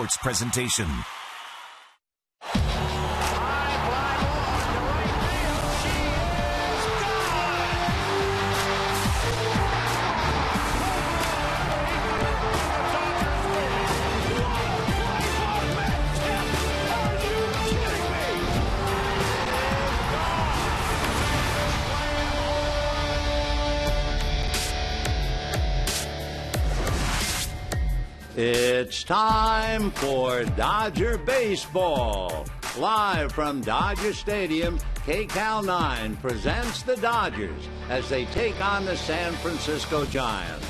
Sports presentation. It's time for Dodger Baseball. Live from Dodger Stadium, KCAL 9 presents the Dodgers as they take on the San Francisco Giants.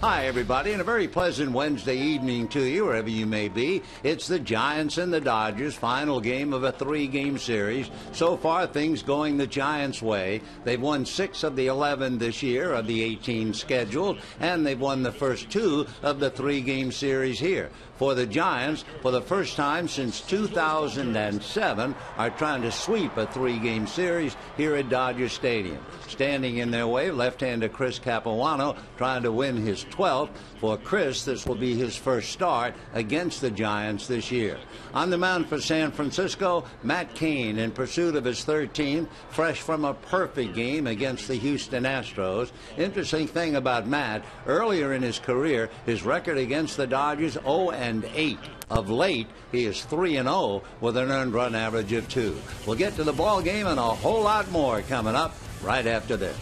Hi, everybody, and a very pleasant Wednesday evening to you, wherever you may be. It's the Giants and the Dodgers, final game of a 3-game series. So far, things going the Giants' way. They've won 6 of the 11 this year of the 18 scheduled, and they've won the first 2 of the 3-game series here. For the Giants, for the first time since 2007, are trying to sweep a 3-game series here at Dodger Stadium. Standing in their way, left-hander Chris Capuano trying to win his 12th. For Chris, this will be his first start against the Giants this year. On the mound for San Francisco, Matt Cain in pursuit of his 13th, fresh from a perfect game against the Houston Astros. Interesting thing about Matt, earlier in his career, his record against the Dodgers 0-8. Of late, he is 3-0 with an earned run average of 2. We'll get to the ball game and a whole lot more coming up right after this.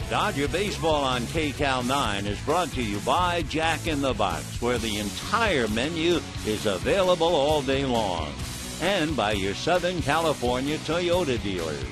Dodger Baseball on KCAL 9 is brought to you by Jack in the Box, where the entire menu is available all day long, and by your Southern California Toyota dealers.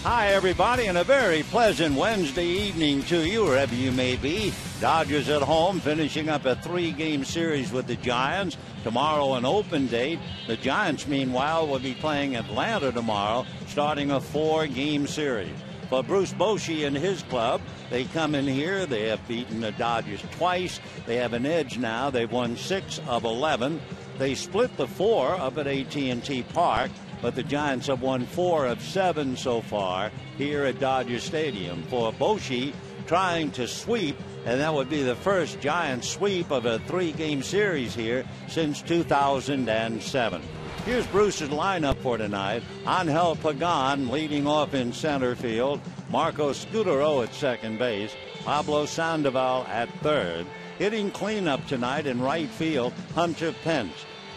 Hi, everybody, and a very pleasant Wednesday evening to you, wherever you may be. Dodgers at home, finishing up a 3-game series with the Giants. Tomorrow, an open date. The Giants, meanwhile, will be playing Atlanta tomorrow, starting a 4-game series. For Bruce Bochy and his club, they come in here. They have beaten the Dodgers twice. They have an edge now. They've won 6 of 11. They split the 4 up at AT&T Park, but the Giants have won 4 of 7 so far here at Dodger Stadium. For Bochy, trying to sweep, and that would be the first Giants sweep of a 3-game series here since 2007. Here's Bruce's lineup for tonight. Angel Pagan leading off in center field. Marco Scutaro at second base. Pablo Sandoval at third. Hitting cleanup tonight in right field, Hunter Pence,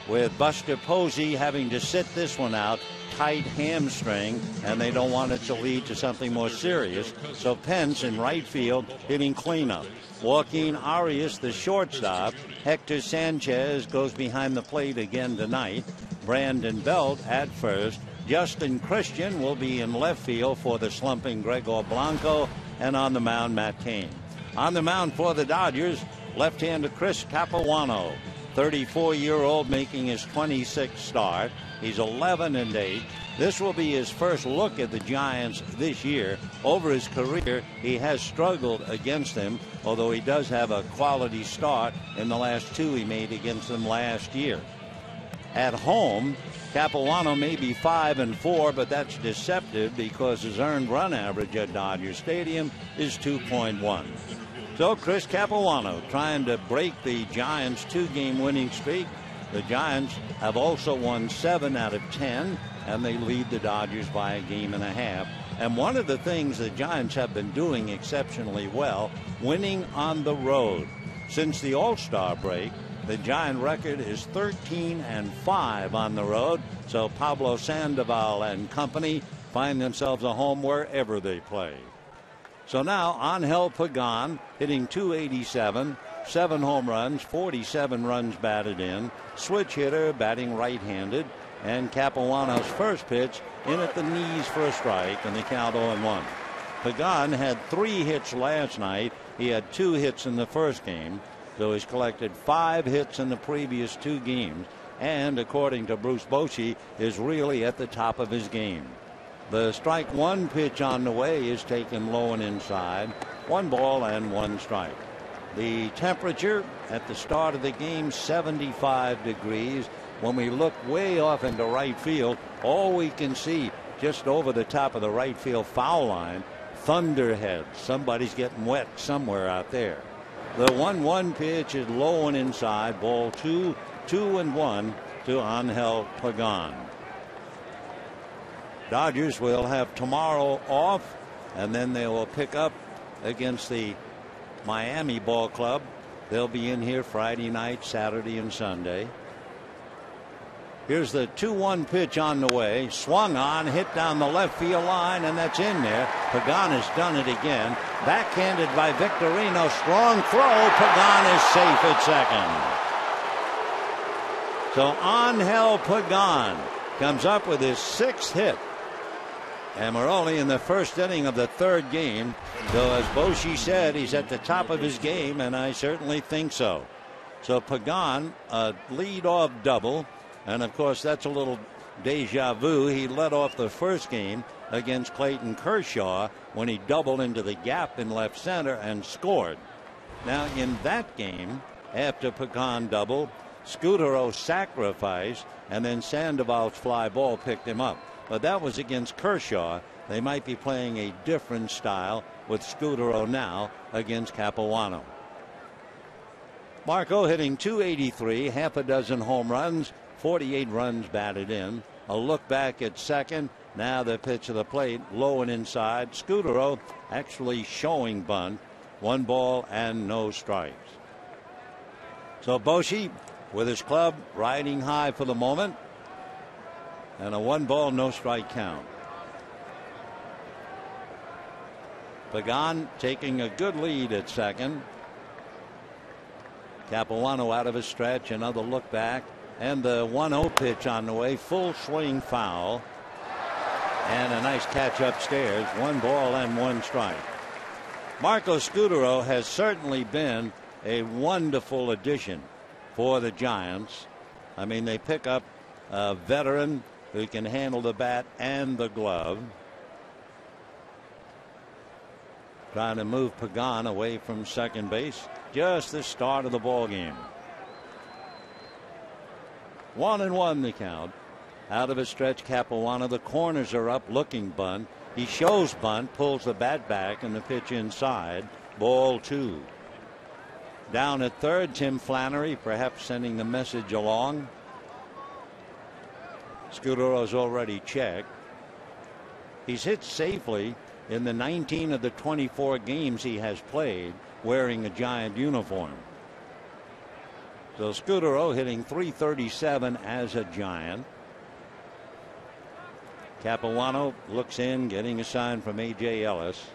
with Buster Posey having to sit this one out, tight hamstring, and they don't want it to lead to something more serious. So Pence in right field hitting cleanup. Joaquin Arias, the shortstop. Hector Sanchez goes behind the plate again tonight. Brandon Belt at first. Justin Christian will be in left field for the slumping Gregor Blanco, and on the mound, Matt Cain. On the mound for the Dodgers, left-hander Chris Capuano, 34-year-old, making his 26th start. He's 11-8. This will be his first look at the Giants this year. Over his career, he has struggled against them, although he does have a quality start in the last 2 he made against them last year. At home, Capuano may be 5-4, but that's deceptive because his earned run average at Dodger Stadium is 2.1. So Chris Capuano trying to break the Giants' 2-game winning streak. The Giants have also won 7 out of 10, and they lead the Dodgers by a game and a half. And one of the things the Giants have been doing exceptionally well, winning on the road. Since the All-Star break, the Giant record is 13-5 on the road. So Pablo Sandoval and company find themselves a home wherever they play. So now Angel Pagan hitting .287, 7 home runs, 47 runs batted in. Switch hitter, batting right-handed. And Capuano's first pitch in at the knees for a strike, and the count 0-1. Pagan had 3 hits last night. He had 2 hits in the first game. So he's collected 5 hits in the previous 2 games, and according to Bruce Bochy, is really at the top of his game. The strike 1 pitch on the way is taken low and inside. 1 ball and 1 strike. The temperature at the start of the game, 75 degrees. When we look way off into right field, all we can see just over the top of the right field foul line, thunderheads. Somebody's getting wet somewhere out there. The 1-1 pitch is low and inside. Ball 2, 2-1 to Angel Pagan. Dodgers will have tomorrow off, and then they will pick up against the Miami Ball Club. They'll be in here Friday night, Saturday, and Sunday. Here's the 2-1 pitch on the way. Swung on, hit down the left field line, and that's in there. Pagan has done it again. Backhanded by Victorino. Strong throw. Pagan is safe at second. So Angel Pagan comes up with his 6th hit. And we're only in the first inning of the 3rd game. So as Bochy said, he's at the top of his game, and I certainly think so. So Pagan, a lead-off double. And, of course, that's a little deja vu. He led off the first game against Clayton Kershaw when he doubled into the gap in left center and scored. Now, in that game, after Pagan doubled, Scutaro sacrificed, and then Sandoval's fly ball picked him up. But that was against Kershaw. They might be playing a different style with Scutaro now against Capuano. Marco hitting .283, half a dozen home runs, 48 runs batted in. A look back at second. Now the pitch to the plate, low and inside. Scutaro actually showing bunt. 1 ball and no strikes. So Bochy with his club riding high for the moment. And a 1 ball, no strike count. Pagan taking a good lead at second. Capuano out of his stretch, another look back, and the 1-0 pitch on the way. Full swing foul, and a nice catch upstairs. 1 ball and 1 strike. Marco Scutaro has certainly been a wonderful addition for the Giants. I mean, they pick up a veteran who can handle the bat and the glove. Trying to move Pagan away from second base. Just the start of the ball game. 1-1 the count. Out of his stretch, Capuano. The corners are up, looking bunt. He shows bunt, pulls the bat back, and the pitch inside. Ball 2. Down at third, Tim Flannery, perhaps sending the message along. Scutaro's already checked. He's hit safely in the 19 of the 24 games he has played wearing a Giant uniform. So Scutaro hitting .337 as a Giant. Capuano looks in, getting a sign from A.J. Ellis.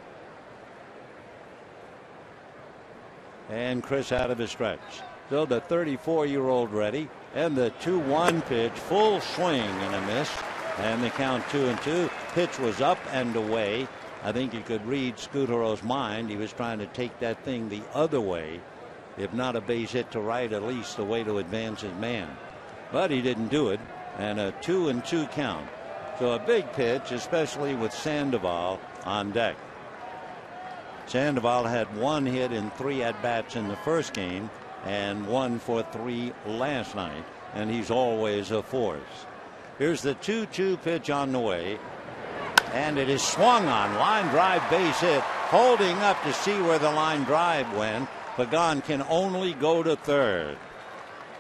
And Chris out of his stretch. So the 34-year-old ready, and the 2-1 pitch, full swing and a miss, and the count 2-2. Pitch was up and away. I think you could read Scutaro's mind. He was trying to take that thing the other way. If not a base hit to right, at least a way to advance his man. But he didn't do it, and a 2-2 count. So a big pitch, especially with Sandoval on deck. Sandoval had 1 hit in 3 at-bats in the first game and 1 for 3 last night, and he's always a force. Here's the 2-2 pitch on the way, and it is swung on. Line drive, base hit. Holding up to see where the line drive went. Pagan can only go to third.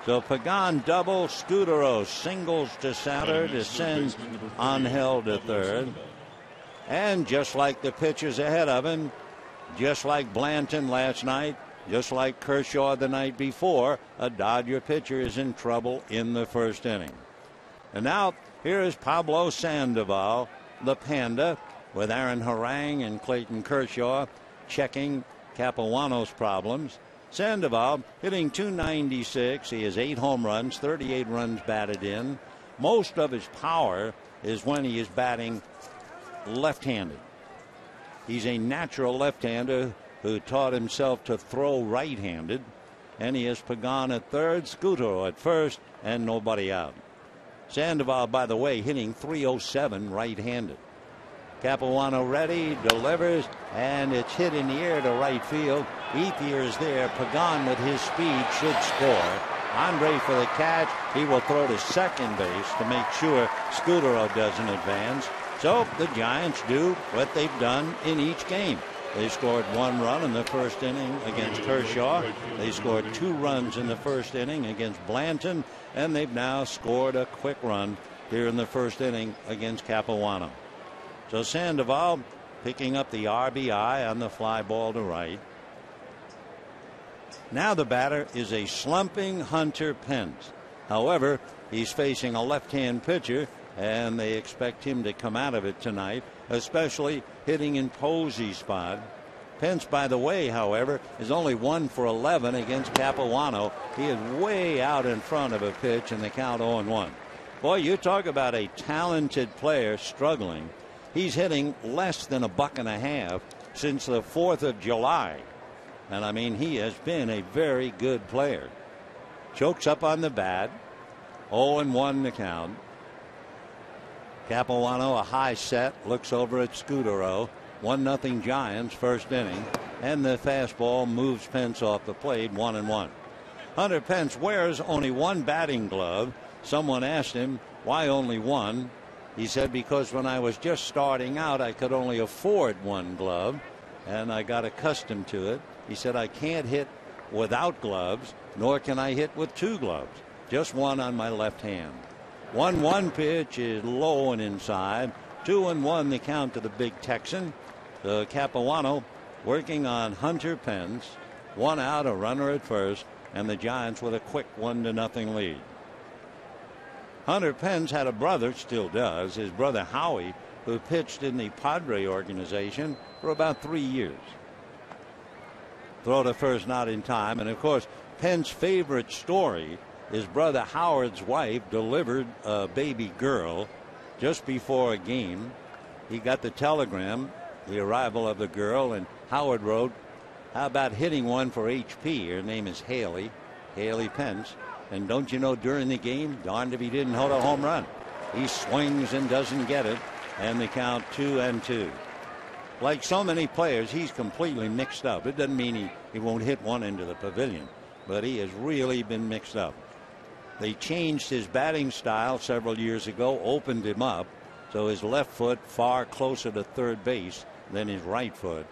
So Pagan double, Scutaro singles to center to send Angel to third. And just like the pitchers ahead of him, just like Blanton last night, just like Kershaw the night before, a Dodger pitcher is in trouble in the first inning. And now here is Pablo Sandoval, the Panda, with Aaron Harang and Clayton Kershaw checking Capuano's problems. Sandoval hitting .296. He has 8 home runs, 38 runs batted in. Most of his power is when he is batting left-handed. He's a natural left-hander who taught himself to throw right-handed. And he has Pagan at third, Scutaro at first, and nobody out. Sandoval, by the way, hitting .307 right-handed. Capuano ready, delivers, and it's hit in the air to right field. Ethier is there. Pagan with his speed should score. Andre for the catch. He will throw to second base to make sure Scutaro doesn't advance. So the Giants do what they've done in each game. They scored 1 run in the first inning against Kershaw. They scored 2 runs in the first inning against Blanton, and they've now scored a quick run here in the first inning against Capuano. So Sandoval picking up the RBI on the fly ball to right. Now the batter is a slumping Hunter Pence. However, he's facing a left-hand pitcher, and they expect him to come out of it tonight, especially hitting in Posey's spot. Pence, by the way, however, is only 1 for 11 against Capuano. He is way out in front of a pitch, and the count 0-1. Boy, you talk about a talented player struggling. He's hitting less than $1.50 since the 4th of July. And I mean, he has been a very good player. Chokes up on the bat. 0-1 the count. Capuano, a high set, looks over at Scutaro. 1-0 Giants, first inning. And the fastball moves Pence off the plate, 1-1. Hunter Pence wears only 1 batting glove. Someone asked him, why only 1? He said, because when I was just starting out, I could only afford 1 glove, and I got accustomed to it. He said, I can't hit without gloves, nor can I hit with 2 gloves, just 1 on my left hand. 1-1 pitch is low and inside. 2-1 the count to the big Texan. The Capuano working on Hunter Pence. 1 out, a runner at first, and the Giants with a quick 1-0 lead. Hunter Pence had a brother, still does. His brother Howie who pitched in the Padre organization for about 3 years. Throw to first, not in time. And of course, Penn's favorite story is brother Howard's wife delivered a baby girl just before a game. He got the telegram, the arrival of the girl, and Howard wrote, "How about hitting one for HP? Her name is Haley Pence. And don't you know, during the game, darned if he didn't hit a home run. He swings and doesn't get it, and the count 2-2. Like so many players, he's completely mixed up. It doesn't mean he won't hit one into the pavilion, but he has really been mixed up. They changed his batting style several years ago, opened him up, so his left foot far closer to third base than his right foot.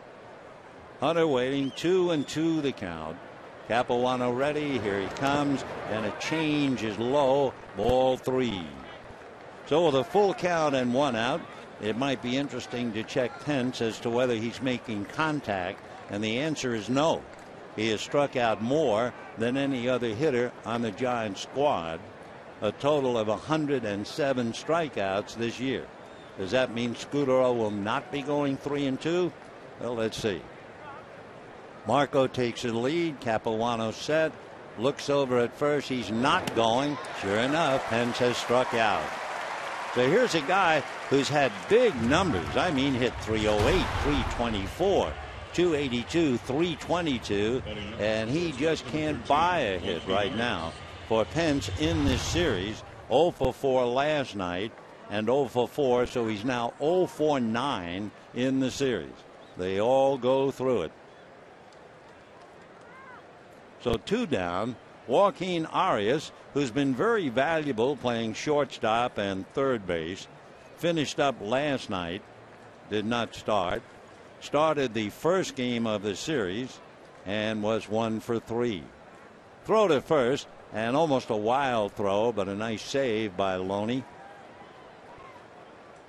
Hunter waiting, 2-2 the count. Capuano ready, here he comes, and a change is low, ball 3. So with a full count and 1 out, it might be interesting to check Pence as to whether he's making contact, and the answer is no. He has struck out more than any other hitter on the Giants squad, a total of 107 strikeouts this year. Does that mean Scudero will not be going 3-2? Well, let's see. Marco takes the lead. Capuano set. Looks over at first. He's not going. Sure enough, Pence has struck out. So here's a guy who's had big numbers. I mean, hit 308, 324, 282, 322, and he just can't buy a hit right now for Pence in this series. 0 for 4 last night and 0 for 4, so he's now 0 for 9 in the series. They all go through it. So 2 down. Joaquin Arias, who's been very valuable playing shortstop and third base, finished up last night, did not start, started the first game of the series and was 1 for 3. Throw to first, and almost a wild throw, but a nice save by Loney.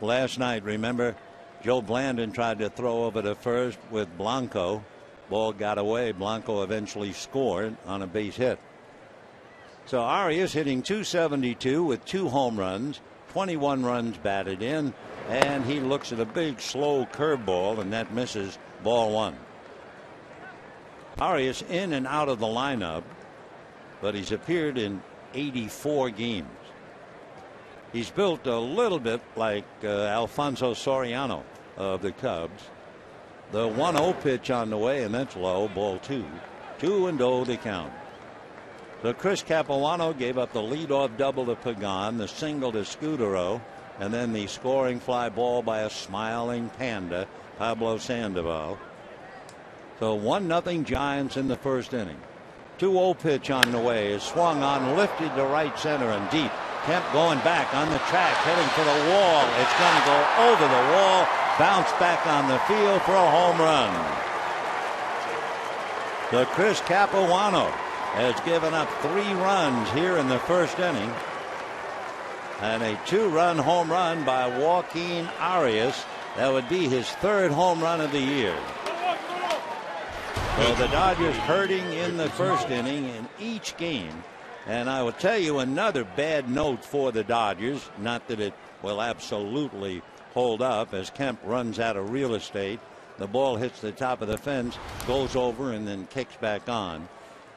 Last night, remember, Joe Blandon tried to throw over to first with Blanco. Ball got away. Blanco eventually scored on a base hit. So Arias hitting .272 with 2 home runs, 21 runs batted in, and he looks at a big slow curveball, and that misses, ball 1. Arias in and out of the lineup, but he's appeared in 84 games. He's built a little bit like Alfonso Soriano of the Cubs. The 1-0 pitch on the way, and that's low, ball 2. 2-0 the count. So Chris Capuano gave up the leadoff double to Pagan, the single to Scudero, and then the scoring fly ball by a smiling panda, Pablo Sandoval. So 1-0 Giants in the first inning. 2-0 pitch on the way is swung on, lifted to right center and deep. Kemp going back on the track, heading for the wall. It's going to go over the wall, bounce back on the field for a home run. So Chris Capuano has given up 3 runs here in the first inning, and a 2-run home run by Joaquin Arias. That would be his 3rd home run of the year. So the Dodgers hurting in the first inning in each game. And I will tell you another bad note for the Dodgers, not that it will absolutely hold up, as Kemp runs out of real estate. The ball hits the top of the fence, goes over, and then kicks back on.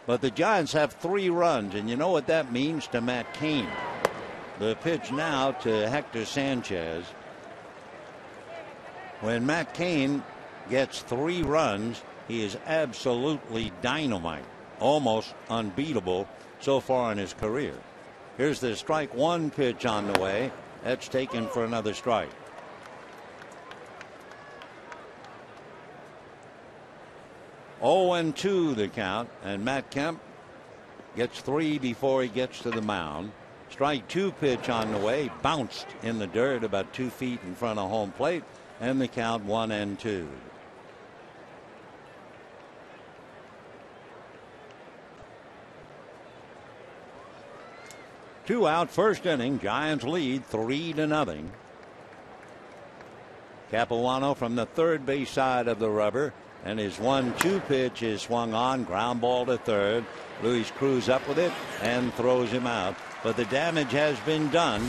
But the Giants have 3 runs, and you know what that means to Matt Cain. The pitch now to Hector Sanchez. When Matt Cain gets 3 runs, he is absolutely dynamite, almost unbeatable so far in his career. Here's the strike 1 pitch on the way. That's taken for another strike. (0-2) the count, and Matt Kemp gets 3 before he gets to the mound. Strike 2 pitch on the way, bounced in the dirt about 2 feet in front of home plate, and the count 1-2. Two out, first inning. Giants lead 3-0. Capuano from the third base side of the rubber, and his 1-2 pitch is swung on, ground ball to third. Luis Cruz up with it and throws him out, but the damage has been done,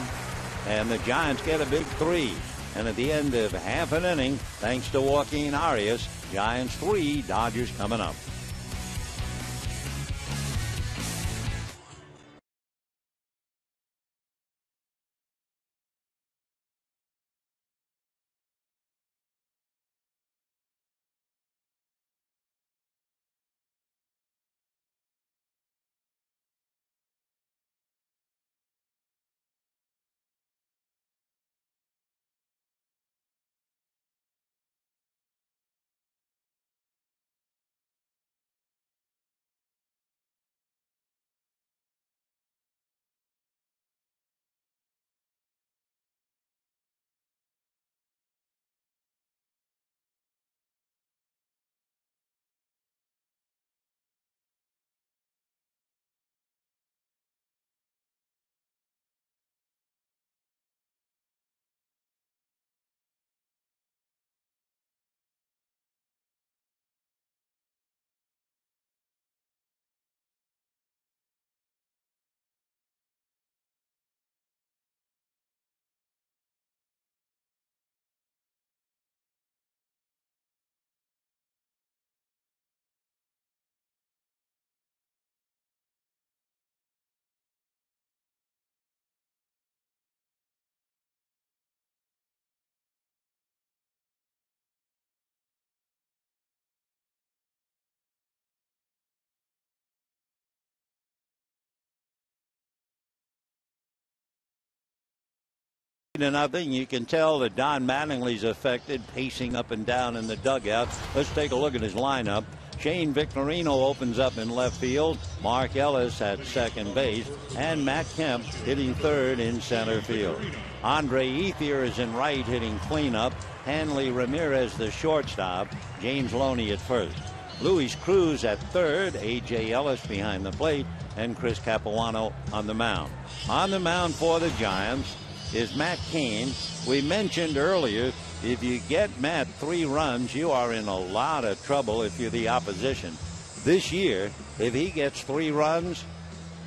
and the Giants get a big 3. And at the end of half an inning, thanks to Joaquin Arias, Giants 3, Dodgers coming up. To nothing. You can tell that Don Mattingly's affected, pacing up and down in the dugout. Let's take a look at his lineup. Shane Victorino opens up in left field. Mark Ellis at second base. And Matt Kemp hitting third in center field. Andre Ethier is in right, hitting cleanup. Hanley Ramirez the shortstop. James Loney at first. Luis Cruz at third. A.J. Ellis behind the plate. And Chris Capuano on the mound. On the mound for the Giants is Matt Cain. We mentioned earlier, if you get Matt 3 runs, you are in a lot of trouble if you're the opposition. This year, if he gets 3 runs,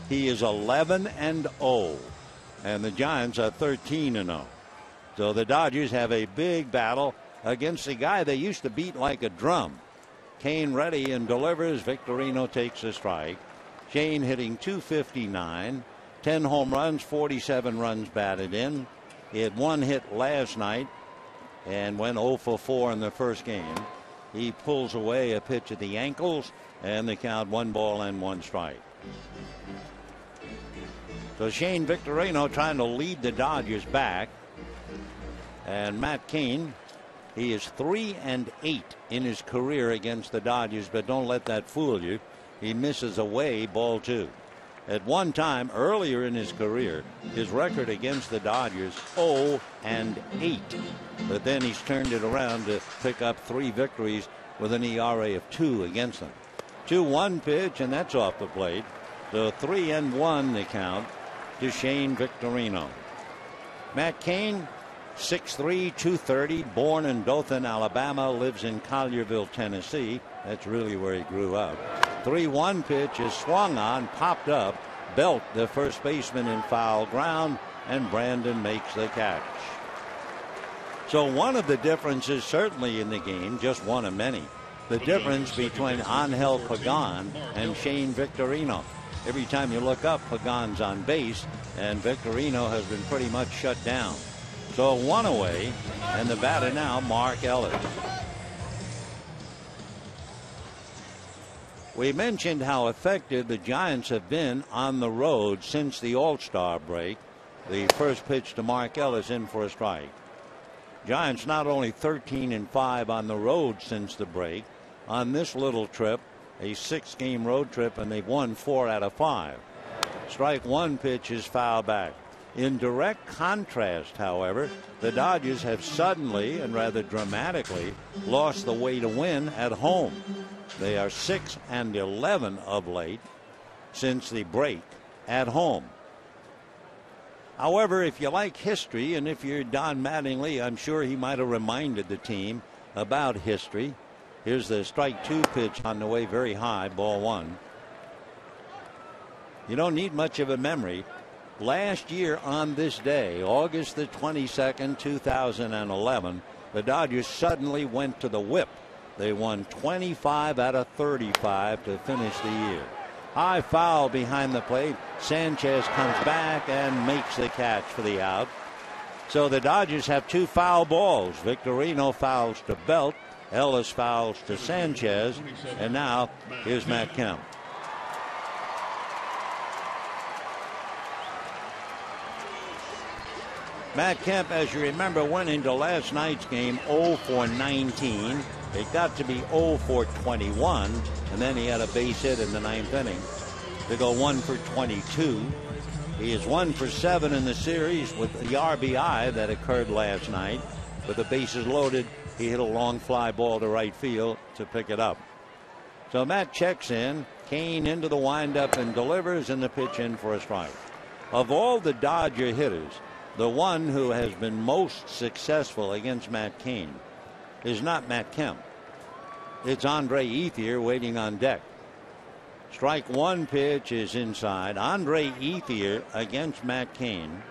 he is 11-0, and the Giants are 13-0. So the Dodgers have a big battle against a guy they used to beat like a drum. Cain ready and delivers. Victorino takes a strike. Shane hitting .259. 10 home runs, 47 runs batted in. He had 1 hit last night and went 0 for 4 in the first game. He pulls away a pitch at the ankles, and the count 1 ball and 1 strike. So Shane Victorino trying to lead the Dodgers back. And Matt Cain, he is 3-8 in his career against the Dodgers, but don't let that fool you. He misses away, ball 2. At one time earlier in his career, his record against the Dodgers 0-8, but then he's turned it around to pick up 3 victories with an ERA of 2 against them. 2-1 pitch, and that's off the plate. So 3-1 the count to Shane Victorino. Matt Cain, 6'3", 230, born in Dothan, Alabama, lives in Collierville, Tennessee. That's really where he grew up. 3-1 pitch is swung on, popped up, Belt the first baseman in foul ground, and Brandon makes the catch. So one of the differences certainly in the game, just one of many, the difference between Angel Pagan and Shane Victorino. Every time you look up, Pagan's on base, and Victorino has been pretty much shut down. So 1 away, and the batter now, Mark Ellis. We mentioned how effective the Giants have been on the road since the All-Star break. The first pitch to Mark Ellis in for a strike. Giants not only 13-5 on the road since the break. On this little trip, a 6-game road trip, and they've won 4 out of 5. Strike 1 pitch is foul back. In direct contrast, however, the Dodgers have suddenly and rather dramatically lost the way to win at home. They are 6-11 of late since the break at home. However, if you like history, and if you're Don Mattingly, I'm sure he might have reminded the team about history. Here's the strike 2 pitch on the way, very high, ball 1. You don't need much of a memory Last year on this day, August the 22nd, 2011, the Dodgers suddenly went to the whip. They won 25 out of 35 to finish the year. High foul behind the plate. Sanchez comes back and makes the catch for the out. So the Dodgers have 2 foul balls. Victorino fouls to Belt. Ellis fouls to Sanchez. And now here's Matt Kemp. Matt Kemp, as you remember, went into last night's game 0 for 19. It got to be 0 for 21, and then he had a base hit in the 9th inning to go 1 for 22. He is 1 for 7 in the series with the RBI that occurred last night. With the bases loaded, he hit a long fly ball to right field to pick it up. So Matt checks in. Kane into the windup and delivers, and the pitch in for a strike. Of all the Dodger hitters, the one who has been most successful against Matt Kane is not Matt Kemp. It's Andre Ethier waiting on deck. Strike one pitch is inside. Andre Ethier against Matt Kane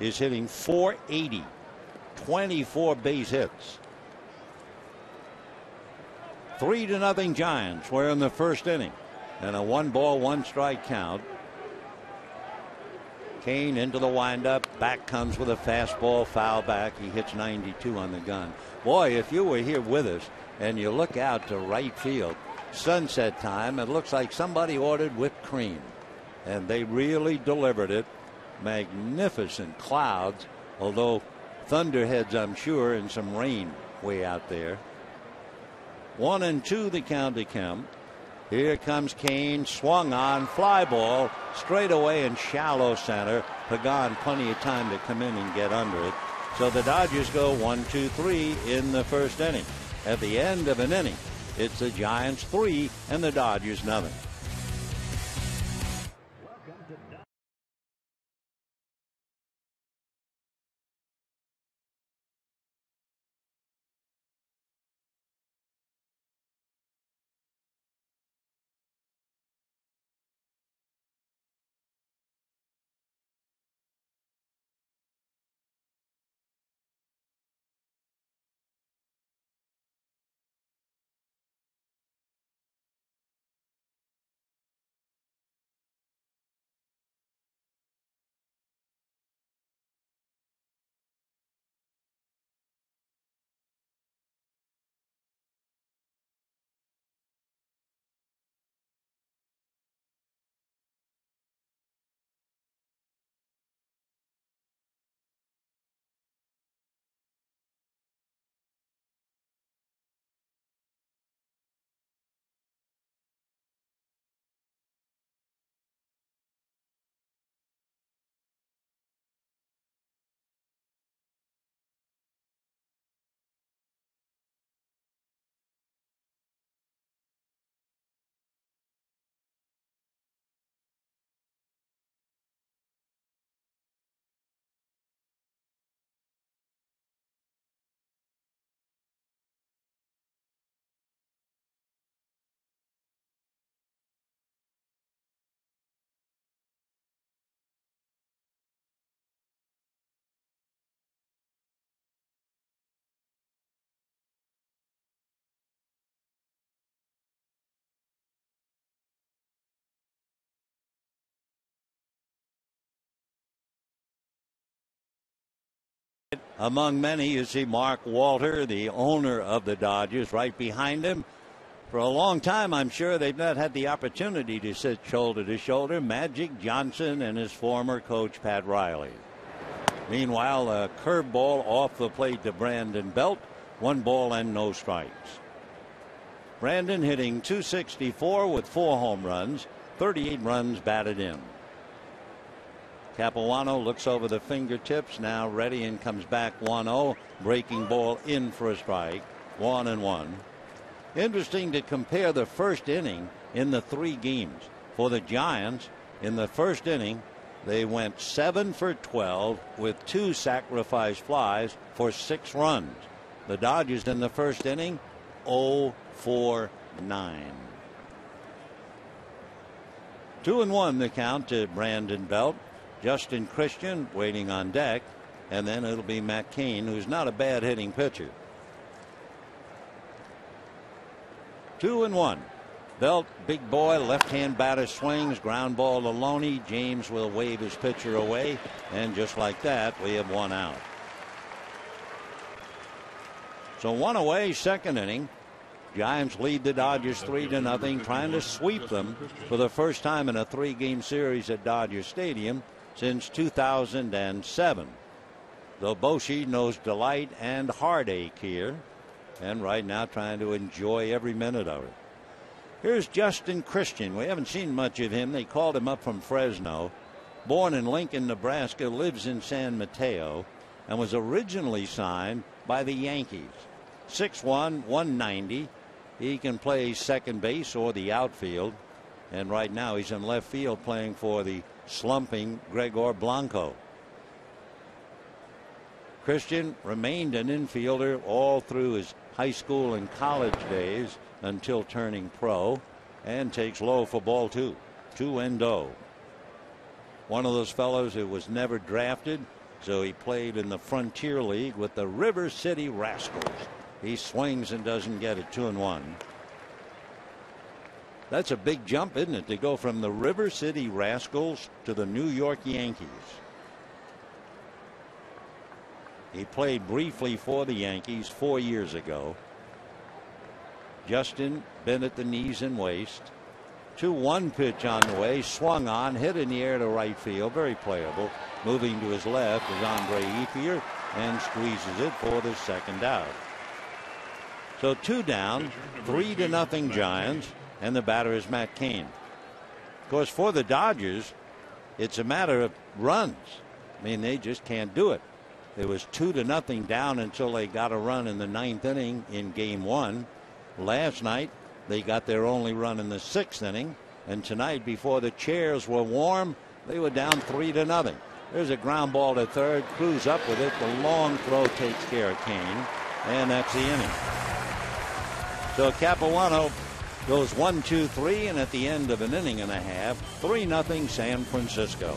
is hitting .480, 24 base hits. 3-0 Giants. We're in the first inning, and a 1-ball, 1-strike count. Kane into the windup. Back comes with a fastball, foul back. He hits 92 on the gun. Boy, if you were here with us and you look out to right field, sunset time, it looks like somebody ordered whipped cream. And they really delivered it. Magnificent clouds, although thunderheads, I'm sure, and some rain way out there. 1-2 the count to Kemp. Here comes Kane, swung on, fly ball, straight away in shallow center. Pagan plenty of time to come in and get under it. So the Dodgers go 1-2-3 in the first inning. At the end of an inning, it's the Giants 3 and the Dodgers nothing. Among many, you see Mark Walter, the owner of the Dodgers, right behind him. For a long time, I'm sure they've not had the opportunity to sit shoulder to shoulder. Magic Johnson and his former coach, Pat Riley. Meanwhile, a curveball off the plate to Brandon Belt. 1 ball and no strikes. Brandon hitting .264 with 4 home runs, 38 runs batted in. Capuano looks over the fingertips, now ready and comes back 1-0. Breaking ball in for a strike. 1-1. Interesting to compare the first inning in the 3 games. For the Giants, in the first inning, they went 7 for 12 with 2 sacrifice flies for 6 runs. The Dodgers in the first inning, 0 for 9. 2-1 the count to Brandon Belt. Justin Christian waiting on deck, and then it'll be Matt Cain, who's not a bad hitting pitcher. 2-1. Belt, big boy, left-hand batter swings, ground ball to Loney. James will wave his pitcher away, and just like that, we have one out. So one away, second inning. Giants lead the Dodgers 3-0, trying to sweep them for the first time in a 3-game series at Dodger Stadium since 2007. Though Boshi knows delight and heartache here, and right now trying to enjoy every minute of it. Here's Justin Christian. We haven't seen much of him. They called him up from Fresno. Born in Lincoln, Nebraska, lives in San Mateo, and was originally signed by the Yankees. 6'1", 190. He can play second base or the outfield, and right now he's in left field playing for the slumping Gregor Blanco. Christian remained an infielder all through his high school and college days until turning pro, and takes low for ball two. 2-0. One of those fellows who was never drafted, so he played in the Frontier League with the River City Rascals. He swings and doesn't get it. 2-1. That's a big jump, isn't it, to go from the River City Rascals to the New York Yankees. He played briefly for the Yankees 4 years ago. Justin bent at the knees and waist. 2-1 pitch on the way, swung on, hit in the air to right field, very playable. Moving to his left is Andre Ethier, and squeezes it for the second out. So 2 down, 3-0 Giants, and the batter is Matt Cain. Of course, for the Dodgers, it's a matter of runs. I mean, they just can't do it. It was 2-0 down until they got a run in the 9th inning in Game 1. Last night, they got their only run in the 6th inning, and tonight, before the chairs were warm, they were down 3-0. There's a ground ball to third. Cruz up with it. The long throw takes care of Cain, and that's the inning. So Capuano goes 1-2-3, and at the end of an inning and a half, 3-0 San Francisco.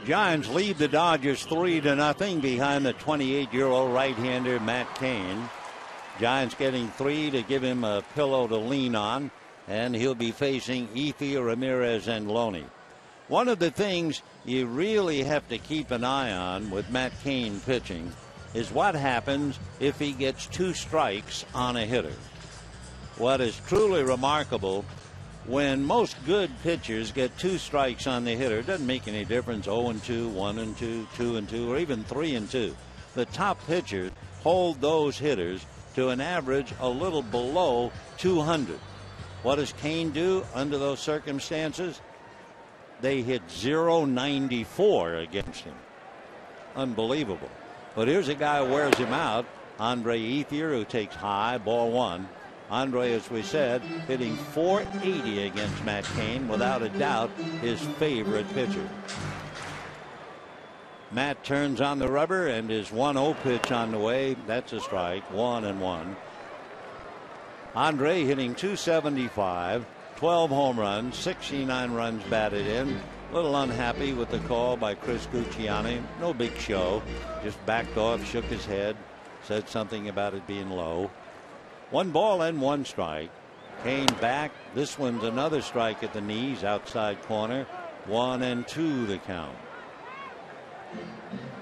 Giants lead the Dodgers 3-0 behind the 28-year-old right-hander Matt Cain. Giants getting 3 to give him a pillow to lean on, and he'll be facing Ethier, Ramirez, and Loney. One of the things you really have to keep an eye on with Matt Cain pitching is what happens if he gets 2 strikes on a hitter. What is truly remarkable, when most good pitchers get 2 strikes on the hitter, it doesn't make any difference 0-2, 1-2, 2-2, or even 3-2. The top pitchers hold those hitters to an average a little below 200. What does Kane do under those circumstances? They hit .094 against him. Unbelievable. But here's a guy who wears him out, Andre Ethier, who takes high, ball one. Andre, as we said, hitting .480 against Matt Kane, without a doubt his favorite pitcher. Matt turns on the rubber, and his 1-0 pitch on the way. That's a strike. 1-1. Andre hitting .275, 12 home runs, 69 runs batted in. A little unhappy with the call by Chris Gucciani. No big show. Just backed off, shook his head, said something about it being low. 1 ball and 1 strike. Kane back. This one's another strike at the knees, outside corner. 1-2 the count.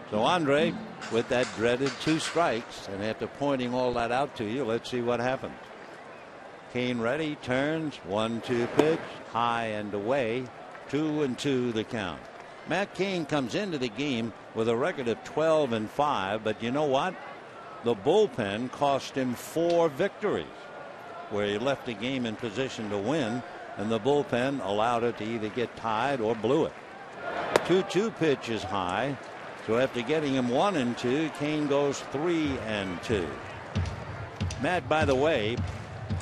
So Andre with that dreaded 2 strikes, and after pointing all that out to you, let's see what happens. Kane ready, turns, 1-2 pitch, high and away, 2-2 the count. Matt Kane comes into the game with a record of 12-5, but you know what? The bullpen cost him 4 victories, where he left the game in position to win, and the bullpen allowed it to either get tied or blew it. 2-2 pitch is high, so after getting him 1-2, Kane goes 3-2. Matt, by the way,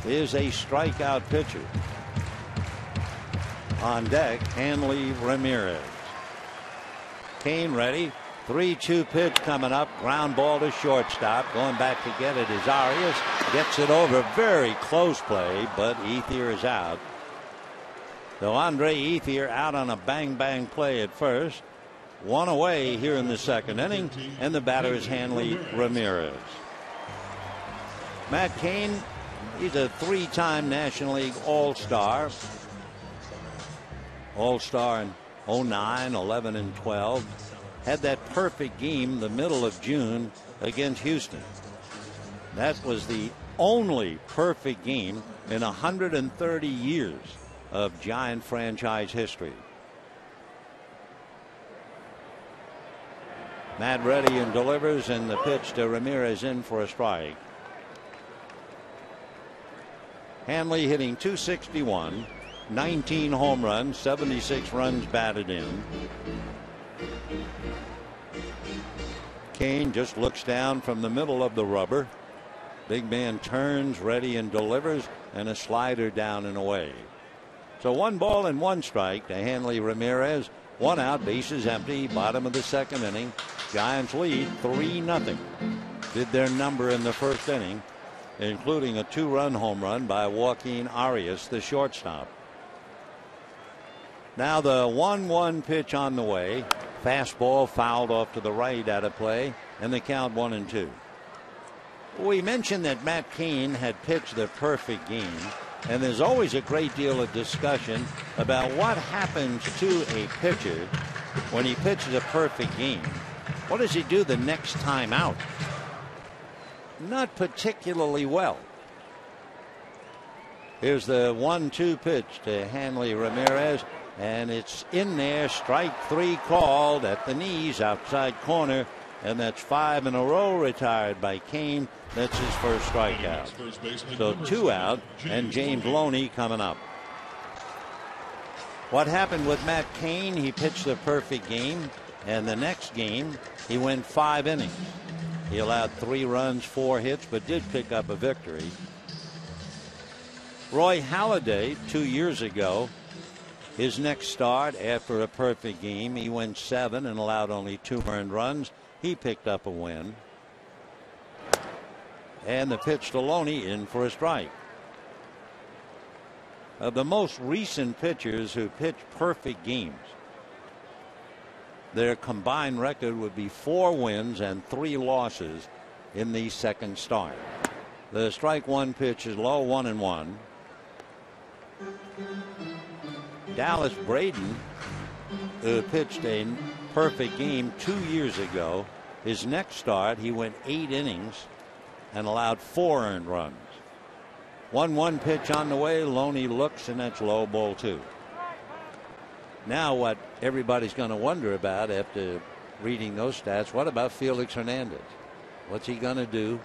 is a strikeout pitcher. On deck, Hanley Ramirez. Kane ready. 3-2 pitch coming up. Ground ball to shortstop. Going back to get it is Arias. Gets it over. Very close play, but Ethier is out. So Andre Ethier out on a bang play at first. 1 away here in the second inning, and the batter is Hanley Ramirez. Matt Kane, he's a 3-time National League All-Star. All-Star in 09, 11, and 12. Had that perfect game the middle of June against Houston. That was the only perfect game in 130 years of Giant franchise history. Matt ready and delivers, and the pitch to Ramirez in for a strike. Hanley hitting .261, 19 home runs, 76 runs batted in. Kane just looks down from the middle of the rubber. Big man turns, ready and delivers, and a slider down and away. So 1 ball and 1 strike to Hanley Ramirez. 1 out, bases empty, bottom of the second inning. Giants lead 3-0. Did their number in the first inning, including a 2-run home run by Joaquin Arias, the shortstop. Now the 1-1 pitch on the way. Fastball fouled off to the right out of play, and the count 1-2. We mentioned that Matt Kane had pitched the perfect game, and there's always a great deal of discussion about what happens to a pitcher when he pitches a perfect game. What does he do the next time out? Not particularly well. Here's the 1-2 pitch to Hanley Ramirez, and it's in there. Strike 3 called at the knees, outside corner, and that's 5 in a row retired by Kane. That's his first strikeout. So 2 out, and James Loney coming up. What happened with Matt Kane? He pitched the perfect game, and the next game he went 5 innings. He allowed 3 runs, 4 hits, but did pick up a victory. Roy Halladay 2 years ago, his next start after a perfect game, he went 7 and allowed only 2 earned runs. He picked up a win. And the pitch to Loney in for a strike. Of the most recent pitchers who pitched perfect games, their combined record would be 4 wins and 3 losses in the second start. The strike 1 pitch is low, 1-1. Dallas Braden, who pitched a perfect game 2 years ago, his next start he went 8 innings and allowed 4 earned runs. 1-1 pitch on the way. Loney looks, and that's low, ball 2. Now what everybody's going to wonder about after reading those stats, what about Felix Hernandez? What's he going to do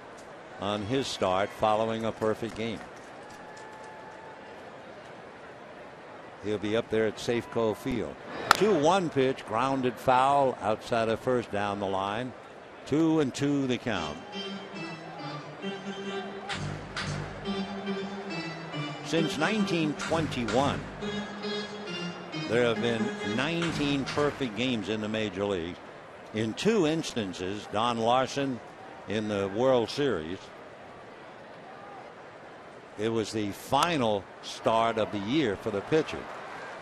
on his start following a perfect game? he'll be up there at Safeco Field. 2-1 pitch, grounded foul outside of first down the line. 2-2 the count. Since 1921, there have been 19 perfect games in the major leagues. In 2 instances, Don Larson in the World Series, it was the final start of the year for the pitcher.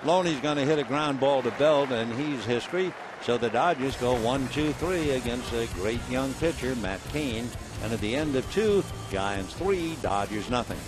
Loney's going to hit a ground ball to Belt, and he's history. So the Dodgers go 1-2-3 against a great young pitcher, Matt Cain. And at the end of 2, Giants 3, Dodgers nothing.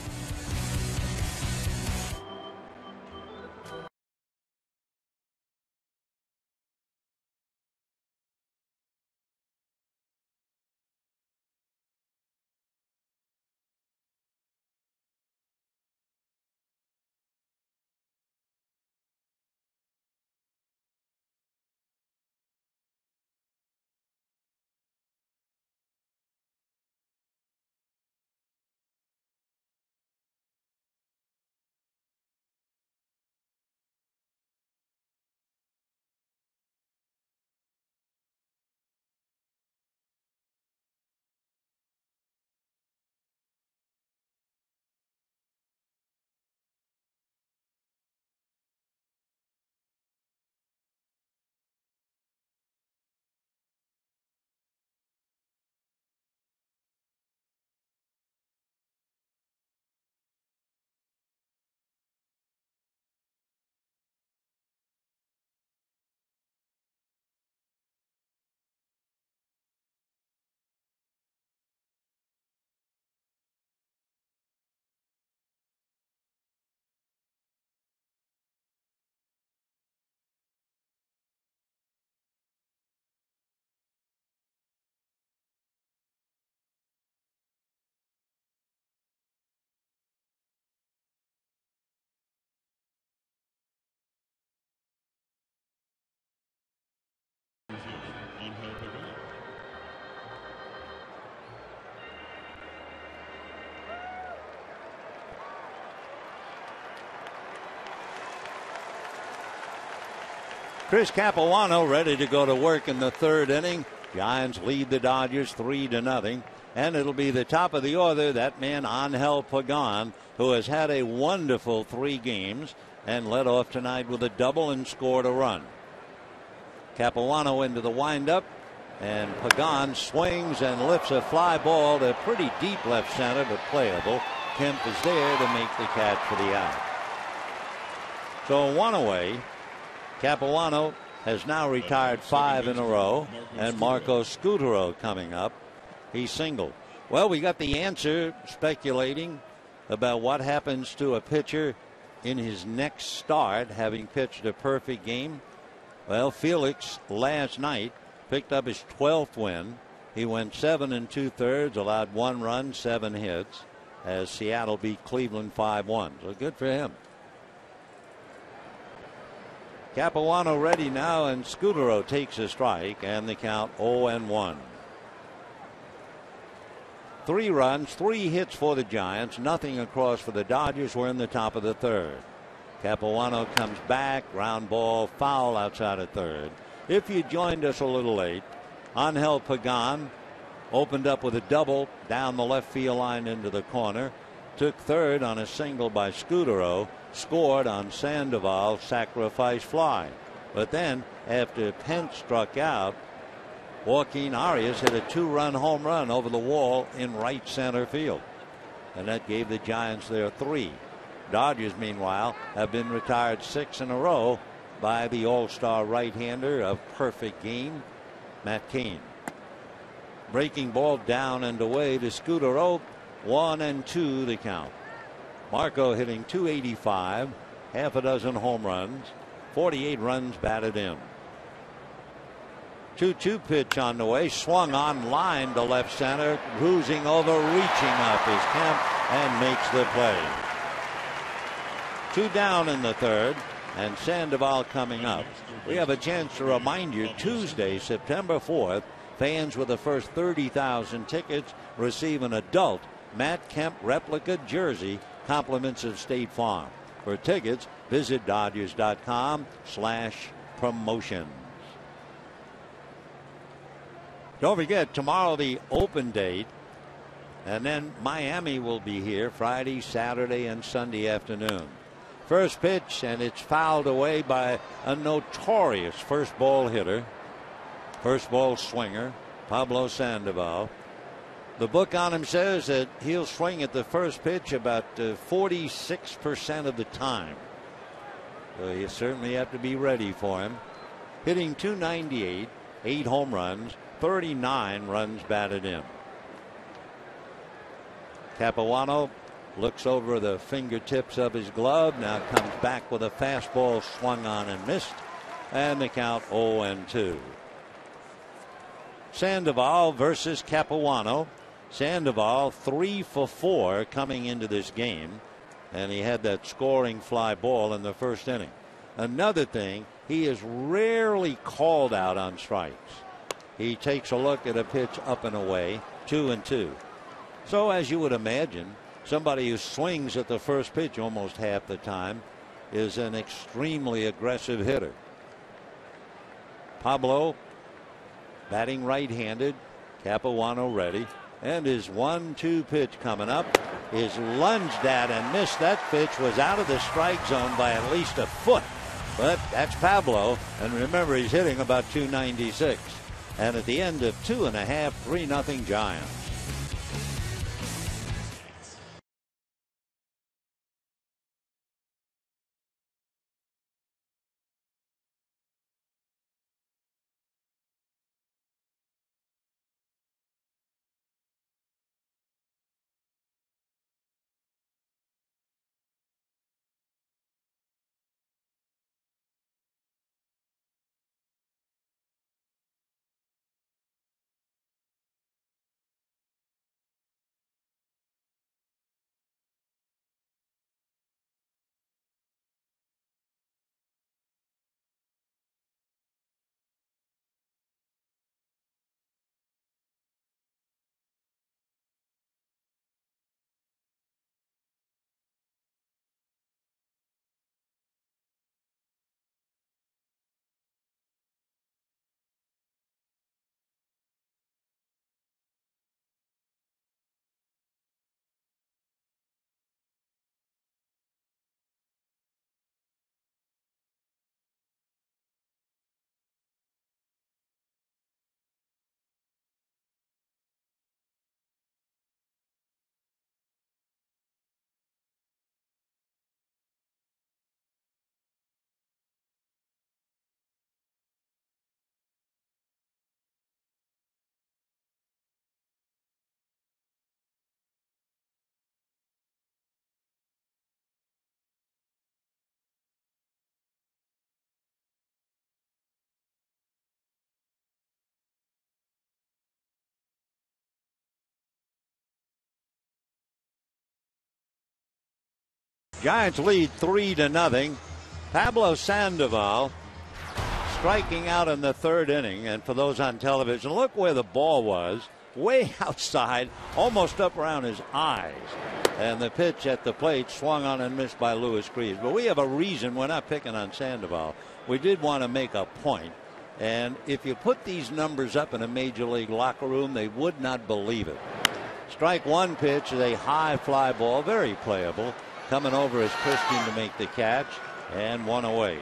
Chris Capuano ready to go to work in the 3rd inning. Giants lead the Dodgers 3-0. And it'll be the top of the order, that man Angel Pagan, who has had a wonderful 3 games and led off tonight with a double and scored a run. Capuano into the windup, and Pagan swings and lifts a fly ball to pretty deep left center, but playable. Kemp is there to make the catch for the out. So 1 away. Capuano has now retired 5 in a row, and Marco Scutaro coming up. He singled. Well, we got the answer, speculating about what happens to a pitcher in his next start, having pitched a perfect game. Well, Felix last night picked up his 12th win. He went 7 2/3, allowed 1 run, 7 hits, as Seattle beat Cleveland 5-1. So good for him. Capuano ready now, and Scutaro takes a strike, and the count 0-1. 3 runs, 3 hits for the Giants, nothing across for the Dodgers. We're in the top of the 3rd. Capuano comes back, ground ball, foul outside of 3rd. If you joined us a little late, Angel Pagan opened up with a double down the left field line into the corner, took 3rd on a single by Scutaro, scored on Sandoval's sacrifice fly. But then, after Pence struck out, Joaquin Arias hit a 2-run home run over the wall in right center field, and that gave the Giants their 3. Dodgers, meanwhile, have been retired 6 in a row by the all-star right-hander of perfect game, Matt Cain. Breaking ball down and away to Scutaro. 1-2 the count. Marco hitting .285, half a dozen home runs, 48 runs batted in. 2-2 pitch on the way, swung on line to left center, cruising over, reaching up is Kemp, and makes the play. 2 down in the 3rd, and Sandoval coming up. We have a chance to remind you, Tuesday, September 4th, fans with the first 30,000 tickets receive an adult Matt Kemp replica jersey, compliments of State Farm. For tickets, visit Dodgers.com/promotions. Don't forget, tomorrow the open date, and then Miami will be here Friday, Saturday, and Sunday afternoon. First pitch, and it's fouled away by a notorious first ball hitter, first ball swinger, Pablo Sandoval. The book on him says that he'll swing at the first pitch about 46% of the time. So you certainly have to be ready for him. Hitting .298, 8 home runs, 39 runs batted in. Capuano looks over the fingertips of his glove, now comes back with a fastball swung on and missed, and the count 0-2. Sandoval versus Capuano. Sandoval 3 for 4 coming into this game, and he had that scoring fly ball in the first inning. Another thing, he is rarely called out on strikes. He takes a look at a pitch up and away, 2-2. So as you would imagine, somebody who swings at the first pitch almost half the time is an extremely aggressive hitter. Pablo batting right-handed, Capuano ready, and his 1-2 pitch coming up is lunged at and missed. That pitch was out of the strike zone by at least a foot, but that's Pablo, and remember, he's hitting about .296. And at the end of 2.5, 3-0 Giants. Giants lead 3-0. Pablo Sandoval striking out in the third inning. And for those on television, look where the ball was. Way outside, almost up around his eyes. And the pitch at the plate swung on and missed by Louis Creeds. But we have a reason we're not picking on Sandoval. We did want to make a point. And if you put these numbers up in a major league locker room, they would not believe it. Strike one pitch is a high fly ball, very playable. Coming over is Christian to make the catch, and one away.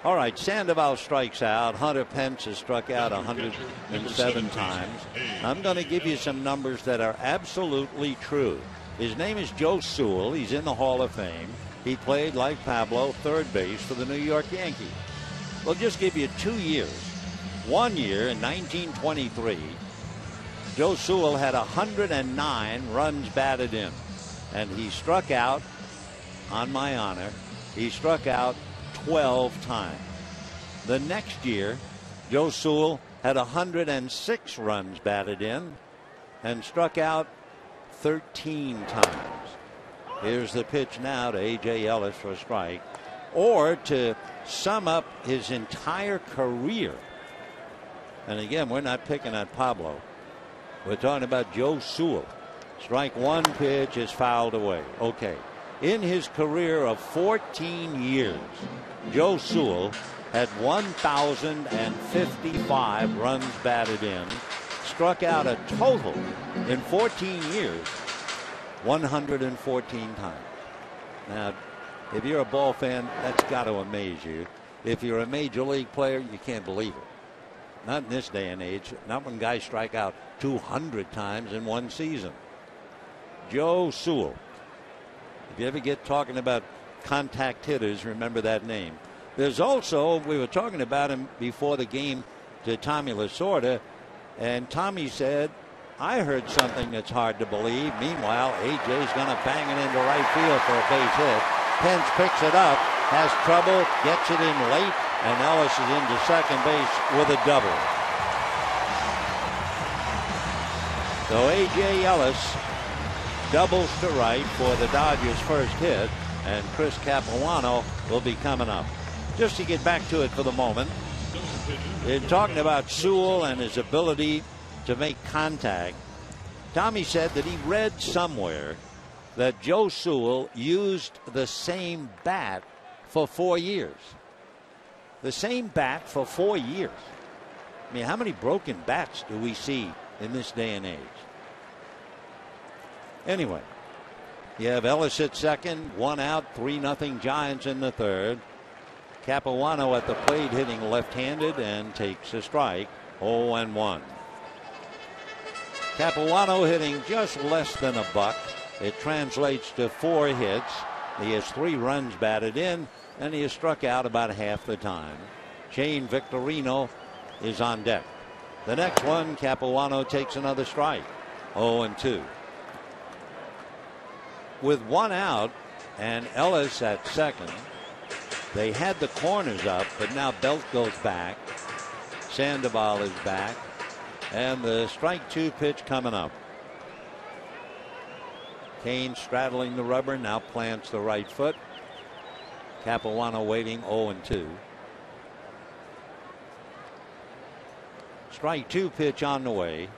All right, Sandoval strikes out. Hunter Pence has struck out 107 times. I'm going to give you some numbers that are absolutely true. His name is Joe Sewell. He's in the Hall of Fame. He played, like Pablo, third base for the New York Yankees. We'll just give you 2 years. 1 year in 1923, Joe Sewell had 109 runs batted in. And he struck out, on my honor, he struck out 12 times. The next year, Joe Sewell had 106 runs batted in and struck out 13 times. Here's the pitch now to A.J. Ellis for a strike. Or to sum up his entire career, and again, we're not picking on Pablo. We're talking about Joe Sewell. Strike one pitch is fouled away. Okay. In his career of 14 years, Joe Sewell had 1,055 runs batted in, struck out a total in 14 years 114 times. Now, if you're a ball fan, that's got to amaze you. If you're a major league player, you can't believe it. Not in this day and age. Not when guys strike out 200 times in one season. Joe Sewell. If you ever get talking about contact hitters, remember that name. There's also, we were talking about him before the game to Tommy Lasorda, and Tommy said, I heard something that's hard to believe. Meanwhile, A.J.'s going to bang it into right field for a base hit. Pence picks it up, has trouble, gets it in late, and Ellis is into second base with a double. So A.J. Ellis doubles to right for the Dodgers' first hit, and Chris Capuano will be coming up. Just to get back to it for the moment, in talking about Sewell and his ability to make contact, Tommy said that he read somewhere that Joe Sewell used the same bat for 4 years. The same bat for 4 years. I mean, how many broken bats do we see in this day and age? Anyway, you have Ellis at second, 1 out, 3-0 Giants in the third. Capuano at the plate hitting left-handed and takes a strike, 0-1. Capuano hitting just less than a buck. It translates to 4 hits. He has 3 runs batted in, and he has struck out about half the time. Shane Victorino is on deck. The next one, Capuano takes another strike, 0-2. With 1 out and Ellis at second, they had the corners up, but now Belt goes back. Sandoval is back. And the strike 2 pitch coming up. Kane straddling the rubber, now plants the right foot. Capuano waiting, 0-2. Strike 2 pitch on the way.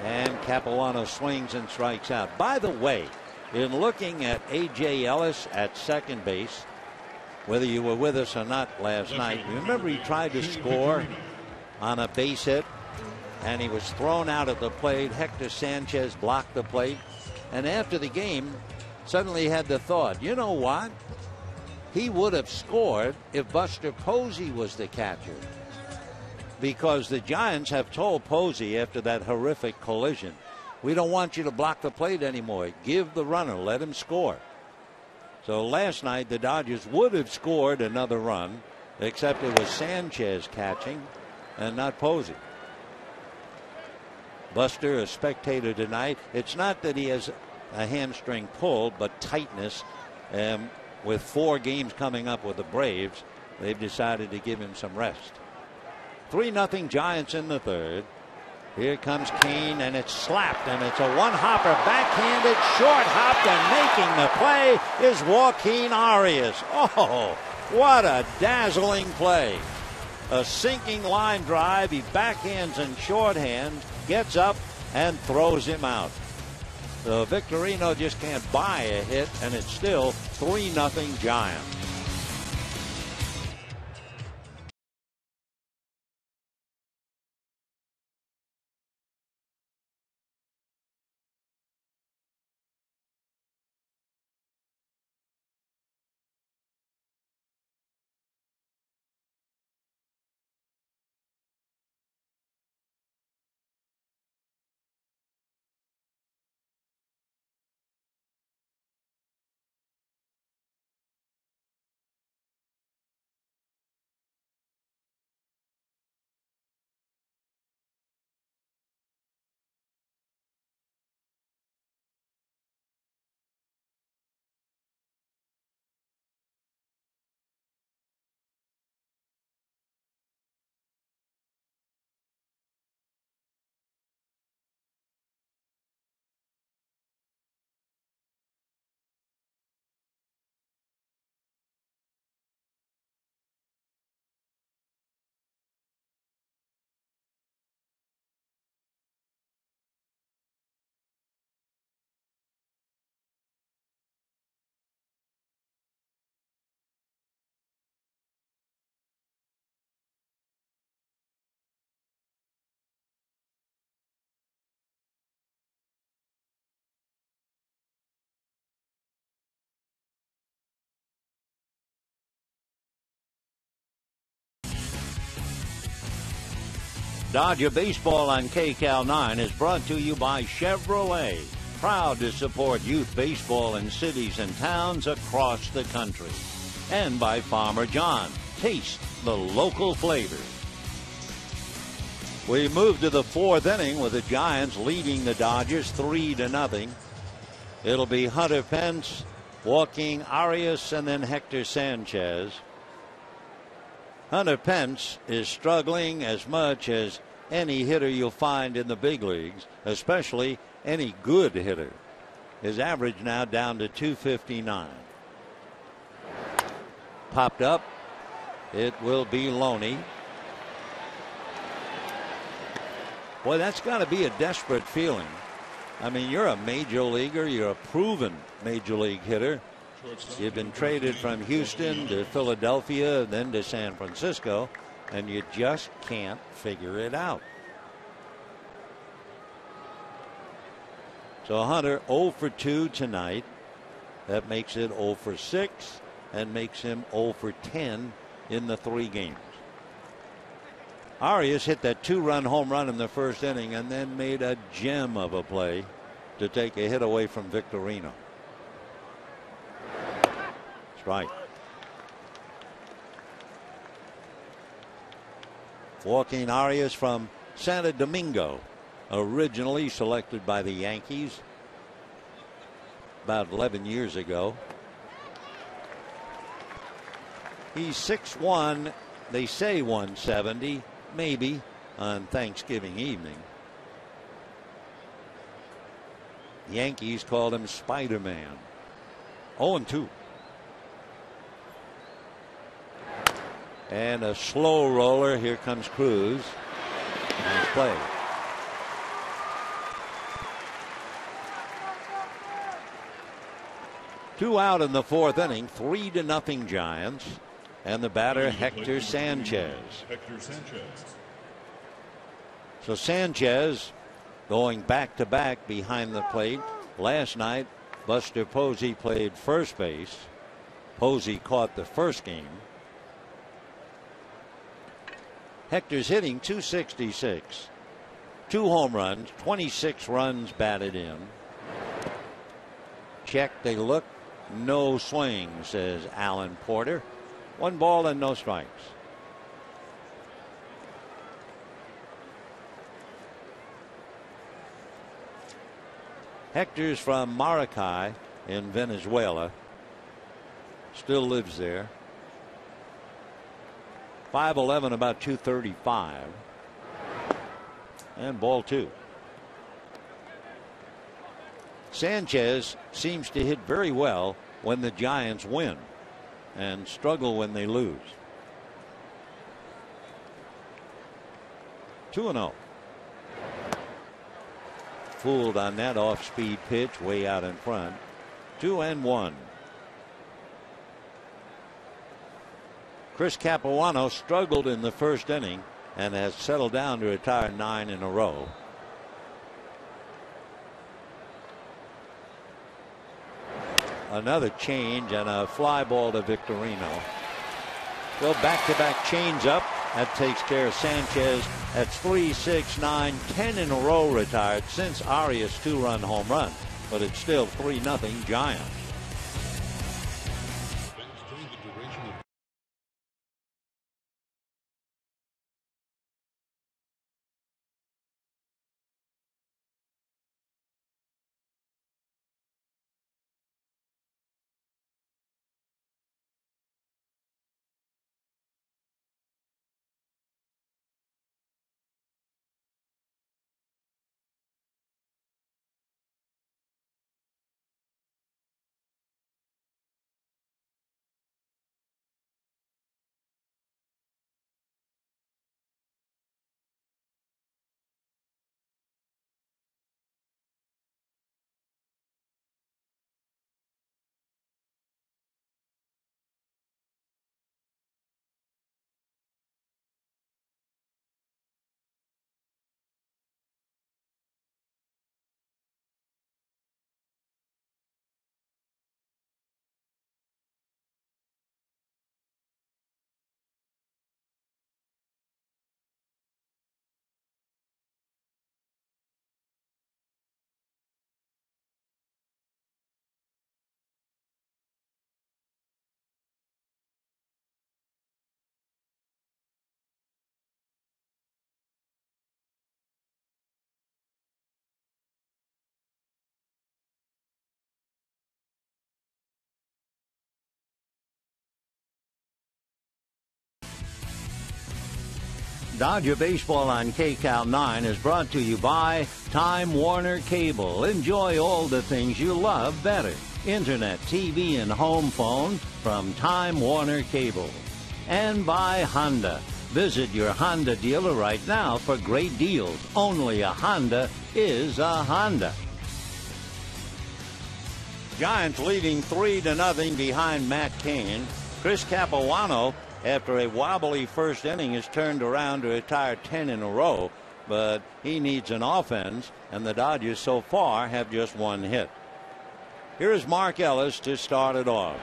And Capuano swings and strikes out. By the way, in looking at A.J. Ellis at second base, whether you were with us or not last night, remember he tried to score on a base hit, and he was thrown out at the plate. Hector Sanchez blocked the plate, and after the game suddenly had the thought, you know what, he would have scored if Buster Posey was the catcher, because the Giants have told Posey after that horrific collision, we don't want you to block the plate anymore, give the runner, let him score. So last night the Dodgers would have scored another run, except it was Sanchez catching and not Posey. Buster, a spectator tonight. It's not that he has a hamstring pull, but tightness. With 4 games coming up with the Braves, they've decided to give him some rest. 3-0 Giants in the third. Here comes Kane, and it's slapped, and it's a one-hopper, backhanded, short hopped, and making the play is Joaquin Arias. Oh, what a dazzling play. A sinking line drive. He backhands and shorthands, gets up and throws him out. So Victorino just can't buy a hit, and it's still 3-0 Giants. Dodger Baseball on KCAL 9 is brought to you by Chevrolet, proud to support youth baseball in cities and towns across the country. And by Farmer John, taste the local flavors. We move to the fourth inning with the Giants leading the Dodgers 3-0. It'll be Hunter Pence, Joaquin Arias, and then Hector Sanchez. Hunter Pence is struggling as much as any hitter you'll find in the big leagues, especially any good hitter. His average now down to 259. Popped up. It will be Loney. Boy, that's got to be a desperate feeling. I mean, you're a major leaguer. You're a proven major league hitter. You've been traded from Houston to Philadelphia, then to San Francisco, and you just can't figure it out. So Hunter 0 for 2 tonight. That makes it 0 for 6 and makes him 0 for 10 in the 3 games. Arias hit that 2-run home run in the first inning and then made a gem of a play to take a hit away from Victorino. Strike. Joaquin Arias from Santo Domingo, originally selected by the Yankees about 11 years ago. He's 6'1", they say 170, maybe on Thanksgiving evening. Yankees called him Spider-Man. 0-2. And a slow roller. Here comes Cruz. Nice play. Two out in the fourth inning. 3-0 Giants. And the batter Hector Sanchez. So Sanchez going back to back behind the plate. Last night Buster Posey played first base. Posey caught the first game. Hector's hitting .266. 2 home runs, 26 runs batted in. Check, they look. No swing, says Alan Porter. 1 ball and no strikes. Hector's from Maracay in Venezuela. Still lives there. 5'11", about 235. And ball 2. Sanchez seems to hit very well when the Giants win and struggle when they lose. 2-0. Fooled on that off-speed pitch way out in front. 2-1. Chris Capuano struggled in the first inning and has settled down to retire 9 in a row. Another change and a fly ball to Victorino. Well, back-to-back change up. That takes care of Sanchez. That's 3, 6, 9, 10 in a row retired since Arias' 2-run home run. But it's still 3-0 Giants. Dodger Baseball on KCAL 9 is brought to you by Time Warner Cable. Enjoy all the things you love better. Internet, TV, and home phone from Time Warner Cable. And by Honda. Visit your Honda dealer right now for great deals. Only a Honda is a Honda. Giants leading 3-0 behind Matt Cain. Chris Capuano, after a wobbly first inning, has turned around to retire 10 in a row, but he needs an offense, and the Dodgers so far have just one hit. Here is Mark Ellis to start it off.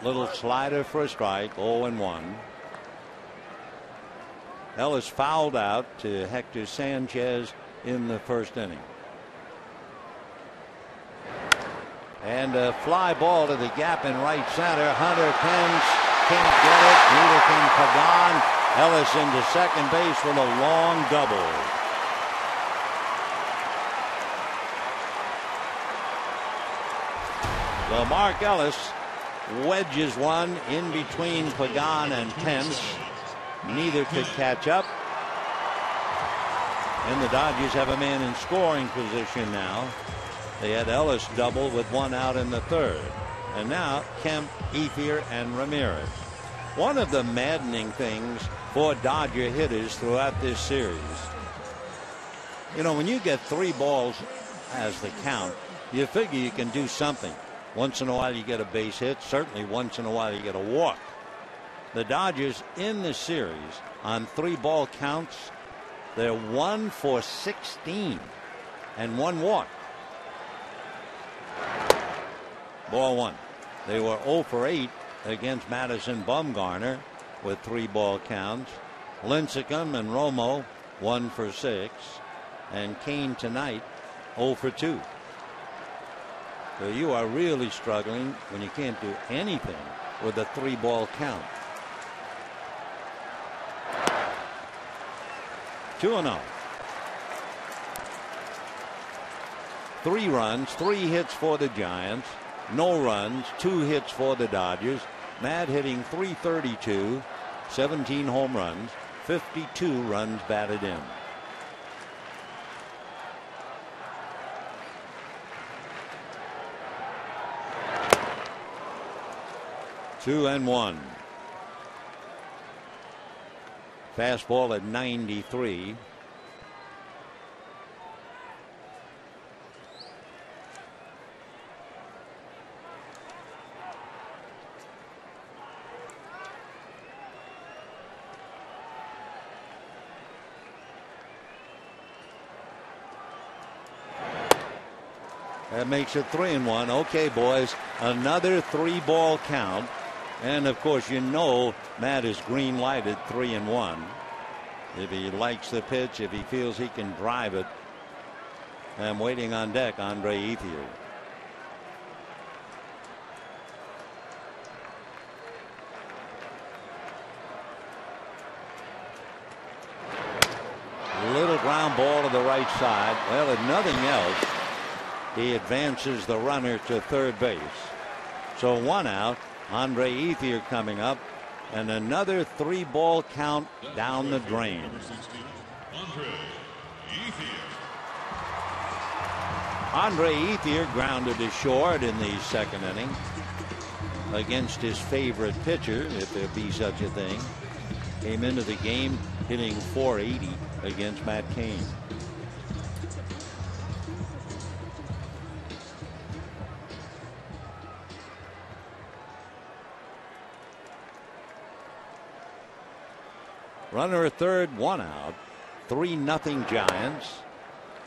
Little slider for a strike, 0-1. Ellis fouled out to Hector Sanchez in the first inning. And a fly ball to the gap in right center. Hunter Pence can't get it. Neither can Pagan. Ellis into second base with a long double. Well, Mark Ellis wedges one in between Pagan and Pence. Neither could catch up. And the Dodgers have a man in scoring position now. They had Ellis double with one out in the third. And now Kemp, Ethier, and Ramirez. One of the maddening things for Dodger hitters throughout this series, you know, when you get 3 balls as the count, you figure you can do something. Once in a while you get a base hit. Certainly once in a while you get a walk. The Dodgers in the series on 3 ball counts, they're 1 for 16 and 1 walk. Ball 1. They were 0 for 8 against Madison Bumgarner with 3 ball counts. Lincecum and Romo 1 for 6, and Cain tonight 0 for 2. So you are really struggling when you can't do anything with a 3 ball count. 2-0. 3 runs, 3 hits for the Giants. No runs, 2 hits for the Dodgers. Matt hitting .332, 17 home runs, 52 runs batted in. Two and 1. Fastball at 93. That makes it 3-1. Okay, boys, another 3 ball count. And of course, you know, Matt is green lighted 3-1. If he likes the pitch, if he feels he can drive it. And waiting on deck, Andre Ethier. Little ground ball to the right side. Well, if nothing else, he advances the runner to third base. So 1 out. Andre Ethier coming up, and another 3 ball count down the drain. Andre Ethier grounded to short in the second inning against his favorite pitcher, if there be such a thing. Came into the game hitting .480 against Matt Cain. Runner at third, 1 out. 3-0 Giants.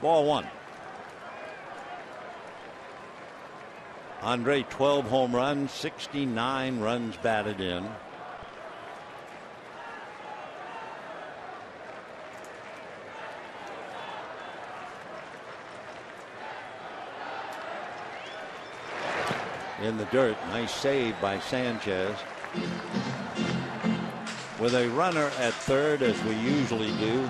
Ball 1. Andre, 12 home runs, 69 runs batted in. In the dirt, nice save by Sanchez. With a runner at third, as we usually do,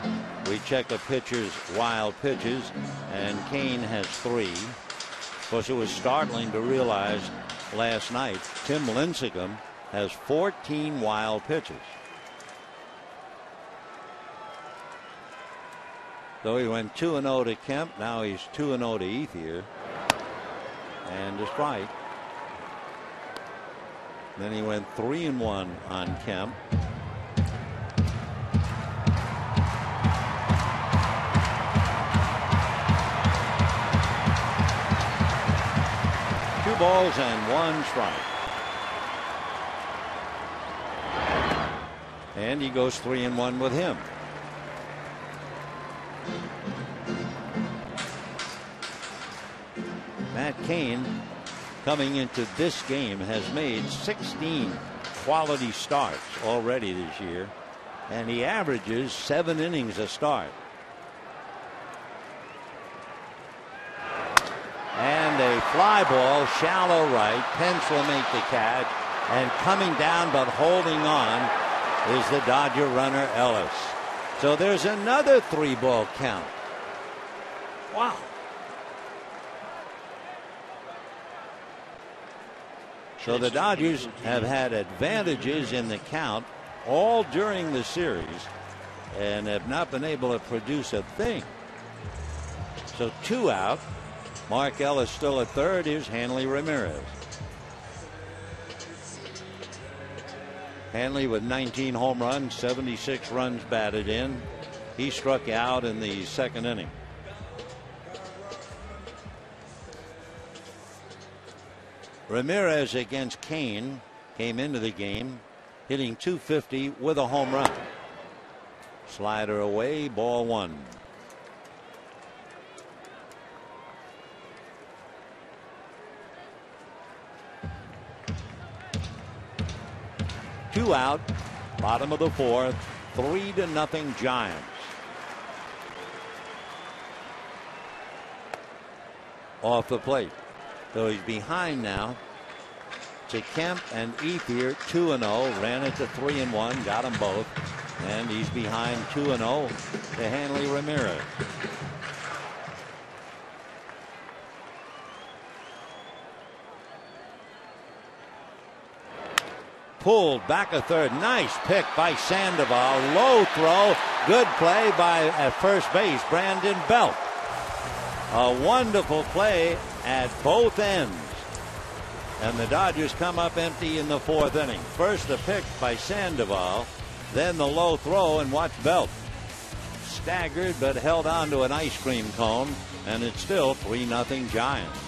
we check a pitcher's wild pitches, and Cain has 3. Of course, it was startling to realize last night Tim Lincecum has 14 wild pitches. So he went 2-0 to Kemp. Now he's 2-0 to Ethier. And a strike. Then he went 3-1 on Kemp. Two balls and one strike. And he goes 3-1 with him. Matt Cain, coming into this game, has made 16 quality starts already this year, and he averages 7 innings a start. And a fly ball, shallow right. Pence will make the catch, and coming down but holding on is the Dodger runner Ellis. So there's another 3-ball count. Wow. So the Dodgers have had advantages in the count all during the series and have not been able to produce a thing. So 2 out. Mark Ellis still at third. Here's Hanley Ramirez. Hanley with 19 home runs, 76 runs batted in. He struck out in the second inning. Ramirez against Cain came into the game hitting .250 with a home run. Slider away, ball one. Two out, bottom of the fourth, 3-0 Giants. Off the plate. So he's behind now to Kemp and Ethier, 2-0. Ran it to 3-1, got them both. And he's behind 2-0 to Hanley Ramirez. Pulled back a third. Nice pick by Sandoval. Low throw. Good play by at first base, Brandon Belt. A wonderful play at both ends. And the Dodgers come up empty in the fourth inning. First the pick by Sandoval, then the low throw, and watch Belt. Staggered but held on to an ice cream cone, and it's still 3-0 Giants.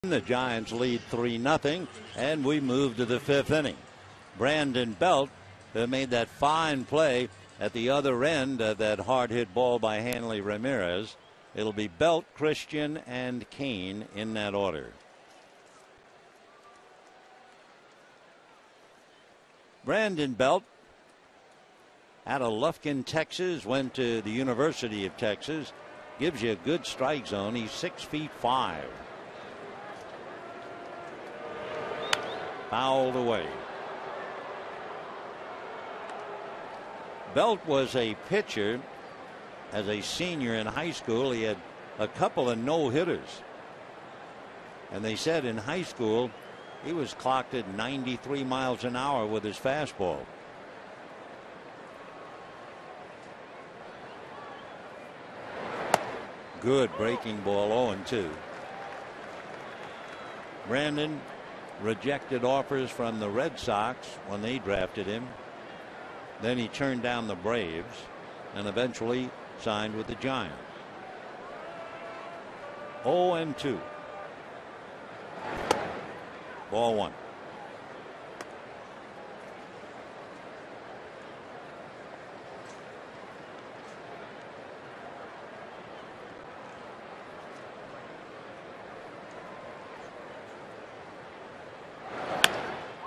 The Giants lead 3-0, and we move to the fifth inning. Brandon Belt made that fine play at the other end of that hard hit ball by Hanley Ramirez. It'll be Belt, Christian, and Cain in that order. Brandon Belt out of Lufkin, Texas, went to the University of Texas. Gives you a good strike zone. He's 6'5". Fouled away. Belt was a pitcher as a senior in high school. He had a couple of no-hitters. And they said in high school he was clocked at 93 miles an hour with his fastball. Good breaking ball, 0-2. Brandon rejected offers from the Red Sox when they drafted him. Then he turned down the Braves and eventually signed with the Giants. 0-2. Ball one.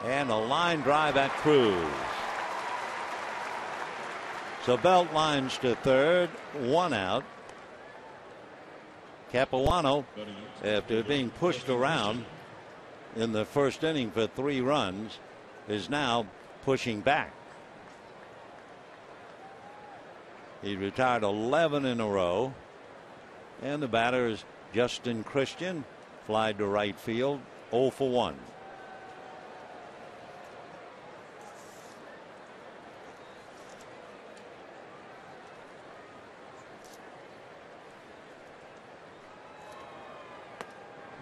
And a line drive at Cruz. So Belt lines to third, 1 out. Capuano, after being pushed around in the first inning for 3 runs, is now pushing back. He retired 11 in a row. And the batter is Justin Christian, flied to right field, 0 for 1.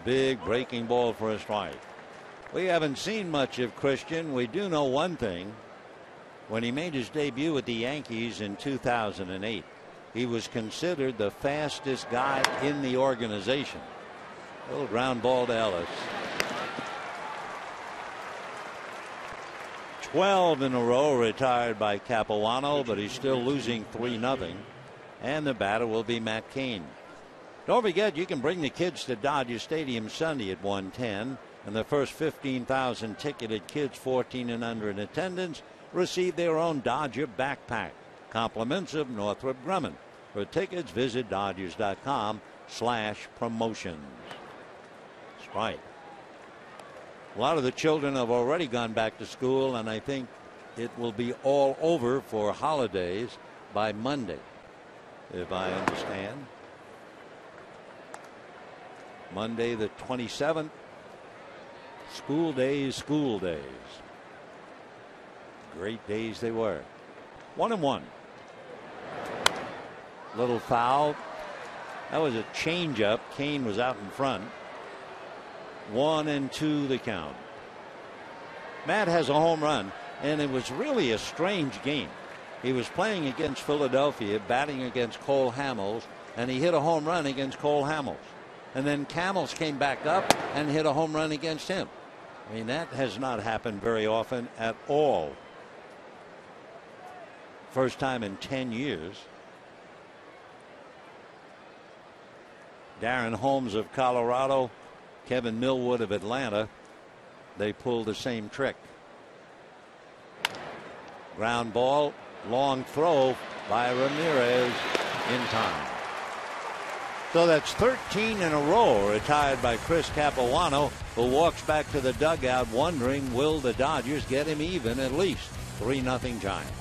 Big breaking ball for a strike. We haven't seen much of Christian. We do know one thing. When he made his debut with the Yankees in 2008, he was considered the fastest guy in the organization. A little ground ball to Ellis. 12 in a row retired by Capuano, but he's still losing 3-0. And the batter will be Matt Cain. Don't forget, you can bring the kids to Dodger Stadium Sunday at 1:10, and the first 15,000 ticketed kids 14 and under in attendance receive their own Dodger backpack. Compliments of Northrop Grumman. For tickets, visit Dodgers.com/promotions. Strike. A lot of the children have already gone back to school, and I think it will be all over for holidays by Monday, if I understand. Monday the 27th. School days, school days. Great days they were. 1-1. Little foul. That was a changeup. Kane was out in front. 1-2 the count. Matt has a home run, and it was really a strange game. He was playing against Philadelphia, batting against Cole Hamels, and he hit a home run against Cole Hamels. And then Hamels came back up and hit a home run against him. I mean, that has not happened very often at all. First time in 10 years. Darren Holmes of Colorado, Kevin Millwood of Atlanta, they pulled the same trick. Ground ball, long throw by Ramirez in time. So that's 13 in a row retired by Chris Capuano, who walks back to the dugout wondering, will the Dodgers get him even at least? 3-0 Giants.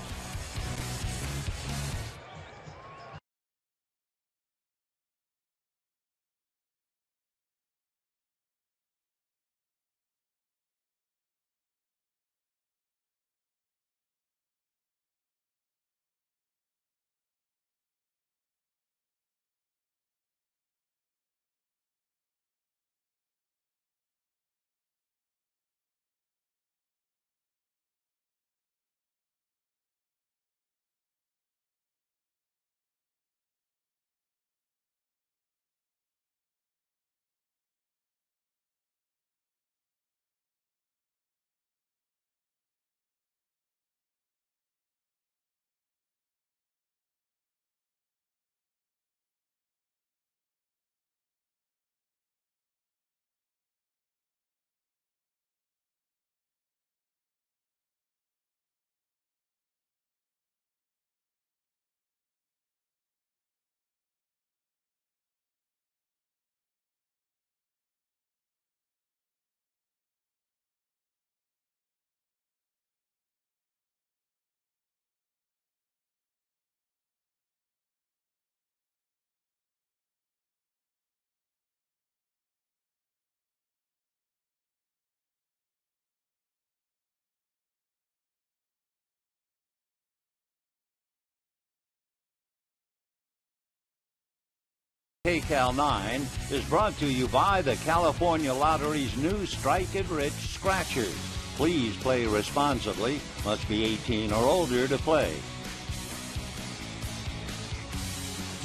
KCAL 9 is brought to you by the California Lottery's new Strike It Rich Scratchers. Please play responsibly. Must be 18 or older to play.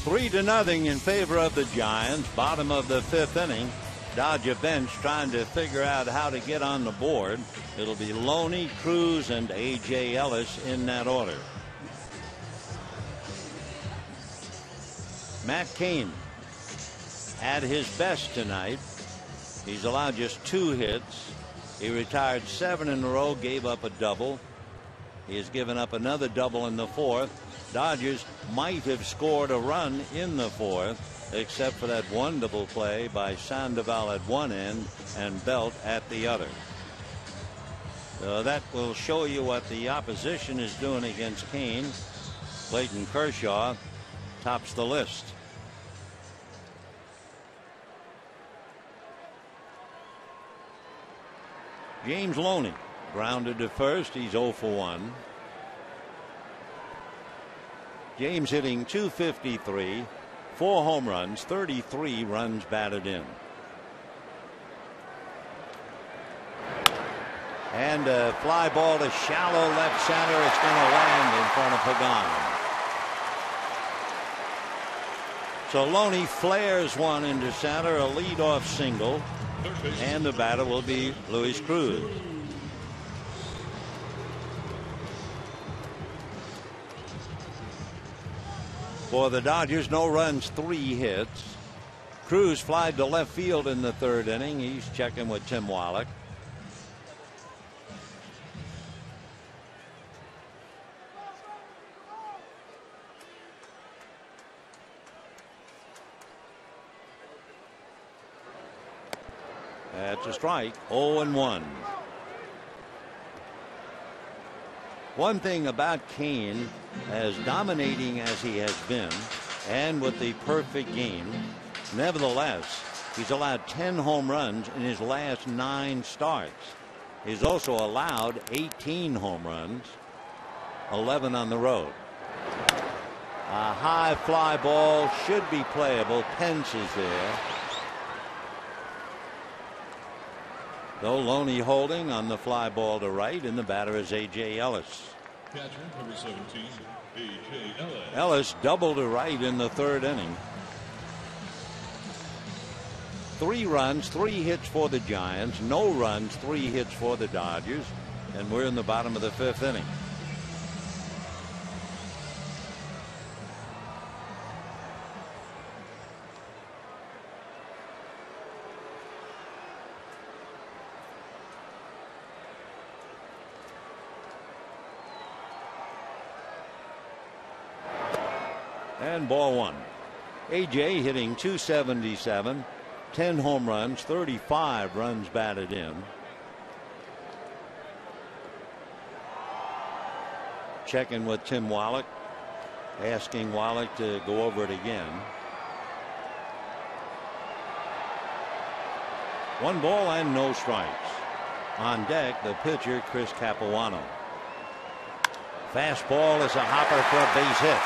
3-0 in favor of the Giants. Bottom of the 5th inning. Dodger bench trying to figure out how to get on the board. It'll be Loney, Cruz, and A.J. Ellis in that order. Matt Cain at his best tonight. He's allowed just 2 hits. He retired 7 in a row, gave up a double. He has given up another double in the 4th. Dodgers might have scored a run in the 4th, except for that wonderful play by Sandoval at one end and Belt at the other. So that will show you what the opposition is doing against Cain. Clayton Kershaw tops the list. James Loney grounded to first. He's 0 for 1. James hitting .253, 4 home runs, 33 runs batted in. And a fly ball to shallow left center. It's going to land in front of Pagan. So Loney flares one into center, a leadoff single, and the batter will be Luis Cruz. For the Dodgers, no runs, 3 hits. Cruz flied to left field in the 3rd inning. He's checking with Tim Wallach. That's a strike. 0-1. One thing about Cain, as dominating as he has been, and with the perfect game, nevertheless, he's allowed 10 home runs in his last 9 starts. He's also allowed 18 home runs, 11 on the road. A high fly ball should be playable. Pence is there. Though Loney holding on the fly ball to right, and the batter is A.J. Ellis. Catcher number 17, A.J. Ellis. Ellis doubled to right in the 3rd inning. 3 runs, 3 hits for the Giants. No runs, 3 hits for the Dodgers. And we're in the bottom of the 5th inning. And ball 1. A.J. hitting .277, 10 home runs, 35 runs batted in. Checking with Tim Wallach, asking Wallach to go over it again. 1 ball and no strikes. On deck, the pitcher, Chris Capuano. Fastball is a hopper for a base hit.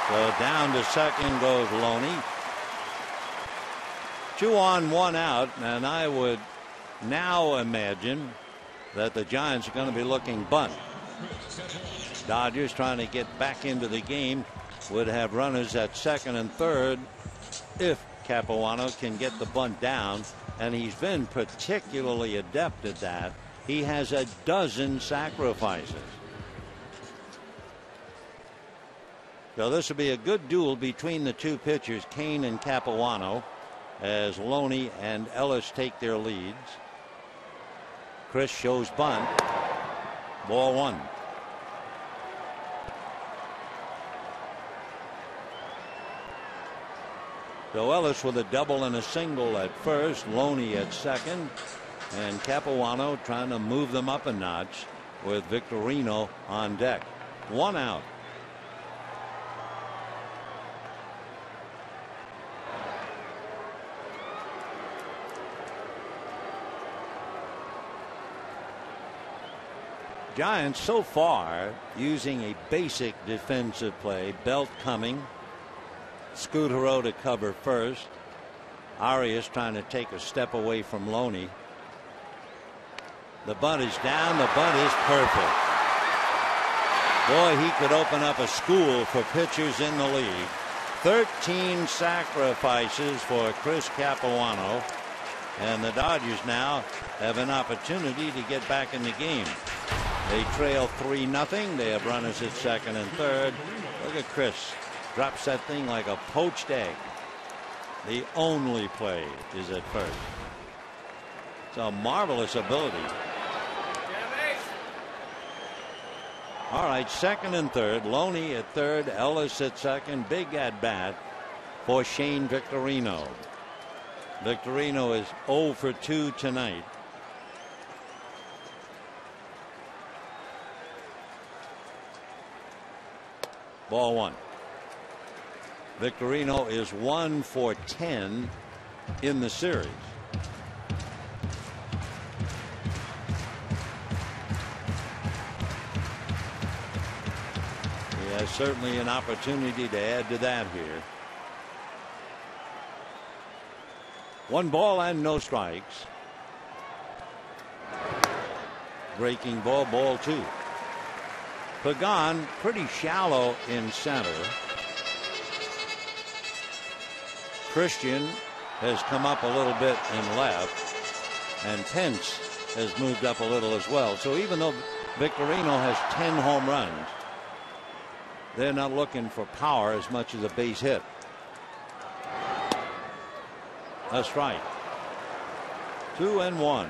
So down to second goes Loney. 2 on, 1 out, and I would now imagine that the Giants are going to be looking bunt. Dodgers trying to get back into the game would have runners at second and third if Capuano can get the bunt down, and he's been particularly adept at that. He has a dozen sacrifices. So this will be a good duel between the 2 pitchers, Cain and Capuano, as Loney and Ellis take their leads. Chris shows bunt. Ball 1. So Ellis with a double and a single at first, Loney at second, and Capuano trying to move them up a notch with Victorino on deck. 1 out. Giants so far using a basic defensive play. Belt coming, Scutaro to cover first. Arias trying to take a step away from Loney. The bunt is down. The bunt is perfect. Boy, he could open up a school for pitchers in the league. 13 sacrifices for Chris Capuano. And the Dodgers now have an opportunity to get back in the game. They trail 3-0. They have runners at second and third. Look at Chris. Drops that thing like a poached egg. The only play is at first. It's a marvelous ability. All right, second and third. Loney at third. Ellis at second. Big at bat for Shane Victorino. Victorino is 0 for 2 tonight. Ball one. Victorino is 1 for 10 in the series. He has certainly an opportunity to add to that here. 1 ball and no strikes. Breaking ball, ball 2. Pagan pretty shallow in center. Christian has come up a little bit in left, and Pence has moved up a little as well. So even though Victorino has 10 home runs, they're not looking for power as much as a base hit. A strike. 2-1.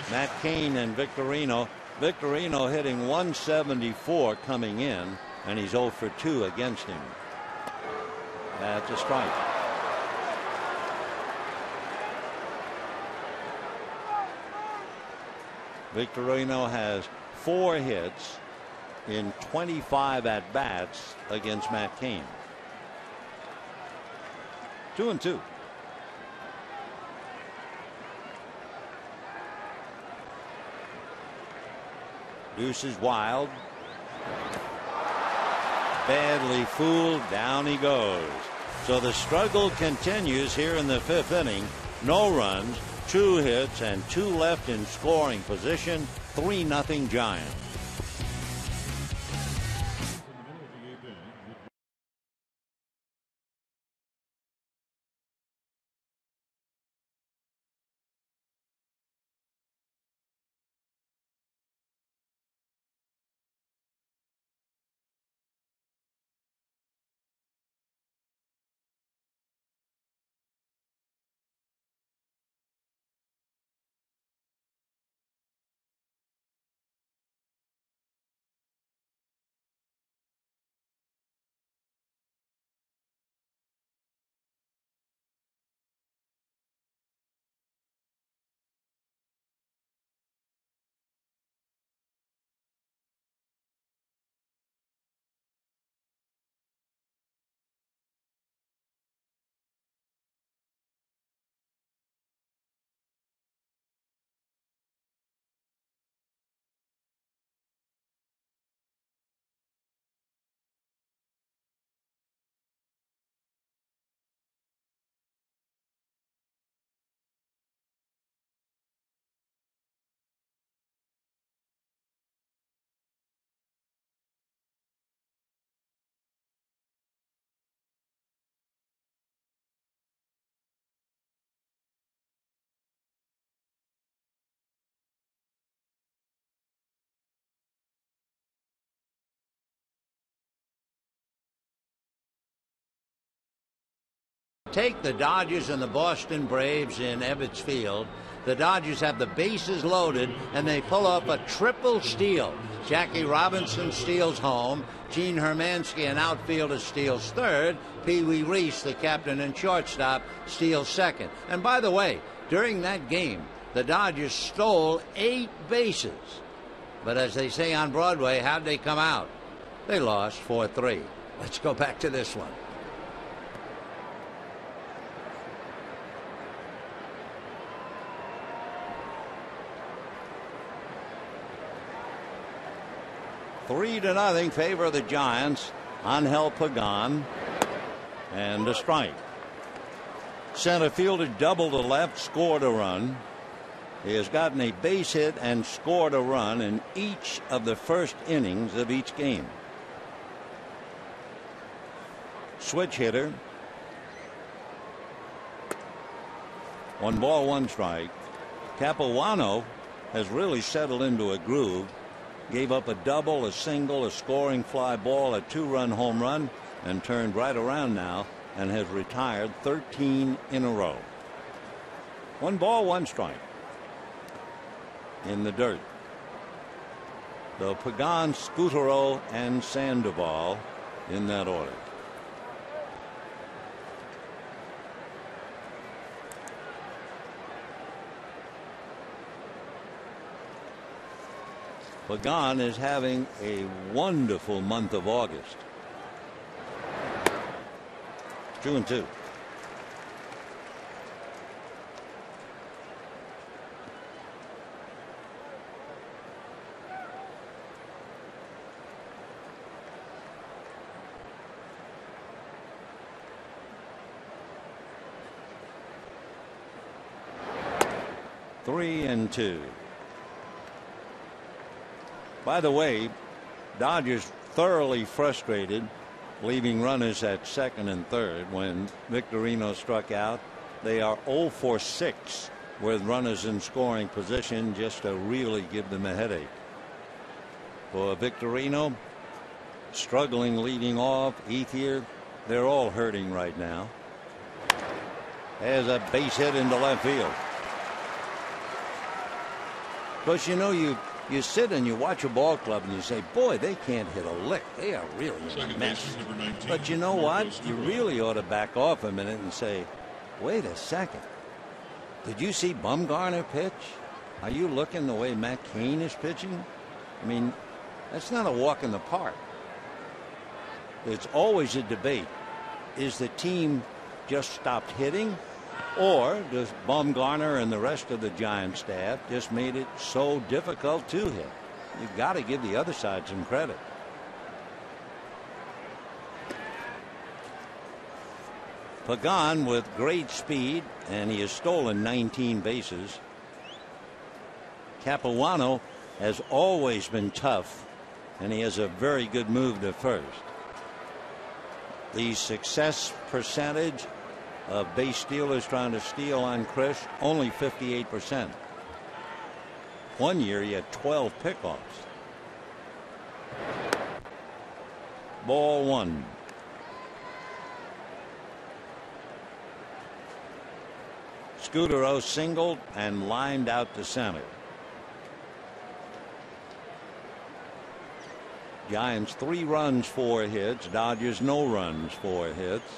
Matt Cain and Victorino. Victorino hitting 174 coming in, and he's 0 for 2 against him. That's a strike. Victorino has 4 hits in 25 at bats against Matt Cain. 2-2. Deuce is wild. Badly fooled. Down he goes. So the struggle continues here in the 5th inning. No runs, 2 hits, and 2 left in scoring position. 3-0 Giants. Take the Dodgers and the Boston Braves in Ebbets Field. The Dodgers have the bases loaded, and they pull up a triple steal. Jackie Robinson steals home. Gene Hermansky, an outfielder, steals third. Pee Wee Reese, the captain and shortstop, steals second. And by the way, during that game, the Dodgers stole 8 bases. But as they say on Broadway, how'd they come out? They lost 4-3. Let's go back to this one. 3-0 favor of the Giants. Angel Pagan, and a strike. Center fielder double to left, scored a run. He has gotten a base hit and scored a run in each of the first innings of each game. Switch hitter. 1 ball, 1 strike. Capuano has really settled into a groove. Gave up a double, a single, a scoring fly ball, a 2-run home run, and turned right around now and has retired 13 in a row. 1 ball, 1 strike. In the dirt. The Pagan, Scutaro, and Sandoval in that order. Pagan is having a wonderful month of August. 2-2. Three and two. By the way, Dodgers thoroughly frustrated, leaving runners at second and third when Victorino struck out. They are 0 for 6 with runners in scoring position, just to really give them a headache. For Victorino, struggling leading off, Ethier, they're all hurting right now. There's a base hit into left field. Because you sit and you watch a ball club and you say, boy, they can't hit a lick. They are really in a mess. But you know what? You really ought to back off a minute and say, wait a second. Did you see Bumgarner pitch? Are you looking the way Matt Cain is pitching? I mean, that's not a walk in the park. It's always a debate. Is the team just stopped hitting? Or does Bumgarner and the rest of the Giant staff just made it so difficult to hit? You've got to give the other side some credit. Pagan with great speed, and he has stolen 19 bases. Capuano has always been tough, and he has a very good move to first. The success percentage of base stealers trying to steal on Chris, only 58%. One year he had 12 pickoffs. Ball 1. Scutaro singled and lined out to center. Giants 3 runs, 4 hits. Dodgers no runs, 4 hits.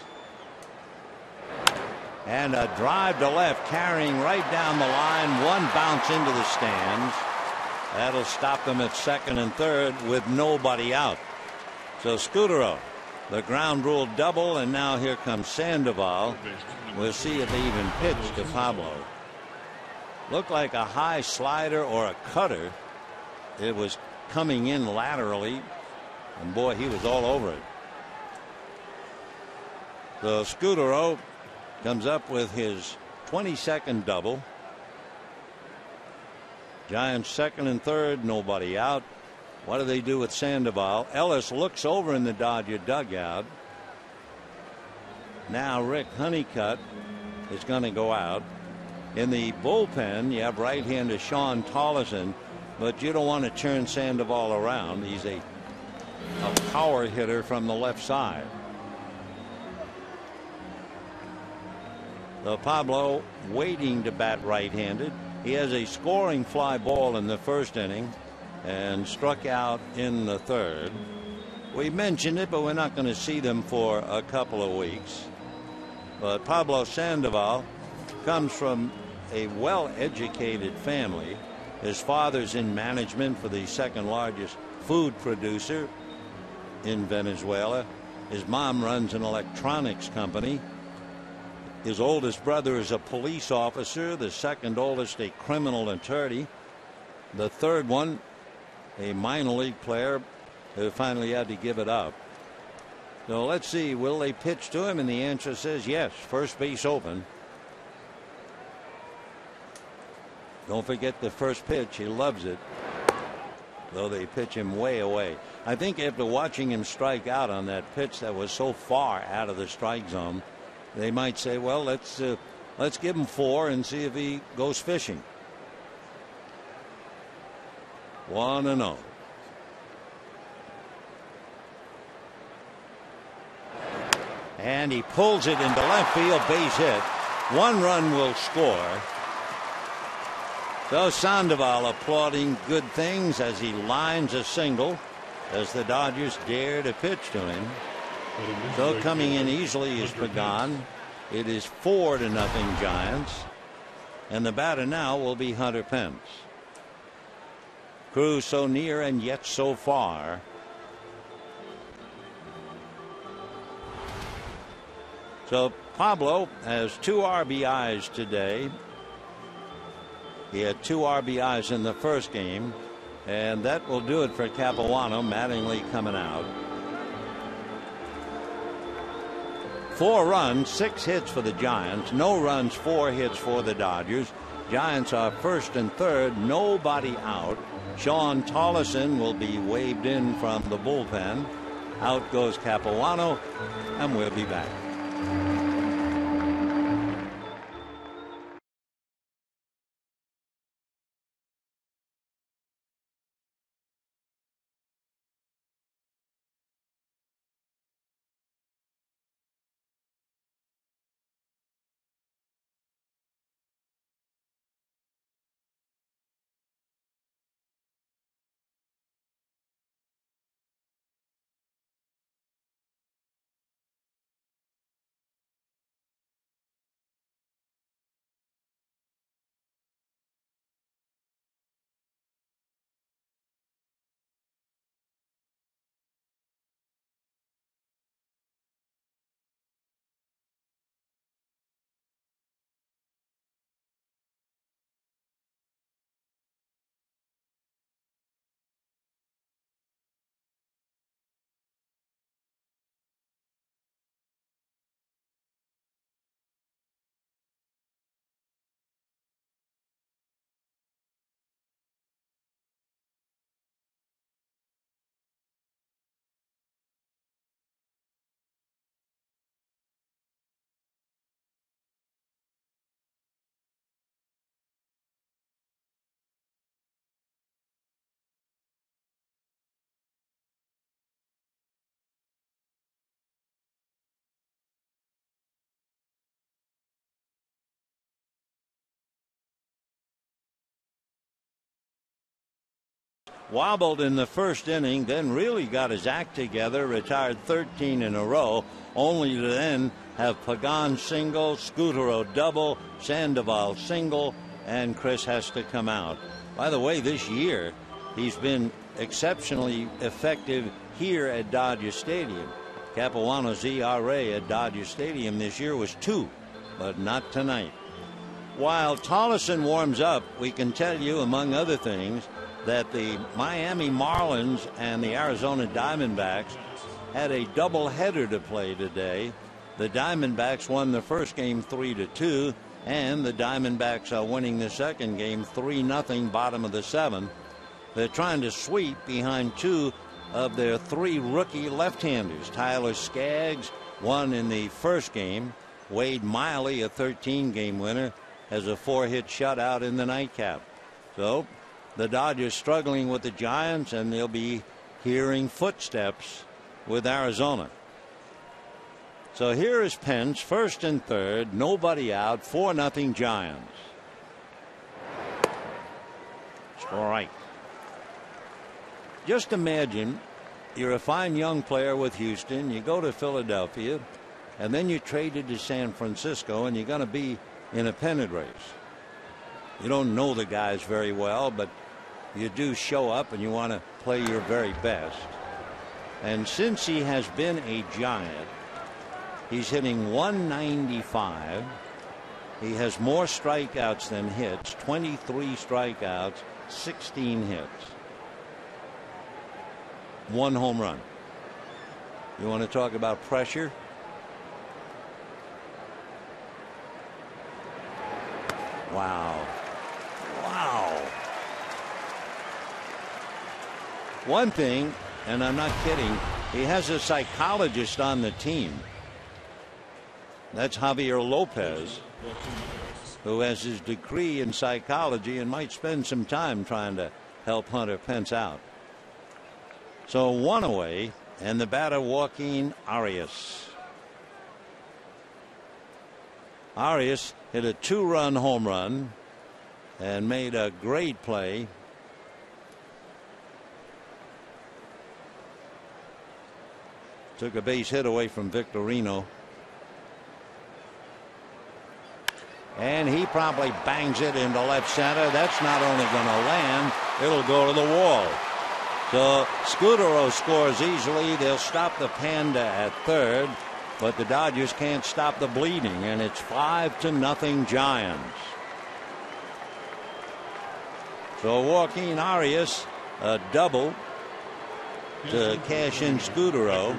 And a drive to left, carrying right down the line. One bounce into the stands. That'll stop them at second and third with nobody out. So Scutaro, the ground rule double, and now here comes Sandoval. We'll see if they even pitch to Pablo. Looked like a high slider or a cutter. It was coming in laterally, and boy, he was all over it. So Scutaro comes up with his 22nd double. Giants second and third, nobody out. What do they do with Sandoval? Ellis looks over in the Dodger dugout. Now Rick Honeycutt is going to go out. In the bullpen, you have right-hander Sean Tolleson, but you don't want to turn Sandoval around. He's a power hitter from the left side. So Pablo waiting to bat right-handed. He has a scoring fly ball in the first inning and struck out in the third. We mentioned it, but we're not going to see them for a couple of weeks. But Pablo Sandoval comes from a well-educated family. His father's in management for the second largest food producer in Venezuela. His mom runs an electronics company. His oldest brother is a police officer, the second oldest a criminal attorney, the third one a minor league player who finally had to give it up. So let's see, will they pitch to him? And the answer says yes. First base open. Don't forget the first pitch. He loves it. Though they pitch him way away. I think after watching him strike out on that pitch that was so far out of the strike zone, they might say, well, let's give him 4 and see if he goes fishing. 1-0. And he pulls it into left field, base hit. 1 run will score. So Sandoval applauding good things as he lines a single as the Dodgers dare to pitch to him. So coming in easily is Pagan. It is 4-0 Giants. And the batter now will be Hunter Pence. Cruz so near and yet so far. So Pablo has 2 RBIs today. He had 2 RBIs in the first game, and that will do it for Capuano. Mattingly coming out. 4 runs, 6 hits for the Giants. No runs, 4 hits for the Dodgers. Giants are first and third, nobody out. Sean Tollison will be waved in from the bullpen. Out goes Capuano, and we'll be back. Wobbled in the first inning, then really got his act together, retired 13 in a row, only to then have Pagan single, Scutaro double, Sandoval single, and Chris has to come out. By the way, this year he's been exceptionally effective here at Dodger Stadium. Capuano's ERA at Dodger Stadium this year was 2, but not tonight. While Tollison warms up, we can tell you, among other things, that the Miami Marlins and the Arizona Diamondbacks had a doubleheader to play today. The Diamondbacks won the first game 3-2, and the Diamondbacks are winning the second game 3-0, bottom of the 7th. They're trying to sweep behind 2 of their 3 rookie left-handers. Tyler Skaggs won in the first game. Wade Miley, a 13-game winner, has a 4-hit shutout in the nightcap. So the Dodgers struggling with the Giants, and they'll be hearing footsteps with Arizona. So here is Pence, first and third, nobody out, 4-0 Giants. Strike. Just imagine you're a fine young player with Houston, you go to Philadelphia, and then you're traded to San Francisco, and you're going to be in a pennant race. You don't know the guys very well, but you do show up and you want to play your very best. And since he has been a Giant, he's hitting 195. He has more strikeouts than hits, 23 strikeouts, 16 hits. 1 home run. You want to talk about pressure? Wow. Wow. One thing, and I'm not kidding, he has a psychologist on the team. That's Javier Lopez, who has his degree in psychology and might spend some time trying to help Hunter Pence out. So 1 away, and the batter Joaquin Arias. Arias hit a 2-run home run and made a great play. Took a base hit away from Victorino. And he probably bangs it into left center. That's not only going to land, it'll go to the wall. So Scudero scores easily. They'll stop the Panda at third, but the Dodgers can't stop the bleeding, and it's 5-0 Giants. So Joaquin Arias, a double to cash in Scudero.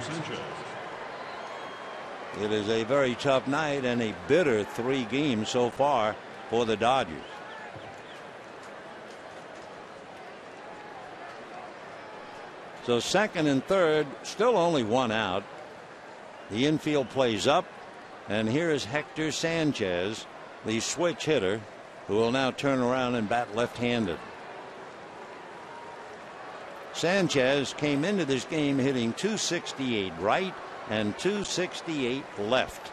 It is a very tough night and a bitter 3 games so far for the Dodgers. So second and third, still only 1 out. The infield plays up, and here is Hector Sanchez, the switch hitter, who will now turn around and bat left-handed. Sanchez came into this game hitting .268 right and .268 left.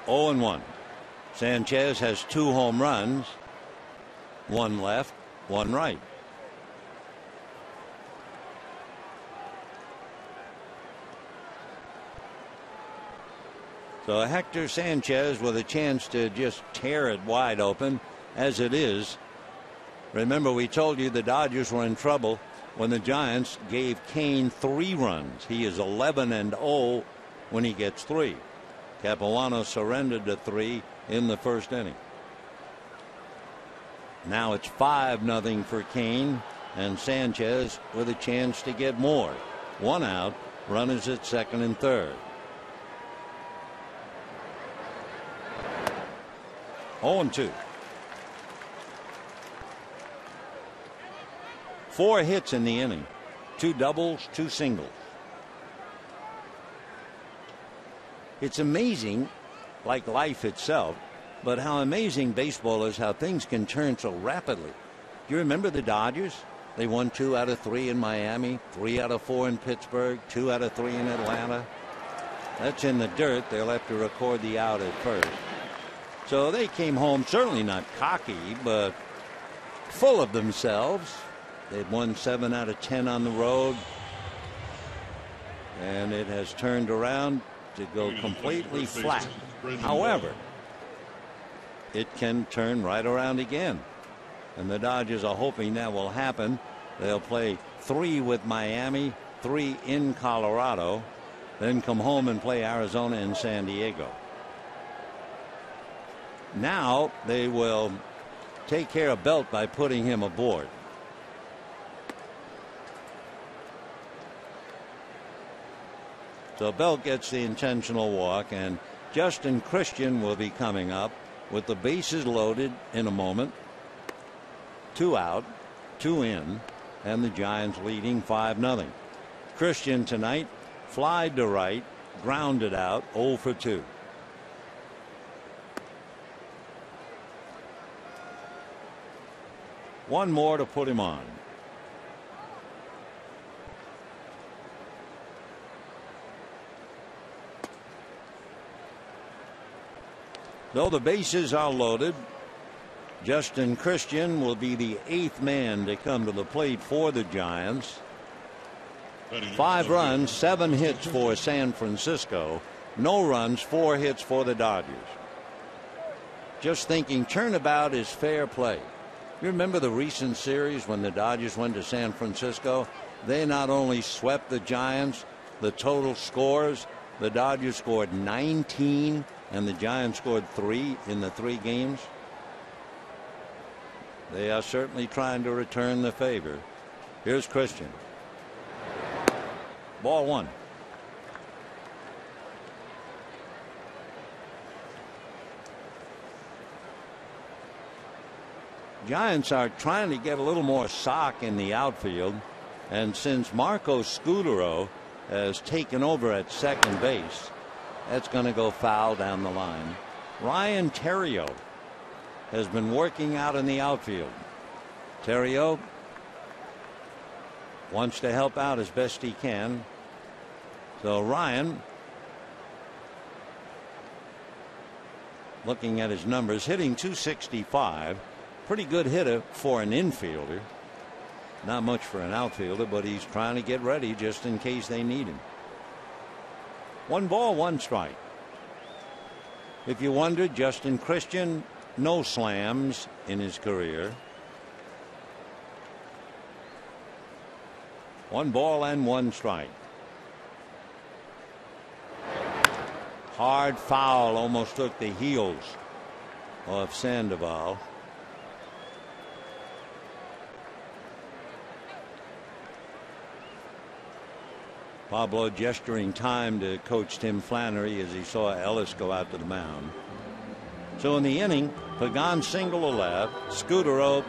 Oh and 1. Sanchez has 2 home runs, 1 left, 1 right. So Hector Sanchez with a chance to just tear it wide open. As it is, remember we told you the Dodgers were in trouble when the Giants gave Kane 3 runs. He is 11-0 when he gets 3. Capuano surrendered to 3 in the first inning. Now it's 5-0 for Kane, and Sanchez with a chance to get more. 1 out, runners at second and third. 0-2. 4 hits in the inning, 2 doubles, 2 singles. It's amazing, like life itself, but how amazing baseball is, how things can turn so rapidly. Do you remember the Dodgers? They won 2 out of 3 in Miami, 3 out of 4 in Pittsburgh, 2 out of 3 in Atlanta. That's in the dirt. They'll have to record the out at first. So they came home certainly not cocky, but full of themselves. They'd won 7 out of 10 on the road, and it has turned around to go completely flat. However, it can turn right around again, and the Dodgers are hoping that will happen. They'll play 3 with Miami, 3 in Colorado, then come home and play Arizona and San Diego. Now they will take care of Belt by putting him aboard. So Belt gets the intentional walk, and Justin Christian will be coming up with the bases loaded in a moment. 2 out, 2 in, and the Giants leading 5-0. Christian tonight flied to right, grounded out, 0 for 2. One more to put him on. Though the bases are loaded, Justin Christian will be the 8th man to come to the plate for the Giants. 5 runs, 7 hits for San Francisco. No runs, 4 hits for the Dodgers. Just thinking turnabout is fair play. You remember the recent series when the Dodgers went to San Francisco? They not only swept the Giants, the total scores, the Dodgers scored 19 and the Giants scored 3 in the 3 games. They are certainly trying to return the favor. Here's Christian. Ball one. Giants are trying to get a little more sock in the outfield, and since Marco Scudero has taken over at second base, that's going to go foul down the line. Ryan Theriot has been working out in the outfield. Theriot wants to help out as best he can. So Ryan, looking at his numbers, hitting .265. Pretty good hitter for an infielder. Not much for an outfielder, but he's trying to get ready just in case they need him. 1 ball, 1 strike. If you wondered, Justin Christian, no slams in his career. 1 ball and 1 strike. Hard foul, almost took the heels of Sandoval. Pablo gesturing time to Coach Tim Flannery as he saw Ellis go out to the mound. So in the inning, Pagan single to left, Scudero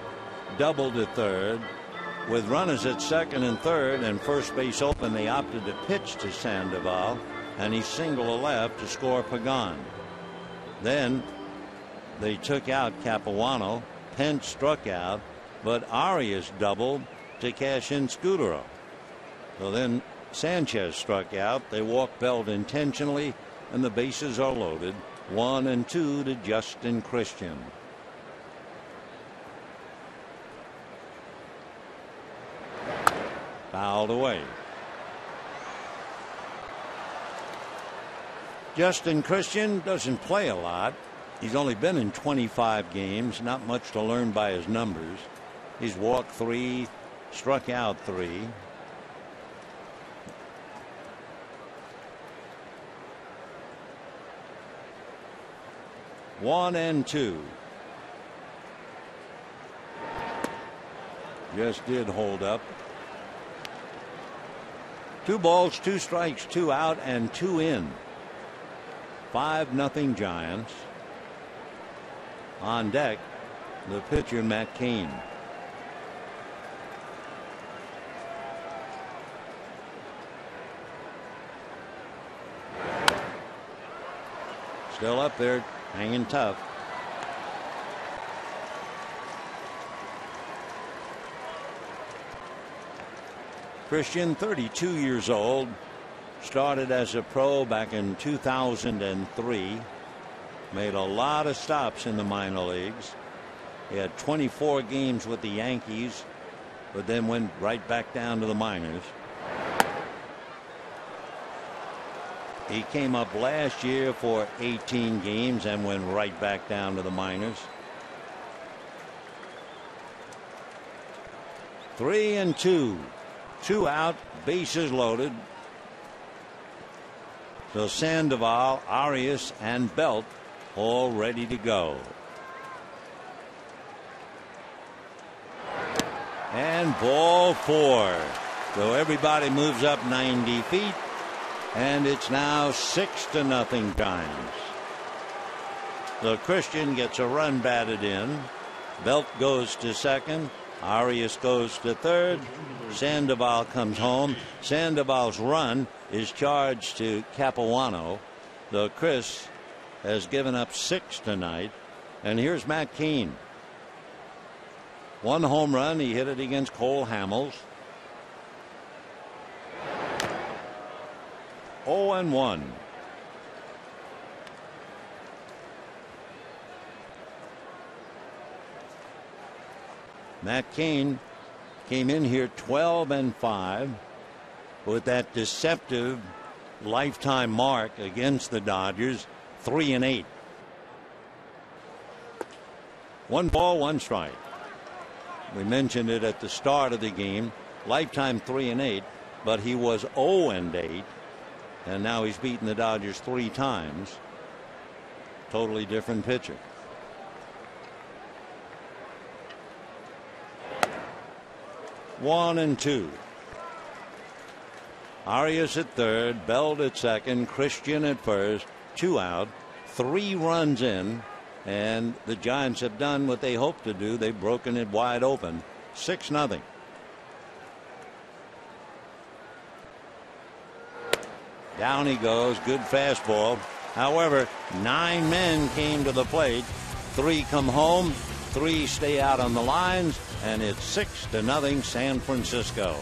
doubled to third. With runners at second and third and first base open, they opted to pitch to Sandoval, and he singled to left to score Pagan. Then they took out Capuano. Pence struck out, but Arias doubled to cash in Scudero. So then Sanchez struck out. They walked Belt intentionally, and the bases are loaded. 1 and 2 to Justin Christian. Fouled away. Justin Christian doesn't play a lot. He's only been in 25 games. Not much to learn by his numbers. He's walked 3, struck out 3. One and 2. Just did hold up. 2 balls, 2 strikes, 2 out, and 2 in. 5-0 Giants. On deck, the pitcher, Matt Cain. Still up there, hanging tough. Christian, 32 years old, started as a pro back in 2003. Made a lot of stops in the minor leagues. He had 24 games with the Yankees, but then went right back down to the minors. He came up last year for 18 games and went right back down to the minors. 3 and 2. 2 out, bases loaded. So Sandoval, Arias, and Belt all ready to go. And ball 4. So everybody moves up 90 feet. And it's now 6-0 Giants. So Christian gets a run batted in. Belt goes to second. Arias goes to third. Sandoval comes home. Sandoval's run is charged to Capuano. Though Chris has given up 6 tonight. And here's Matt Cain. 1 home run. He hit it against Cole Hamels. 0-1. Matt Cain came in here 12-5 with that deceptive lifetime mark against the Dodgers, 3-8. 1 ball, 1 strike. We mentioned it at the start of the game. Lifetime 3-8, but he was 0-8, and now he's beaten the Dodgers 3 times. Totally different pitcher. 1-2. Arias at third, Beld at second, Christian at first, 2 out, 3 runs in, and the Giants have done what they hoped to do. They've broken it wide open, 6-0. Down he goes, good fastball. However, 9 men came to the plate, 3 come home, 3 stay out on the lines, and it's 6-0 San Francisco.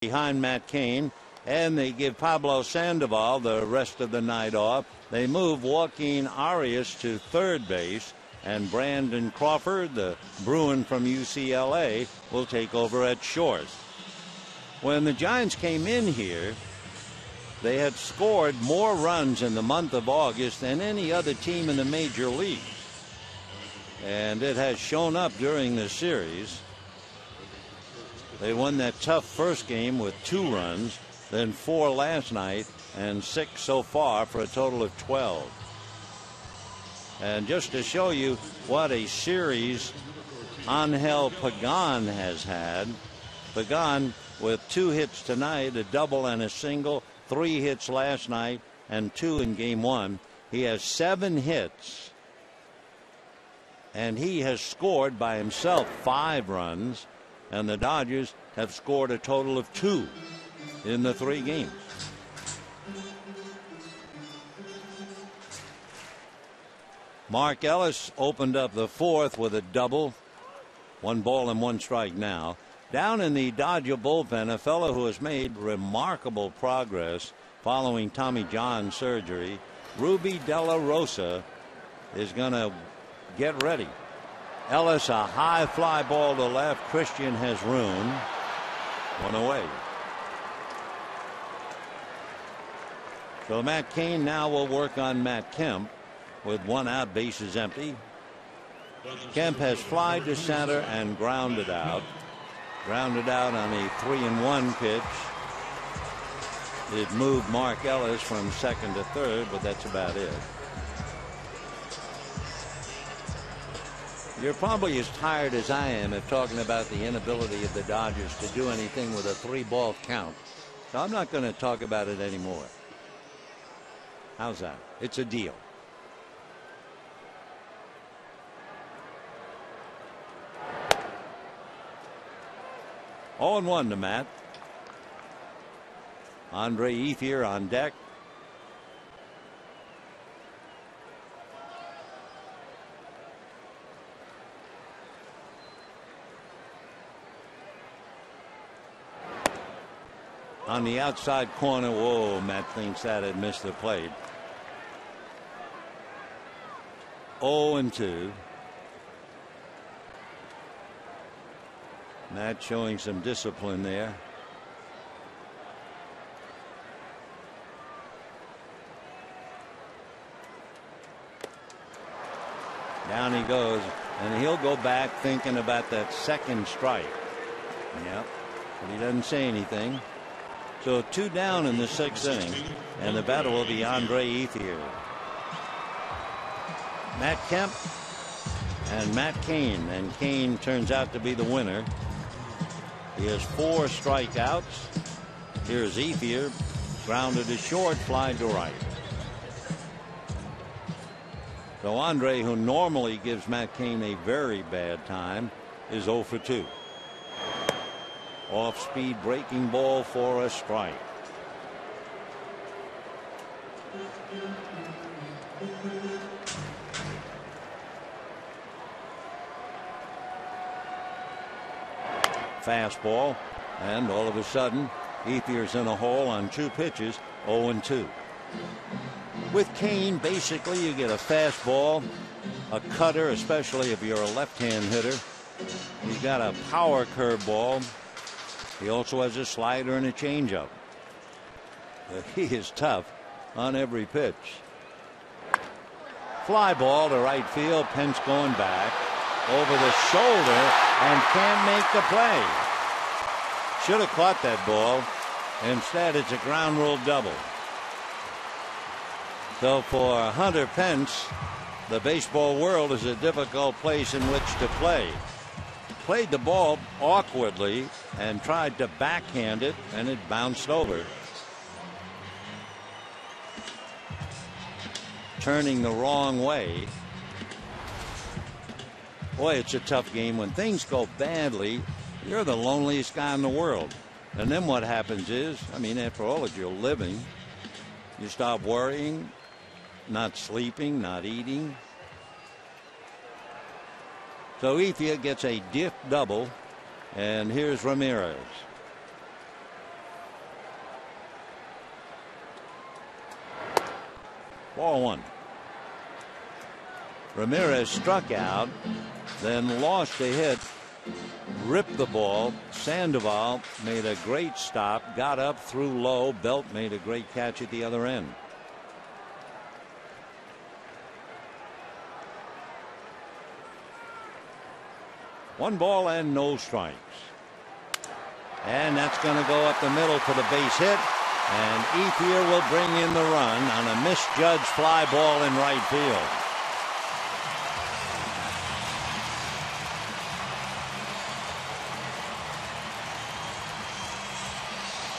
Behind Matt Cain, and they give Pablo Sandoval the rest of the night off. They move Joaquin Arias to third base, and Brandon Crawford, the Bruin from UCLA, will take over at short. When the Giants came in here, they had scored more runs in the month of August than any other team in the major leagues, and it has shown up during the series. They won that tough first game with 2 runs, then 4 last night, and 6 so far for a total of 12. And just to show you what a series Angel Pagan has had, Pagan with 2 hits tonight, a double and a single, 3 hits last night, and 2 in game 1. He has 7 hits, and he has scored by himself 5 runs. And the Dodgers have scored a total of 2 in the 3 games. Mark Ellis opened up the 4th with a double. 1 ball and 1 strike now. Down in the Dodger bullpen, a fellow who has made remarkable progress following Tommy John surgery, Ruby De La Rosa, is going to get ready. Ellis, a high fly ball to left. Christian has room. 1 away. So Matt Cain now will work on Matt Kemp with 1 out, bases empty. Kemp has flied to center and grounded out. Grounded out on a 3-1 pitch. It moved Mark Ellis from second to third, but that's about it. You're probably as tired as I am of talking about the inability of the Dodgers to do anything with a 3-ball count. So I'm not going to talk about it anymore. How's that? It's a deal. Oh, 0-1 to Matt. Andre Ethier on deck. On the outside corner. Whoa, Matt thinks that had missed the plate. 0-2. Matt showing some discipline there. Down he goes, and he'll go back thinking about that second strike. Yep, but he doesn't say anything. So 2 down in the 6th inning, and the batter will be Andre Ethier. Matt Kemp and Matt Cain, and Cain turns out to be the winner. He has 4 strikeouts. Here's Ethier, grounded to short, fly to right. So Andre, who normally gives Matt Cain a very bad time, is 0 for 2. Off-speed breaking ball for a strike. Fastball, and all of a sudden Ethier's in a hole on 2 pitches, 0-2. With Cain, basically you get a fastball, a cutter, especially if you're a left-hand hitter. He's got a power curveball. He also has a slider and a changeup. He is tough on every pitch. Fly ball to right field. Pence going back over the shoulder and can't make the play. Should have caught that ball. Instead, it's a ground rule double. So for Hunter Pence, the baseball world is a difficult place in which to play. Played the ball awkwardly and tried to backhand it, and it bounced over. Turning the wrong way. Boy, it's a tough game. When things go badly, you're the loneliest guy in the world. And then what happens is, I mean, after all, it's your living. You stop worrying, not sleeping, not eating. So Ethier gets a diff double, and here's Ramirez. Ball 1. Ramirez struck out, then lost a hit, ripped the ball. Sandoval made a great stop, got up, threw low. Belt made a great catch at the other end. One ball and no strikes. And that's going to go up the middle for the base hit. And Ethier will bring in the run on a misjudged fly ball in right field.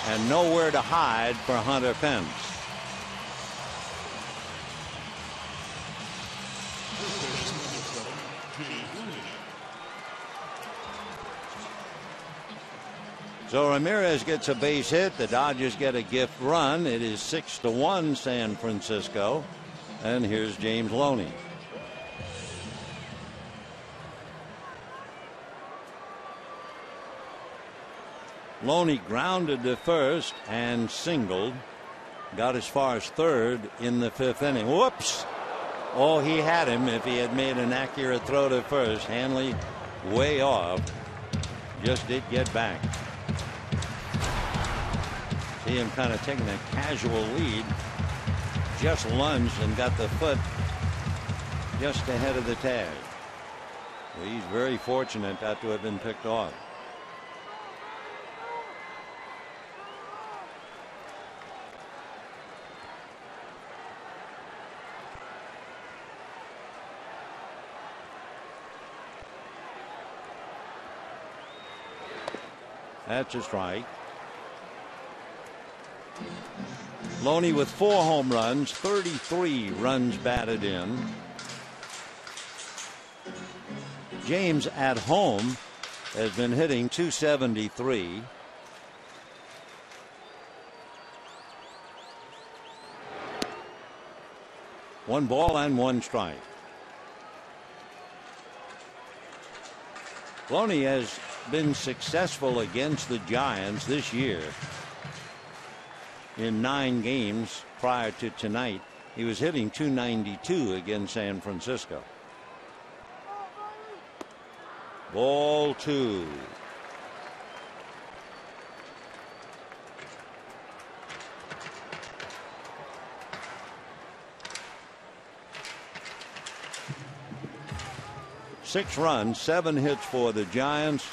And nowhere to hide for Hunter Pence. So Ramirez gets a base hit. The Dodgers get a gift run. It is 6-1 San Francisco. And here's James Loney. Loney grounded to first and singled. Got as far as third in the 5th inning. Whoops. Oh, he had him if he had made an accurate throw to first. Hanley way off. Just did get back. See him kind of taking a casual lead. Just lunged and got the foot just ahead of the tag. Well, he's very fortunate not to have been picked off. That's a strike. Loney with 4 home runs, 33 runs batted in. James at home has been hitting .273. One ball and one strike. Loney has been successful against the Giants this year. In 9 games prior to tonight, he was hitting .292 against San Francisco. Ball 2. 6 runs, 7 hits for the Giants,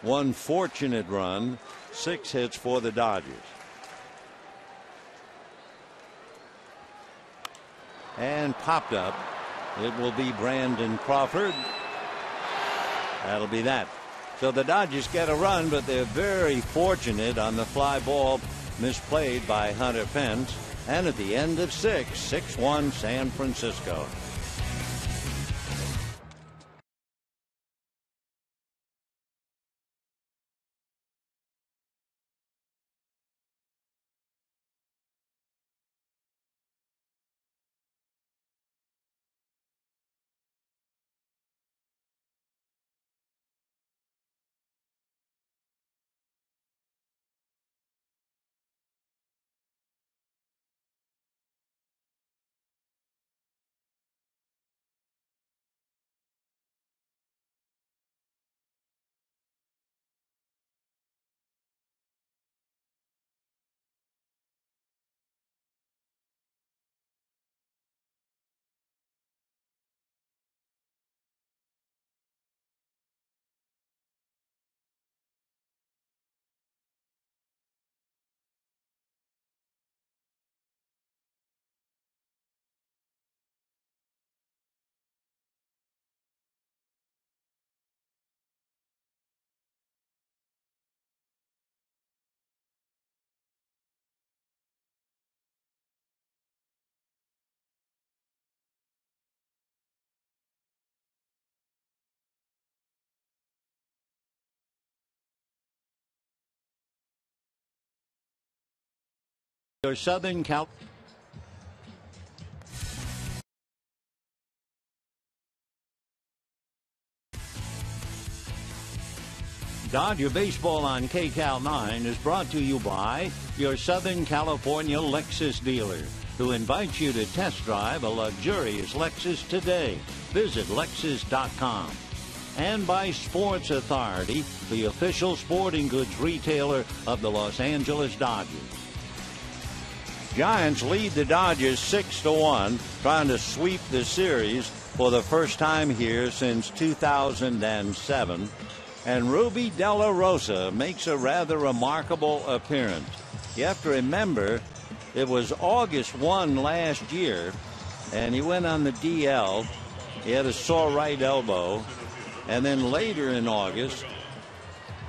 1 fortunate run, 6 hits for the Dodgers. And popped up. It will be Brandon Crawford. That'll be that. So the Dodgers get a run, but they're very fortunate on the fly ball misplayed by Hunter Pence. And at the end of 6, 6-1 San Francisco. Your Southern Cal. Dodger Baseball on KCAL 9 is brought to you by your Southern California Lexus dealer, who invites you to test drive a luxurious Lexus today. Visit Lexus.com. And by Sports Authority, the official sporting goods retailer of the Los Angeles Dodgers. Giants lead the Dodgers 6-1, trying to sweep the series for the first time here since 2007. And Ruby De La Rosa makes a rather remarkable appearance. You have to remember, it was August 1 last year, and he went on the DL. He had a sore right elbow. And then later in August,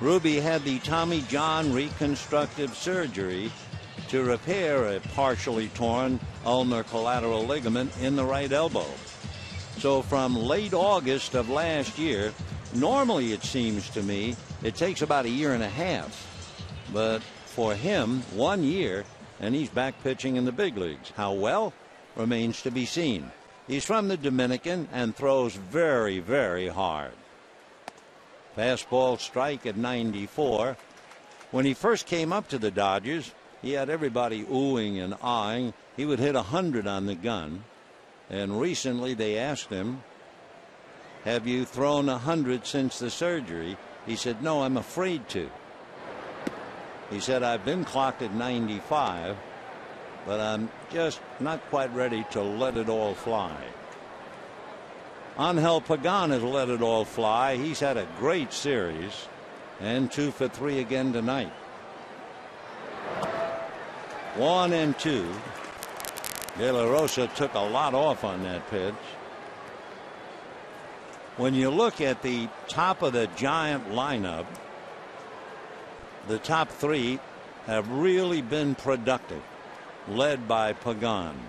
Ruby had the Tommy John reconstructive surgery to repair a partially torn ulnar collateral ligament in the right elbow. So from late August of last year, normally it seems to me it takes about a year and a half. But for him, 1 year, and he's back pitching in the big leagues. How well remains to be seen. He's from the Dominican and throws very, very hard. Fastball strike at 94. When he first came up to the Dodgers, he had everybody oohing and eyeing. He would hit 100 on the gun. And recently they asked him, "Have you thrown 100 since the surgery?" He said, "No, I'm afraid to." He said, "I've been clocked at 95, but I'm just not quite ready to let it all fly." Angel Pagan has let it all fly. He's had a great series, and 2 for 3 again tonight. 1-2. De La Rosa took a lot off on that pitch. When you look at the top of the Giant lineup, the top 3 have really been productive, led by Pagan.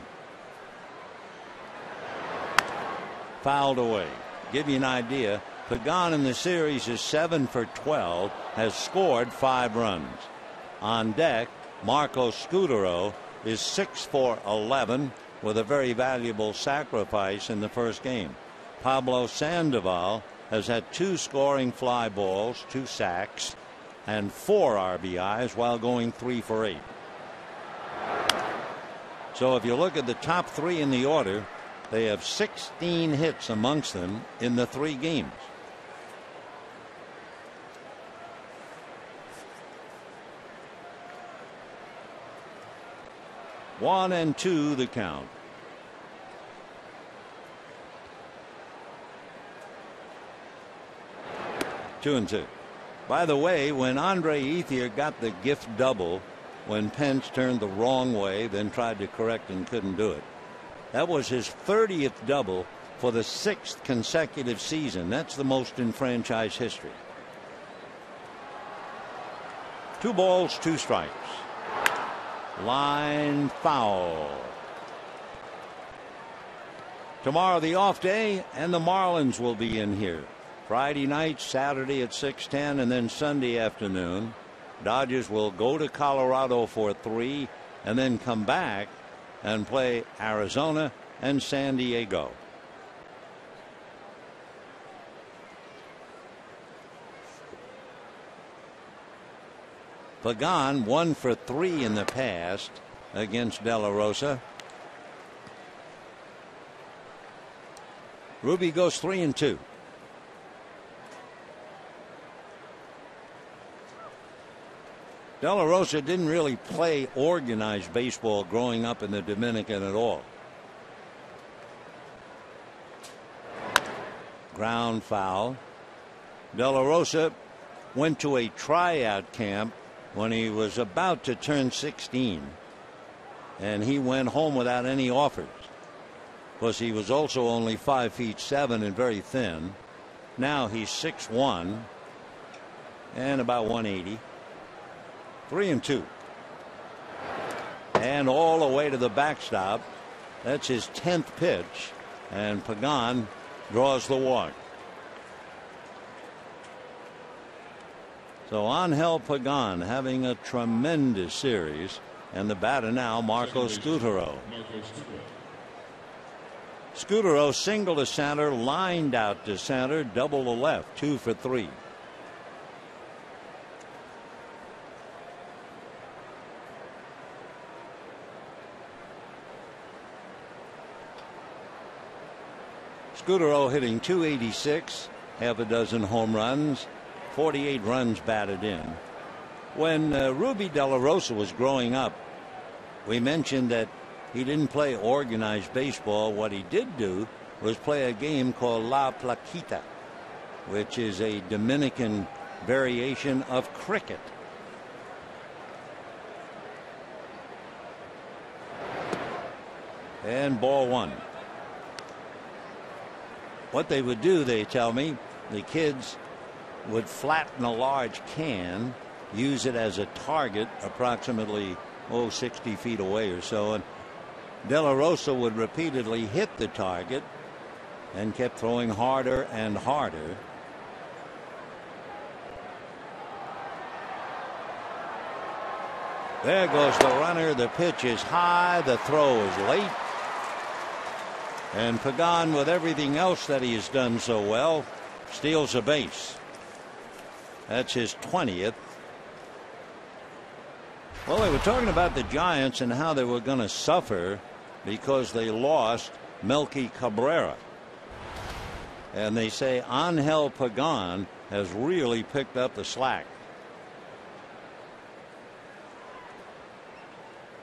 Fouled away. Give you an idea, Pagan in the series is 7 for 12, has scored 5 runs. On deck, Marco Scudero is 6 for 11 with a very valuable sacrifice in the first game. Pablo Sandoval has had 2 scoring fly balls, 2 sacks, and 4 RBIs while going 3 for 8. So if you look at the top 3 in the order, they have 16 hits amongst them in the 3 games. One and 2 the count. 2-2. By the way, when Andre Ethier got the gift double, when Pence turned the wrong way, then tried to correct and couldn't do it, that was his 30th double for the 6th consecutive season. That's the most in franchise history. 2 balls, 2 strikes. Line foul. Tomorrow the off day, and the Marlins will be in here. Friday night, Saturday at 6:10, and then Sunday afternoon. Dodgers will go to Colorado for 3 and then come back and play Arizona and San Diego. Pagan 1 for 3 in the past against De La Rosa. Ruby goes 3-2. De La Rosa didn't really play organized baseball growing up in the Dominican at all. Ground foul. De La Rosa went to a tryout camp when he was about to turn 16, and he went home without any offers. Because he was also only 5'7" and very thin. Now he's 6'1" and about 180. 3-2. And all the way to the backstop. That's his 10th pitch, and Pagan draws the walk. So Angel Pagan having a tremendous series, and the batter now Marco Scutaro. Scutaro single to center, lined out to center, double to left, 2 for 3. Scutaro hitting .286, half a dozen home runs, 48 runs batted in. When Ruby De La Rosa was growing up, we mentioned that he didn't play organized baseball. What he did do was play a game called La Plaquita, which is a Dominican variation of cricket. And ball 1. What they would do, they tell me, the kids would flatten a large can, use it as a target approximately 60 feet away or so, and De La Rosa would repeatedly hit the target and kept throwing harder and harder. There goes the runner. The pitch is high. The throw is late. And Pagan, with everything else that he has done so well, steals a base. That's his 20th. Well, they were talking about the Giants and how they were going to suffer because they lost Melky Cabrera. And they say Angel Pagan has really picked up the slack.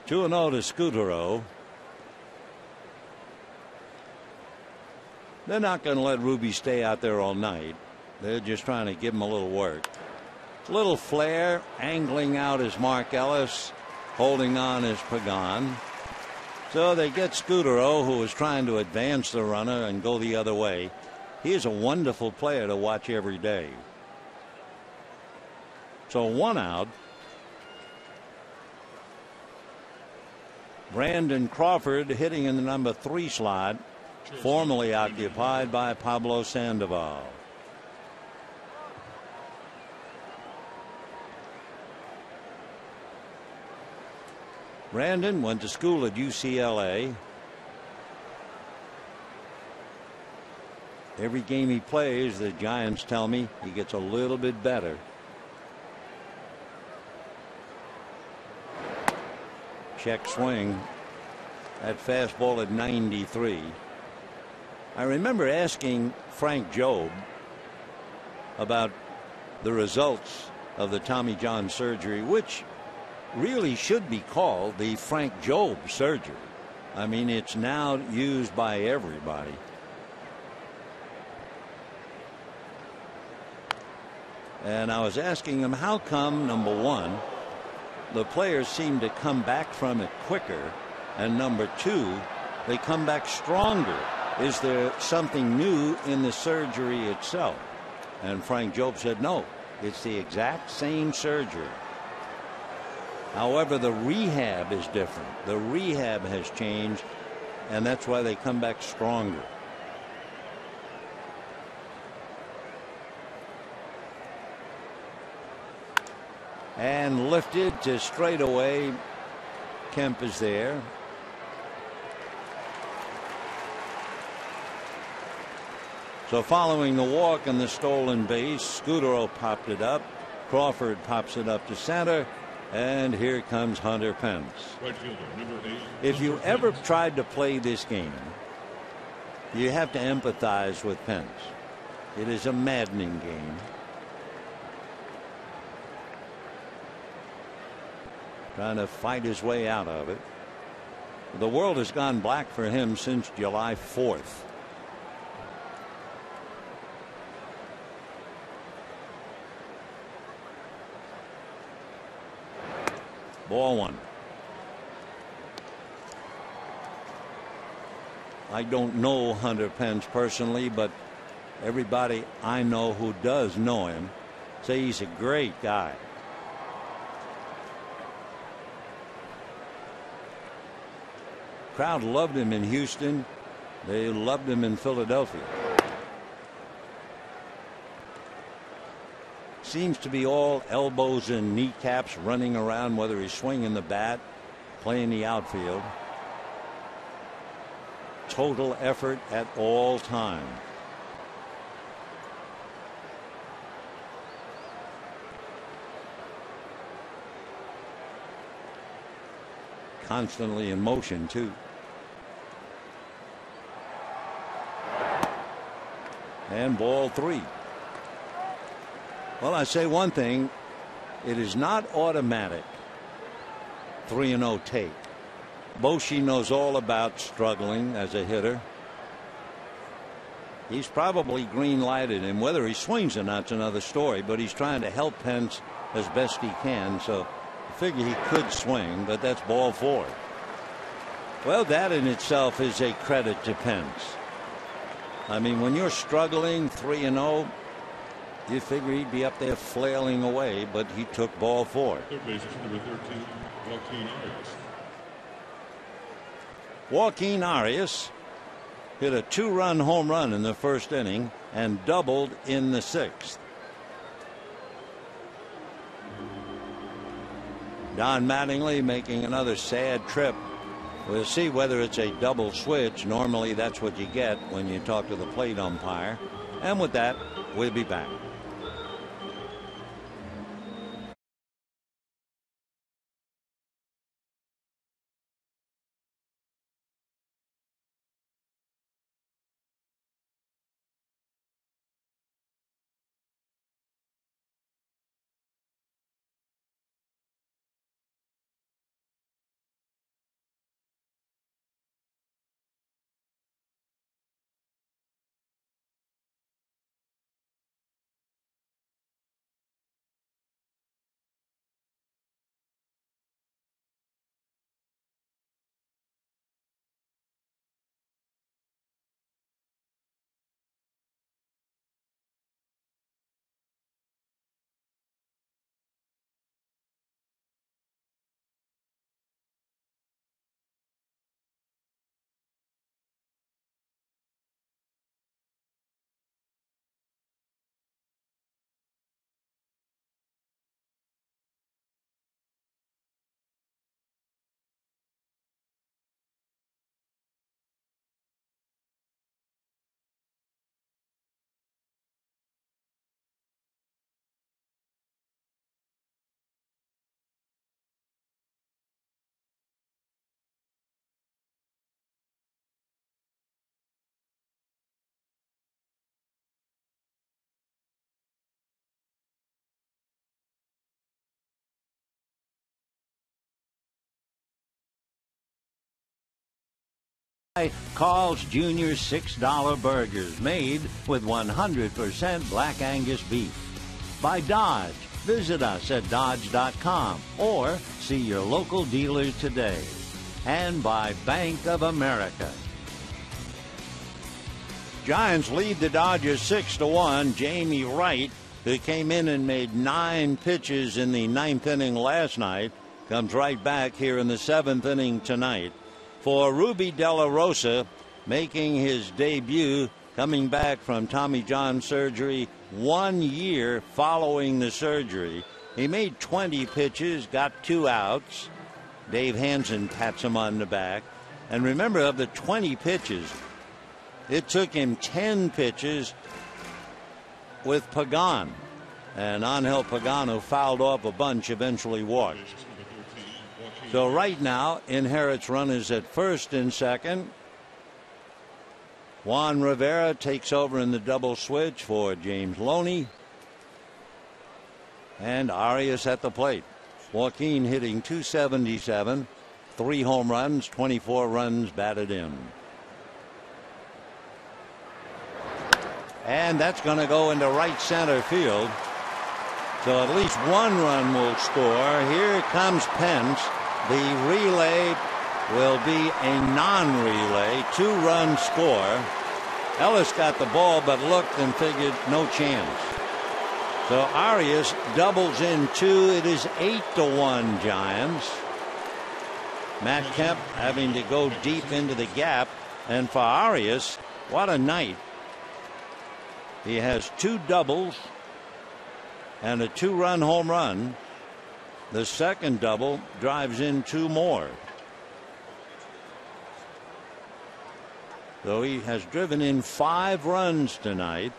2-0 to Scutaro. They're not going to let Ruby stay out there all night. They're just trying to give him a little work. Little flare, angling out is Mark Ellis, holding on is Pagan. So they get Scutaro, who is trying to advance the runner and go the other way. He is a wonderful player to watch every day. So 1 out. Brandon Crawford hitting in the number 3 slot, formerly occupied by Pablo Sandoval. Brandon went to school at UCLA. Every game he plays, the Giants tell me, he gets a little bit better. Check swing. That fastball at 93. I remember asking Frank Jobe about the results of the Tommy John surgery, which really should be called the Frank Jobe surgery. I mean, it's now used by everybody. And I was asking him, how come, number one, the players seem to come back from it quicker, and number two, they come back stronger? Is there something new in the surgery itself? And Frank Jobe said, no, it's the exact same surgery. However, the rehab is different. The rehab has changed, and that's why they come back stronger. And lifted to straightaway. Kemp is there. So following the walk and the stolen base, Scudero popped it up. Crawford pops it up to center. And here comes Hunter Pence. Right fielder, number 8. If you ever tried to play this game, you have to empathize with Pence. It is a maddening game. Trying to fight his way out of it. The world has gone black for him since July 4th. Ball one. I don't know Hunter Pence personally, but everybody I know who does know him say he's a great guy. Crowd loved him in Houston. They loved him in Philadelphia. Seems to be all elbows and kneecaps, running around, whether he's swinging the bat, playing the outfield. Total effort at all times. Constantly in motion, too. And ball 3. Well, I say one thing, it is not automatic 3-0 take. Boshi knows all about struggling as a hitter. He's probably green lighted, and whether he swings or not's another story, but he's trying to help Pence as best he can, so I figure he could swing, but that's ball 4. Well, that in itself is a credit to Pence. I mean, when you're struggling 3-0, you figure he'd be up there flailing away, but he took ball 4. Third baseman, number 13, Joaquin Arias. Joaquin Arias hit a 2-run home run in the first inning and doubled in the 6th. Don Mattingly making another sad trip. We'll see whether it's a double switch. Normally that's what you get when you talk to the plate umpire. And with that, we'll be back. Carl's Jr. $6 burgers made with 100% Black Angus beef. by Dodge. Visit us at Dodge.com or see your local dealer today. And by Bank of America. Giants lead the Dodgers 6-1. Jamie Wright, who came in and made 9 pitches in the 9th inning last night, comes right back here in the 7th inning tonight. For Ruby De La Rosa, making his debut, coming back from Tommy John surgery 1 year following the surgery. He made 20 pitches, got 2 outs. Dave Hansen pats him on the back. And remember, of the 20 pitches, it took him 10 pitches with Pagan. And Angel Pagano fouled off a bunch, eventually walked. So right now, inherits runners at first and second. Juan Rivera takes over in the double switch for James Loney. And Arias at the plate. Joaquin hitting .277, 3 home runs, 24 runs batted in. And that's going to go into right center field. So at least 1 run will score. Here comes Pence. The relay will be a non-relay, 2-run score. Ellis got the ball but looked and figured no chance. So Arias doubles in 2. It is 8-1 Giants. Matt Kemp having to go deep into the gap. And for Arias, what a night. He has 2 doubles and a 2-run home run. The second double drives in 2 more. So he has driven in 5 runs tonight.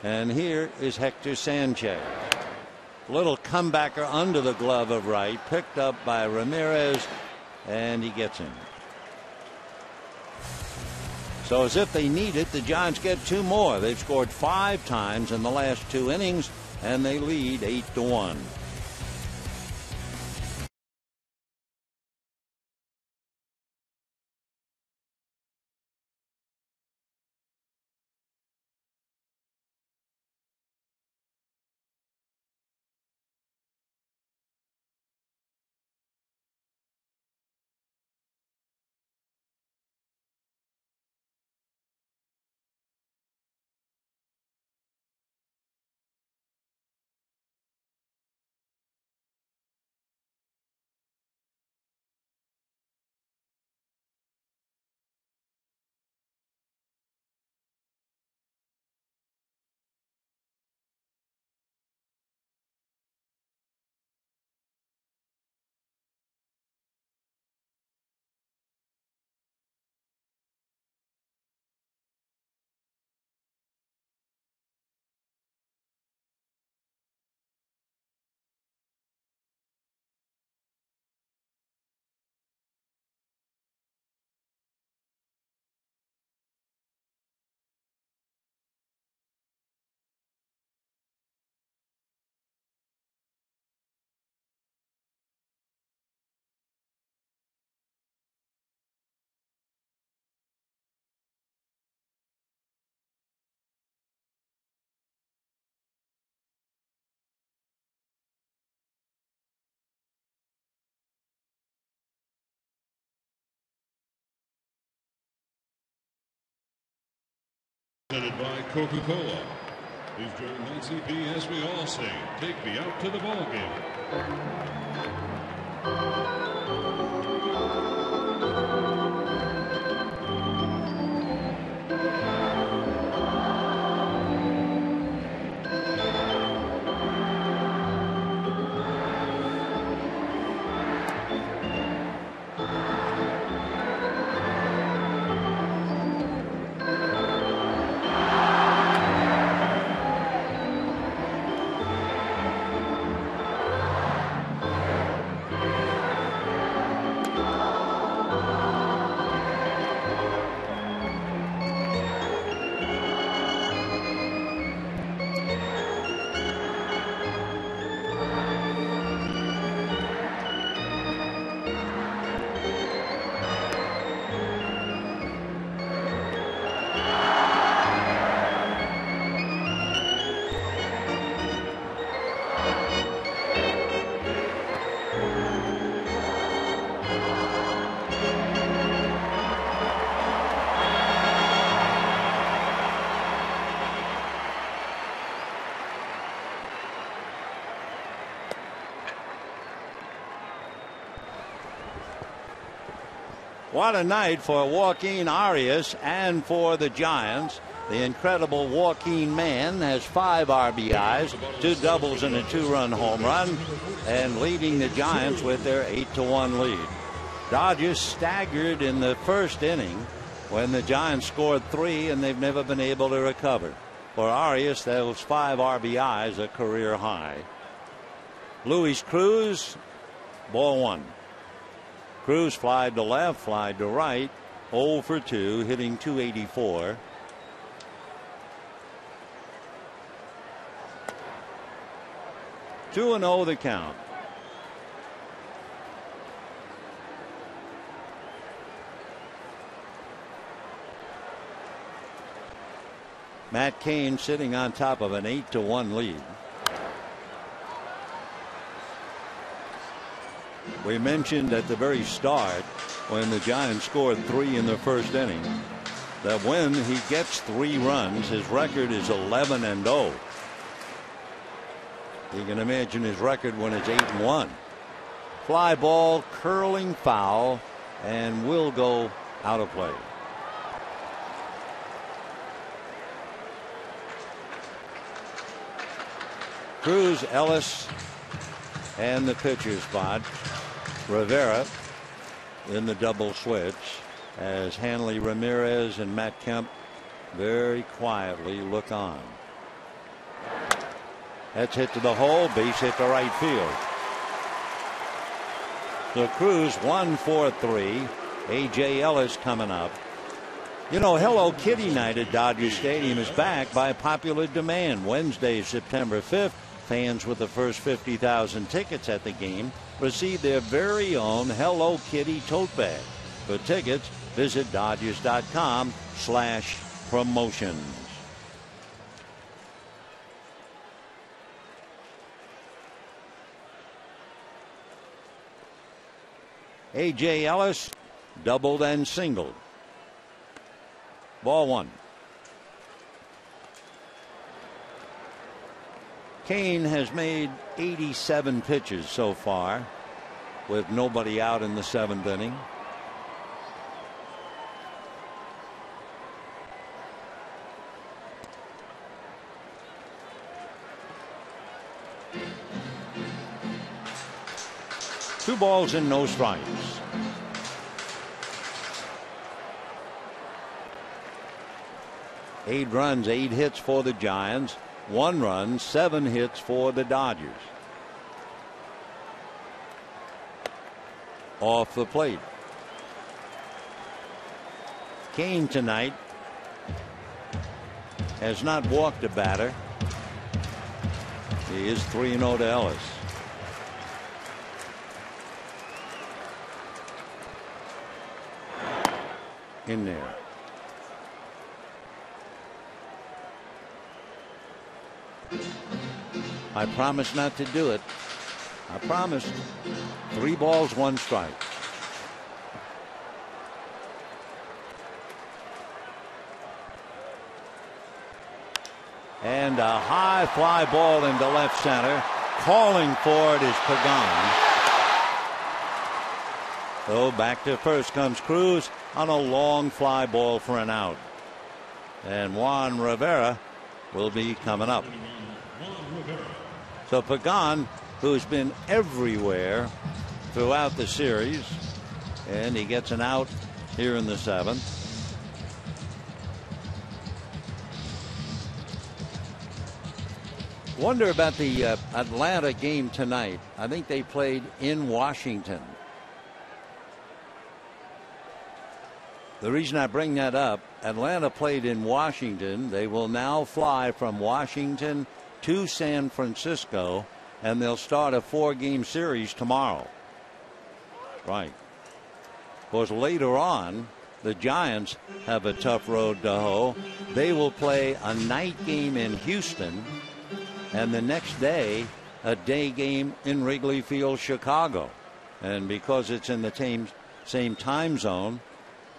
And here is Hector Sanchez. Little comebacker under the glove of Wright, picked up by Ramirez, and he gets him. So as if they need it, the Giants get 2 more. They've scored 5 times in the last 2 innings, and they lead 8-1. Presented by Coca-Cola. Please join Nancy B as we all sing, "Take Me Out to the Ball Game." What a night for Joaquin Arias and for the Giants. The incredible Joaquin man has 5 RBIs, 2 doubles and a 2-run home run, and leading the Giants with their 8-1 lead. Dodgers staggered in the first inning when the Giants scored 3, and they've never been able to recover. For Arias, those 5 RBIs, a career high. Luis Cruz, ball 1. Cruz flied to left, flied to right, 0 for 2, hitting .284. Two and 0 the count. Matt Cain sitting on top of an 8-1 lead. We mentioned at the very start, when the Giants scored 3 in the first inning, that when he gets 3 runs, his record is 11-0. You can imagine his record when it's 8-1. Fly ball, curling foul, and will go out of play. Cruz, Ellis, and the pitcher spot. Rivera in the double switch as Hanley Ramirez and Matt Kemp very quietly look on. That's hit to the hole, base hit to right field. So Cruz 1 for 3. A.J. Ellis coming up. You know, Hello Kitty Night at Dodger Stadium is back by popular demand. Wednesday, September 5th. Fans with the first 50,000 tickets at the game receive their very own Hello Kitty tote bag. For tickets, visit Dodgers.com/promotions. A.J. Ellis doubled and singled. Ball 1. Cain has made 87 pitches so far with nobody out in the 7th inning. Two balls and no strikes. Eight runs, 8 hits for the Giants. 1 run, 7 hits for the Dodgers. Off the plate. Cain tonight has not walked a batter. He is 3-0 to Ellis. In there. I promise not to do it. I promised. 3 balls, 1 strike. And a high fly ball into left center. Calling for it is Pagan. So back to first comes Cruz on a long fly ball for an out. And Juan Rivera will be coming up. So Pagan, who's been everywhere throughout the series, and he gets an out here in the 7th. Wonder about the Atlanta game tonight. I think they played in Washington. The reason I bring that up, Atlanta played in Washington. They will now fly from Washington to San Francisco, and they'll start a 4-game series tomorrow. Right. Of course, later on, the Giants have a tough road to hoe. They will play a night game in Houston, and the next day, a day game in Wrigley Field, Chicago. And because it's in the same time zone,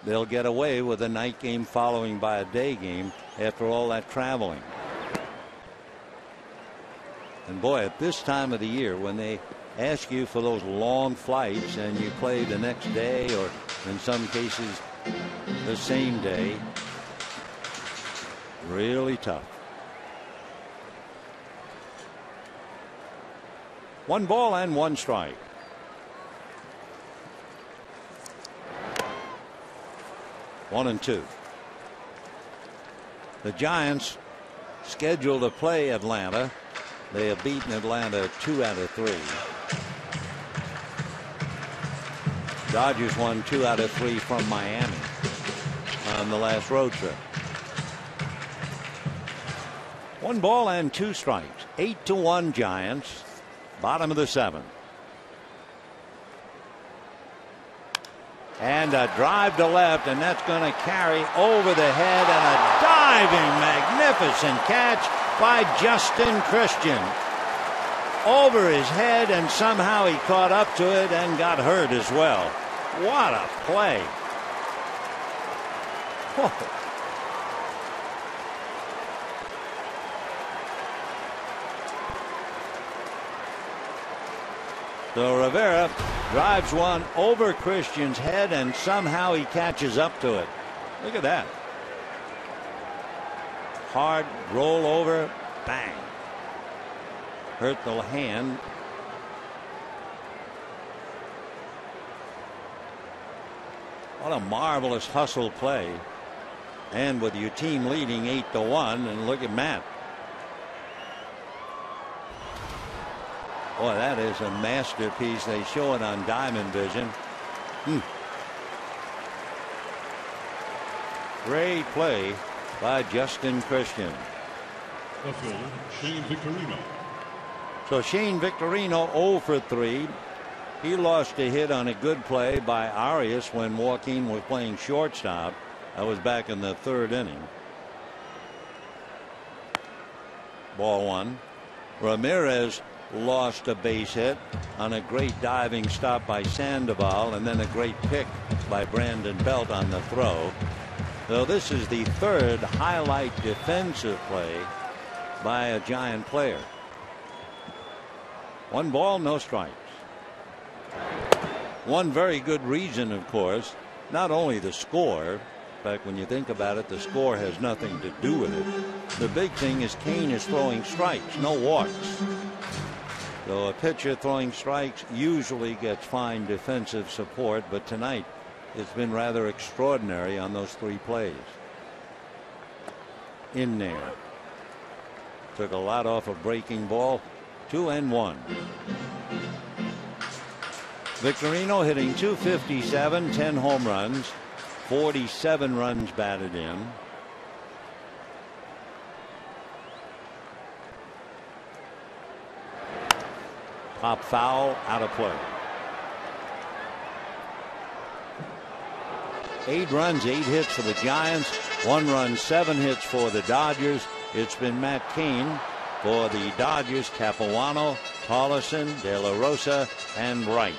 they'll get away with a night game following by a day game after all that traveling. And boy, at this time of the year, when they ask you for those long flights and you play the next day or in some cases the same day. Really tough. 1 ball and 1 strike. One and two. The Giants scheduled to play Atlanta. They have beaten Atlanta 2 out of 3. Dodgers won 2 out of 3 from Miami on the last road trip. 1 ball and 2 strikes. 8-1 Giants. Bottom of the 7th. And a drive to left, and that's going to carry over the head, and a diving magnificent catch by Justin Christian. Over his head, and somehow he caught up to it and got hurt as well. What a play. Whoa. So Rivera drives one over Christian's head, and somehow he catches up to it. Look at that. Hard roll over, bang. Hurt the hand. What a marvelous hustle play. And with your team leading 8-1, and look at Matt. Boy, that is a masterpiece. They show it on Diamond Vision. Great play by Justin Christian. The fielder, Shane Victorino. So Shane Victorino 0 for 3. He lost a hit on a good play by Arias when Joaquin was playing shortstop. That was back in the 3rd inning. Ball 1. Ramirez lost a base hit on a great diving stop by Sandoval, and then a great pick by Brandon Belt on the throw. So this is the 3rd highlight defensive play by a Giant player. 1 ball, no strikes. One very good reason, of course, not only the score. In fact, when you think about it, the score has nothing to do with it. The big thing is Kane is throwing strikes, no walks. So a pitcher throwing strikes usually gets fine defensive support, but tonight it's been rather extraordinary on those 3 plays. In there. Took a lot off a breaking ball. 2-1. Victorino hitting .257, 10 home runs, 47 runs batted in. Pop foul, out of play. 8 runs, 8 hits for the Giants. 1 run, 7 hits for the Dodgers. It's been Matt Cain for the Dodgers, Capuano, Paulison, De La Rosa, and Wright.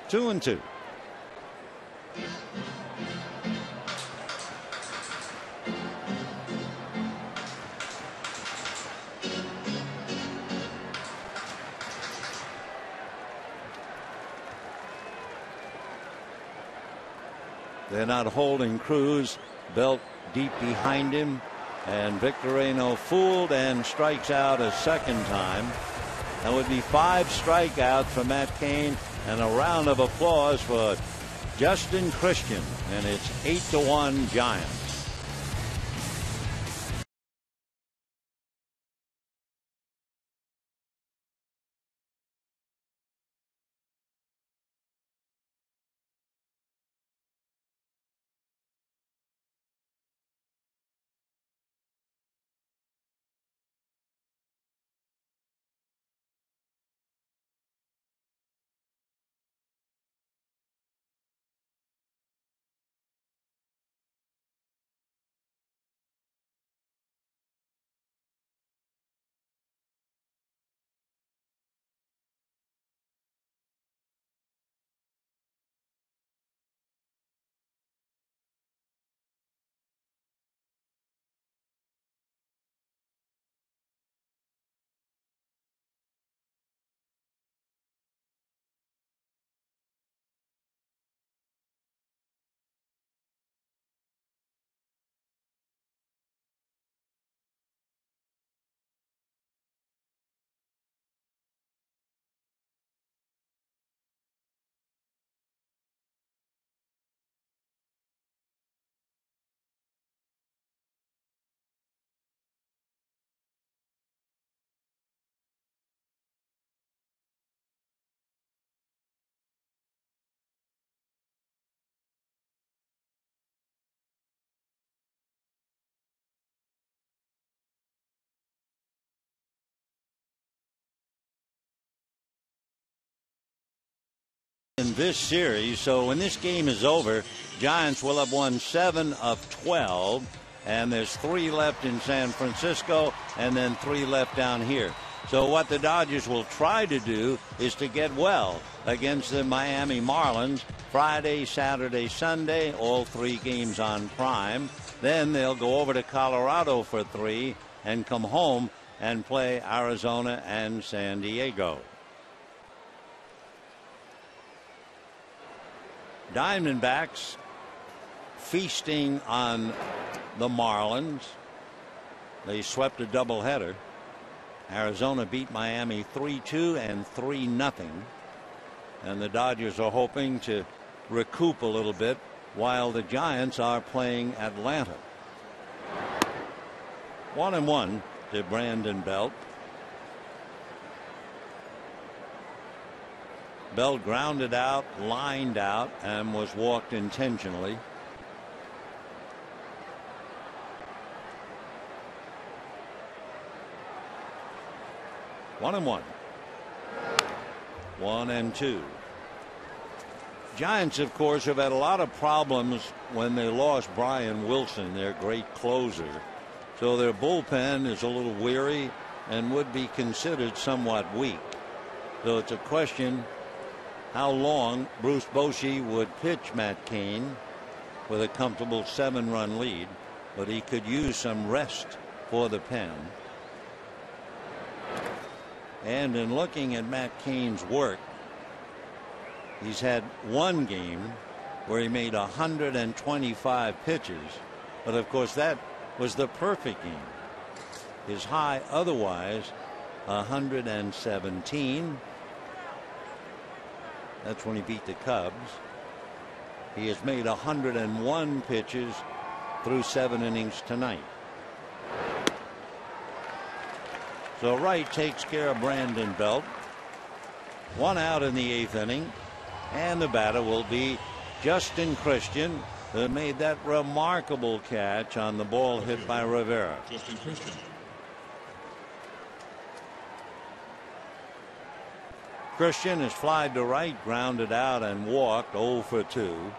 Two and two. They're not holding Cruz. Belt deep behind him, and Victorino fooled and strikes out a second time. That would be 5 strikeouts for Matt Cain, and a round of applause for Justin Christian, and it's 8-1 Giants. in this series. So when this game is over, Giants will have won 7 of 12, and there's 3 left in San Francisco and then 3 left down here. So what the Dodgers will try to do is to get well against the Miami Marlins Friday, Saturday, Sunday, all 3 games on Prime. Then they'll go over to Colorado for 3 and come home and play Arizona and San Diego. Diamondbacks feasting on the Marlins. They swept a doubleheader. Arizona beat Miami 3-2 and 3-0. And the Dodgers are hoping to recoup a little bit while the Giants are playing Atlanta. 1-1 to Brandon Belt. Belt grounded out, lined out, and was walked intentionally. One and 1-2. Giants, of course, have had a lot of problems when they lost Brian Wilson, their great closer. So their bullpen is a little weary and would be considered somewhat weak. So it's a question how long Bruce Bochy would pitch Matt Cain with a comfortable 7-run lead, but he could use some rest for the pen. And in looking at Matt Cain's work, he's had 1 game where he made 125 pitches, but of course that was the perfect game. His high otherwise 117. That's when he beat the Cubs. He has made 101 pitches through 7 innings tonight. So Wright takes care of Brandon Belt. 1 out in the 8th inning, and the batter will be Justin Christian, who made that remarkable catch on the ball hit by Rivera. Justin Christian. Christian is flied to right, grounded out, and walked 0 for 2.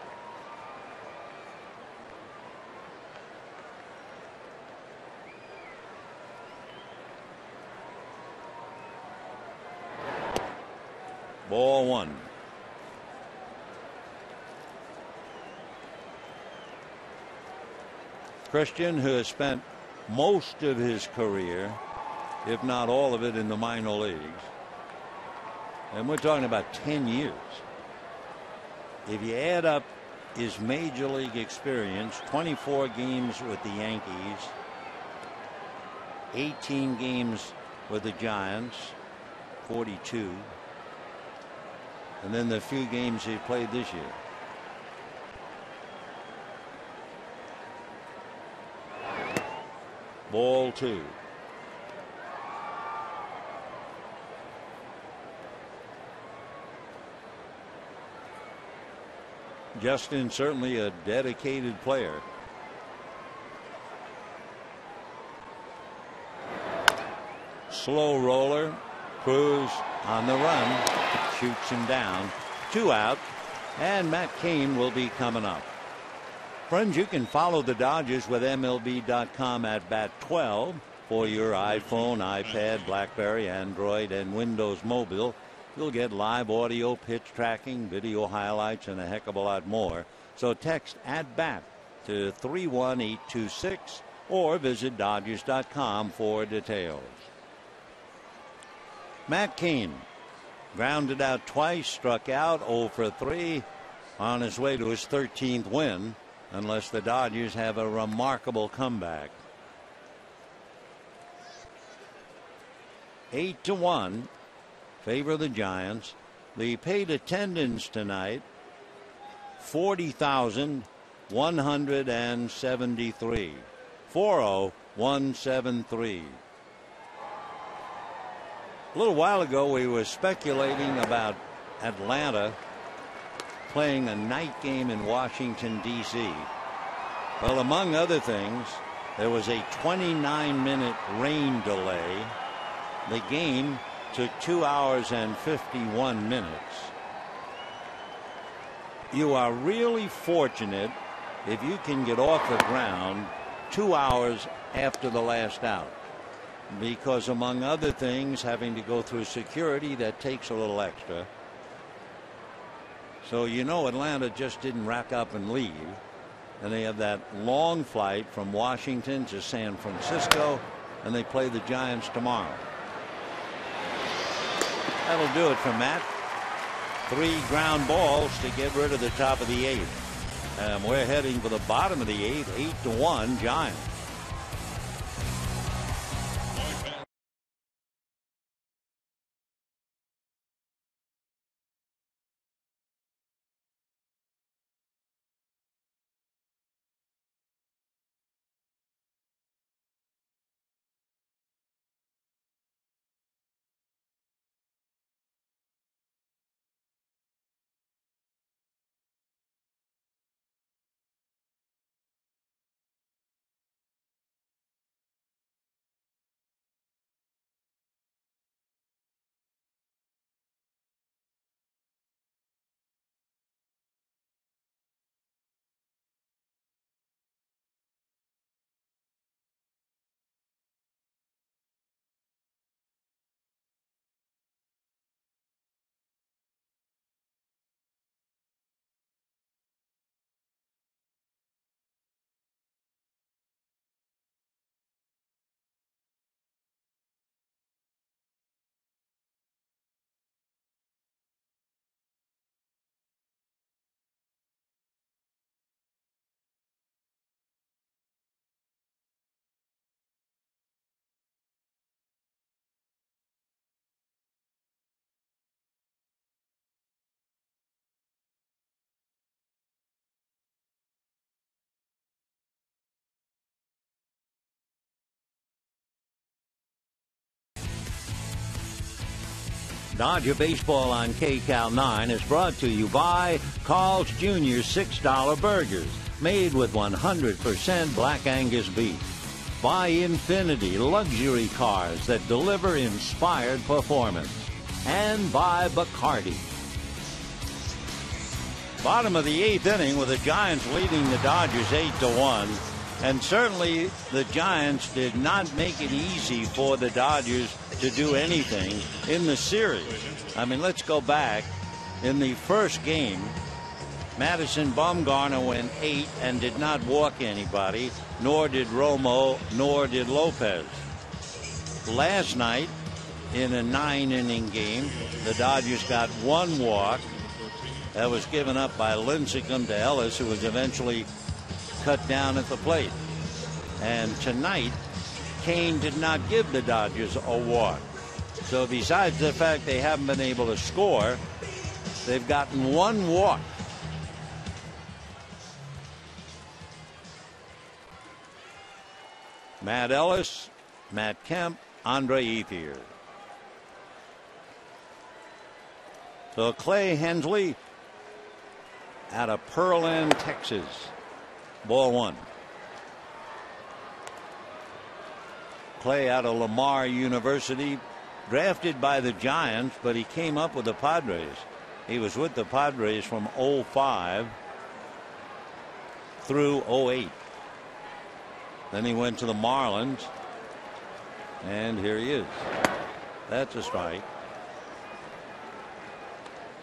Ball 1. Christian, who has spent most of his career, if not all of it, in the minor leagues. And we're talking about 10 years. If you add up his major league experience, 24 games with the Yankees, 18 games with the Giants, 42, and then the few games he played this year. Ball 2. Justin certainly a dedicated player. Slow roller. Cruz on the run. Shoots him down. 2 out. And Matt Cain will be coming up. Friends, you can follow the Dodgers with MLB.com at bat 12 for your iPhone, iPad, BlackBerry, Android, and Windows Mobile. You'll get live audio, pitch tracking, video highlights, and a heck of a lot more. So text @BAT to 31826 or visit Dodgers.com for details. Matt Cain grounded out twice, struck out 0 for 3 on his way to his 13th win, unless the Dodgers have a remarkable comeback. 8-1. Favor the Giants. The paid attendance tonight 40,173. 40,173. A little while ago we were speculating about Atlanta playing a night game in Washington, D.C. Well, among other things, there was a 29-minute rain delay. The game took 2 hours and 51 minutes. you are really fortunate if you can get off the ground 2 hours after the last out, because among other things, having to go through security, that takes a little extra. So Atlanta just didn't rack up and leave, and they have that long flight from Washington to San Francisco, and they play the Giants tomorrow. That'll do it for Matt. 3 ground balls to get rid of the top of the 8th. And we're heading for the bottom of the 8th, 8-1 Giants. Dodger Baseball on KCAL 9 is brought to you by Carl's Jr. $6 Burgers, made with 100% Black Angus beef. By Infinity, luxury cars that deliver inspired performance. And by Bacardi. Bottom of the 8th inning with the Giants leading the Dodgers 8-1. And certainly the Giants did not make it easy for the Dodgers to do anything in the series. I mean, let's go back. In the first game, Madison Bumgarner went 8 and did not walk anybody, nor did Romo, nor did Lopez. Last night, in a 9-inning game, the Dodgers got 1 walk. That was given up by Lincecum to Ellis, who was eventually cut down at the plate. And tonight, Kane did not give the Dodgers a walk. So besides the fact they haven't been able to score, they've gotten 1 walk. Matt Ellis, Matt Kemp, Andre Ethier. So Clay Hensley out of Pearland, Texas. Ball 1. Clay out of Lamar University, drafted by the Giants, but he came up with the Padres. He was with the Padres from 05 through 08. Then he went to the Marlins, and here he is. That's a strike.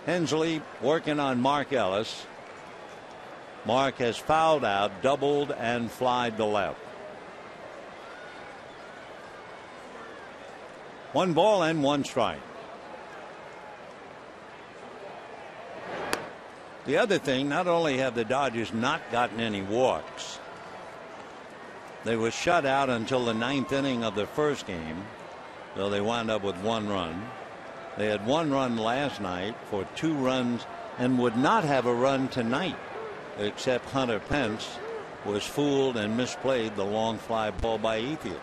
Hensley working on Mark Ellis. Mark has fouled out, doubled, and flied to left. 1 ball and 1 strike. The other thing, not only have the Dodgers not gotten any walks, they were shut out until the 9th inning of the first game, so they wound up with 1 run. They had 1 run last night for 2 runs and would not have a run tonight, except Hunter Pence was fooled and misplayed the long fly ball by Ethier.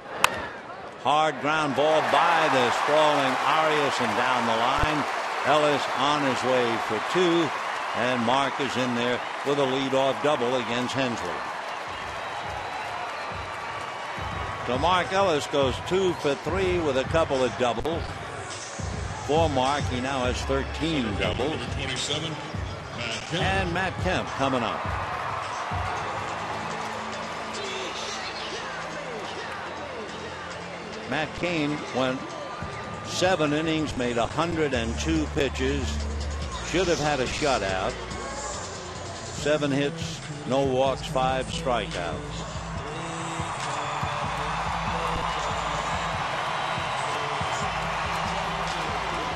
Hard ground ball by the sprawling Arias and down the line. Ellis on his way for 2, and Mark is in there with a leadoff double against Hensley. So Mark Ellis goes 2 for 3 with a couple of doubles. For Mark, he now has 13 doubles. 27, And Matt Kemp coming up. Matt Cain went 7 innings, made 102 pitches, should have had a shutout. 7 hits, no walks, 5 strikeouts.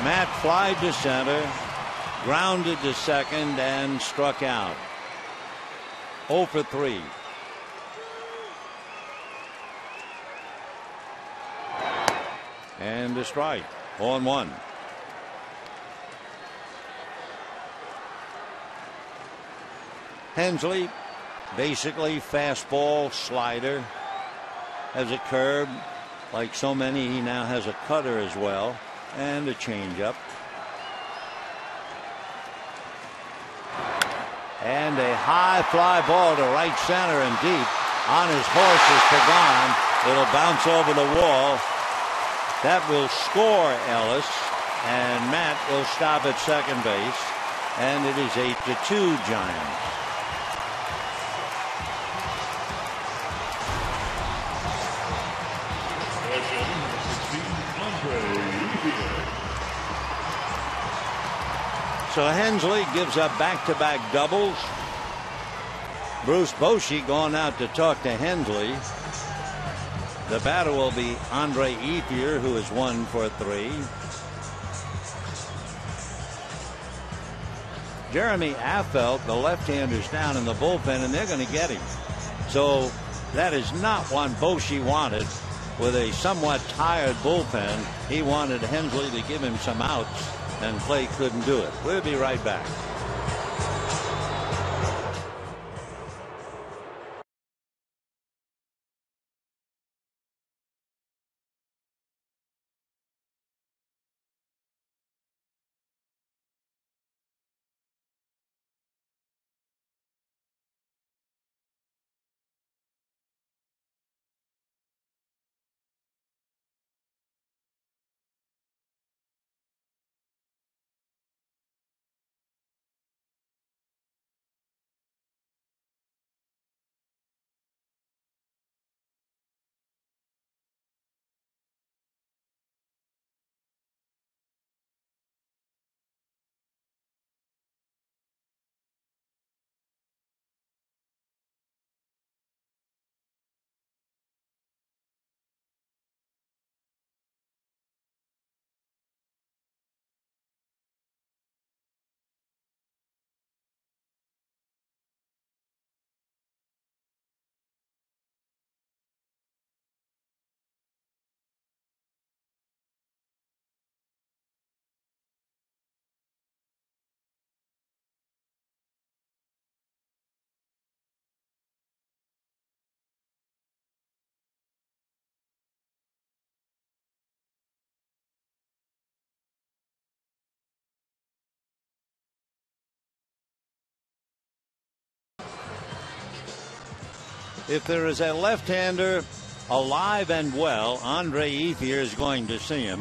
Matt flied to center, grounded to second, and struck out. 0 for 3. And a strike. 0-1. Hensley, basically fastball, slider, has a curve. Like so many, he now has a cutter as well, and a changeup. And a high fly ball to right center and deep. On his horse is Pagan. It'll bounce over the wall. That will score Ellis, and Matt will stop at second base, and it is 8-2 Giants. So Hensley gives up back-to-back doubles. Bruce Bochy going out to talk to Hensley. The batter will be Andre Ethier, who is 1 for 3. Jeremy Affeldt, the left-hander's down in the bullpen, and they're going to get him. So that is not what Bochy wanted. With a somewhat tired bullpen, he wanted Hensley to give him some outs, and Clay couldn't do it. We'll be right back. If there is a left-hander alive and well, Andre Ethier is going to see him.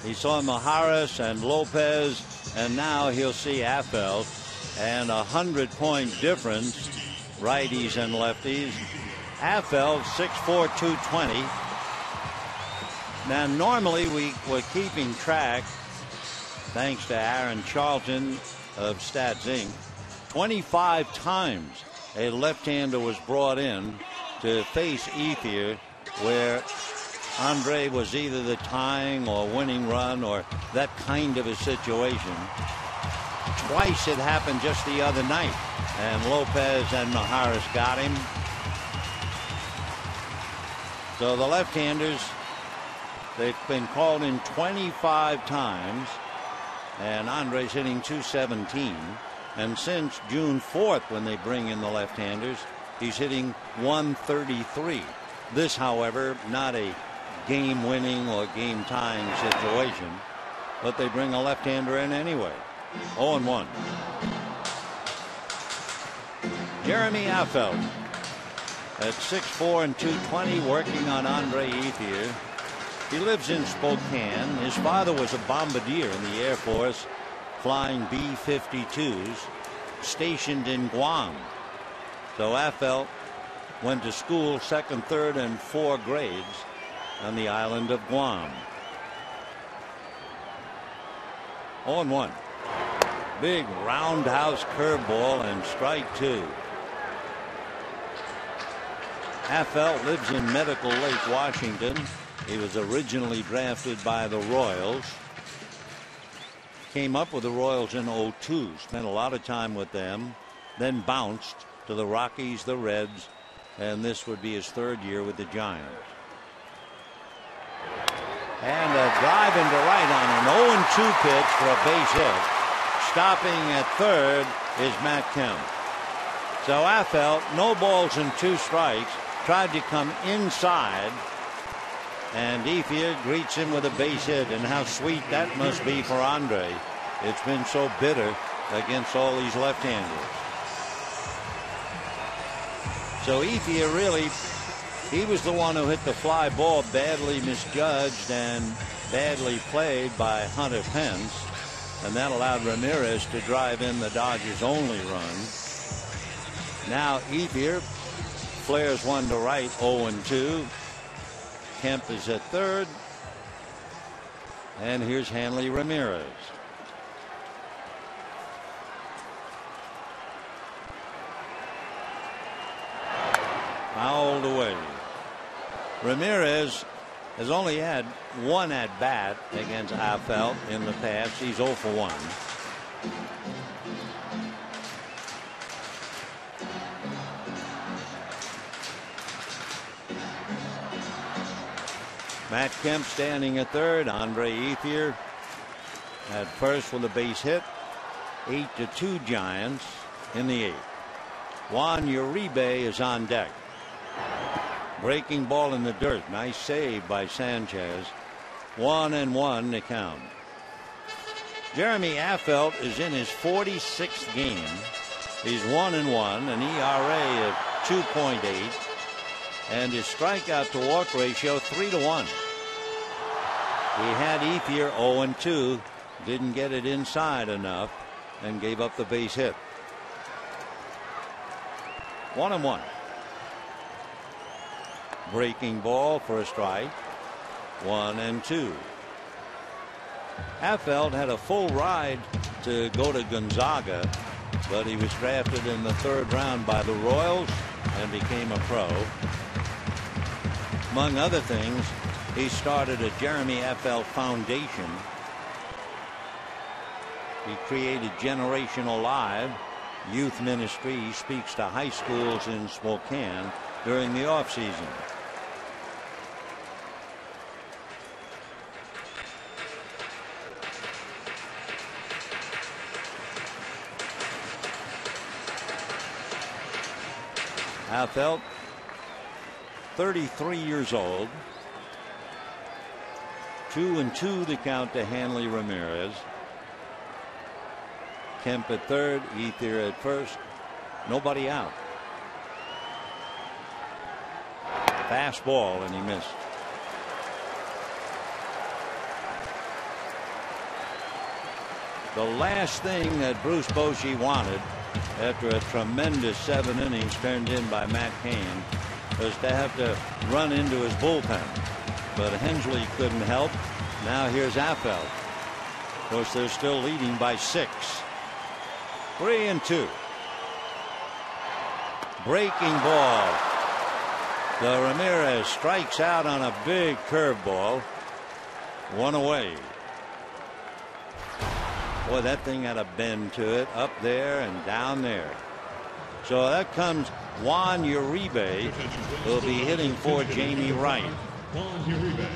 He saw Maharis and Lopez, and now he'll see Affeldt. And 100-point difference, righties and lefties. Affeldt 6'4", 220. Now normally we're keeping track, thanks to Aaron Charlton of Stats Inc. 25 times a left-hander was brought in to face Ethier, where Andre was either the tying or winning run or that kind of a situation. Twice it happened just the other night, and Lopez and Maharis got him. So the left-handers, they've been called in 25 times, and Andre's hitting .217. And since June 4th, when they bring in the left-handers, he's hitting .133. This, however, not a game-winning or game-tying situation, but they bring a left-hander in anyway. 0-1. Jeremy Affeldt at 6'4" and 220, working on Andre Ethier. He lives in Spokane. His father was a bombardier in the Air Force, flying B-52s stationed in Guam. So Affeldt went to school 2nd, 3rd, and 4th grades on the island of Guam. 0-1. Big roundhouse curveball and strike 2. Affeldt lives in Medical Lake, Washington. He was originally drafted by the Royals. Came up with the Royals in 2002. Spent a lot of time with them. Then bounced to the Rockies, the Reds, and this would be his 3rd year with the Giants. And a drive into right on an 0-2 pitch for a base hit. Stopping at 3rd is Matt Kemp. So Affeldt, no balls and 2 strikes, tried to come inside, and Ethier greets him with a base hit. And how sweet that must be for Andre. It's been so bitter against all these left-handers. So Ethier really, he was the one who hit the fly ball, badly misjudged and badly played by Hunter Pence, and that allowed Ramirez to drive in the Dodgers' only run. Now Ethier flares one to right, 0-2. Kemp is at 3rd, and here's Hanley Ramirez. Fouled away. Ramirez has only had 1 at bat against Affeldt in the past. He's 0 for 1. Matt Kemp standing at 3rd. Andre Ethier at 1st with a base hit. 8-2 Giants in the 8th. Juan Uribe is on deck. Breaking ball in the dirt. Nice save by Sanchez. 1-1 to count. Jeremy Affeldt is in his 46th game. He's 1-1, an ERA of 2.8, and his strikeout to walk ratio 3-1. We had Ethier 0-2, didn't get it inside enough, and gave up the base hit. 1-1. Breaking ball for a strike. 1-2. Affeldt had a full ride to go to Gonzaga, but he was drafted in the 3rd round by the Royals and became a pro. Among other things, he started a Jeremy Affeldt Foundation. He created Generational Live youth ministry. He speaks to high schools in Spokane during the offseason. Affeldt, 33 years old. 2-2 the count to Hanley Ramirez. Kemp at 3rd, Ethier at 1st. Nobody out. Fastball, and he missed. The last thing that Bruce Bochy wanted after a tremendous 7 innings turned in by Matt Cain was to have to run into his bullpen. But Hensley couldn't help. Now here's Affeldt. Of course, they're still leading by 6. 3-2. Breaking ball. The Ramirez strikes out on a big curveball. 1 away. Boy, that thing had a bend to it, up there and down there. So that comes Juan Uribe, who will be hitting for Jamie Wright. Juan Uribe.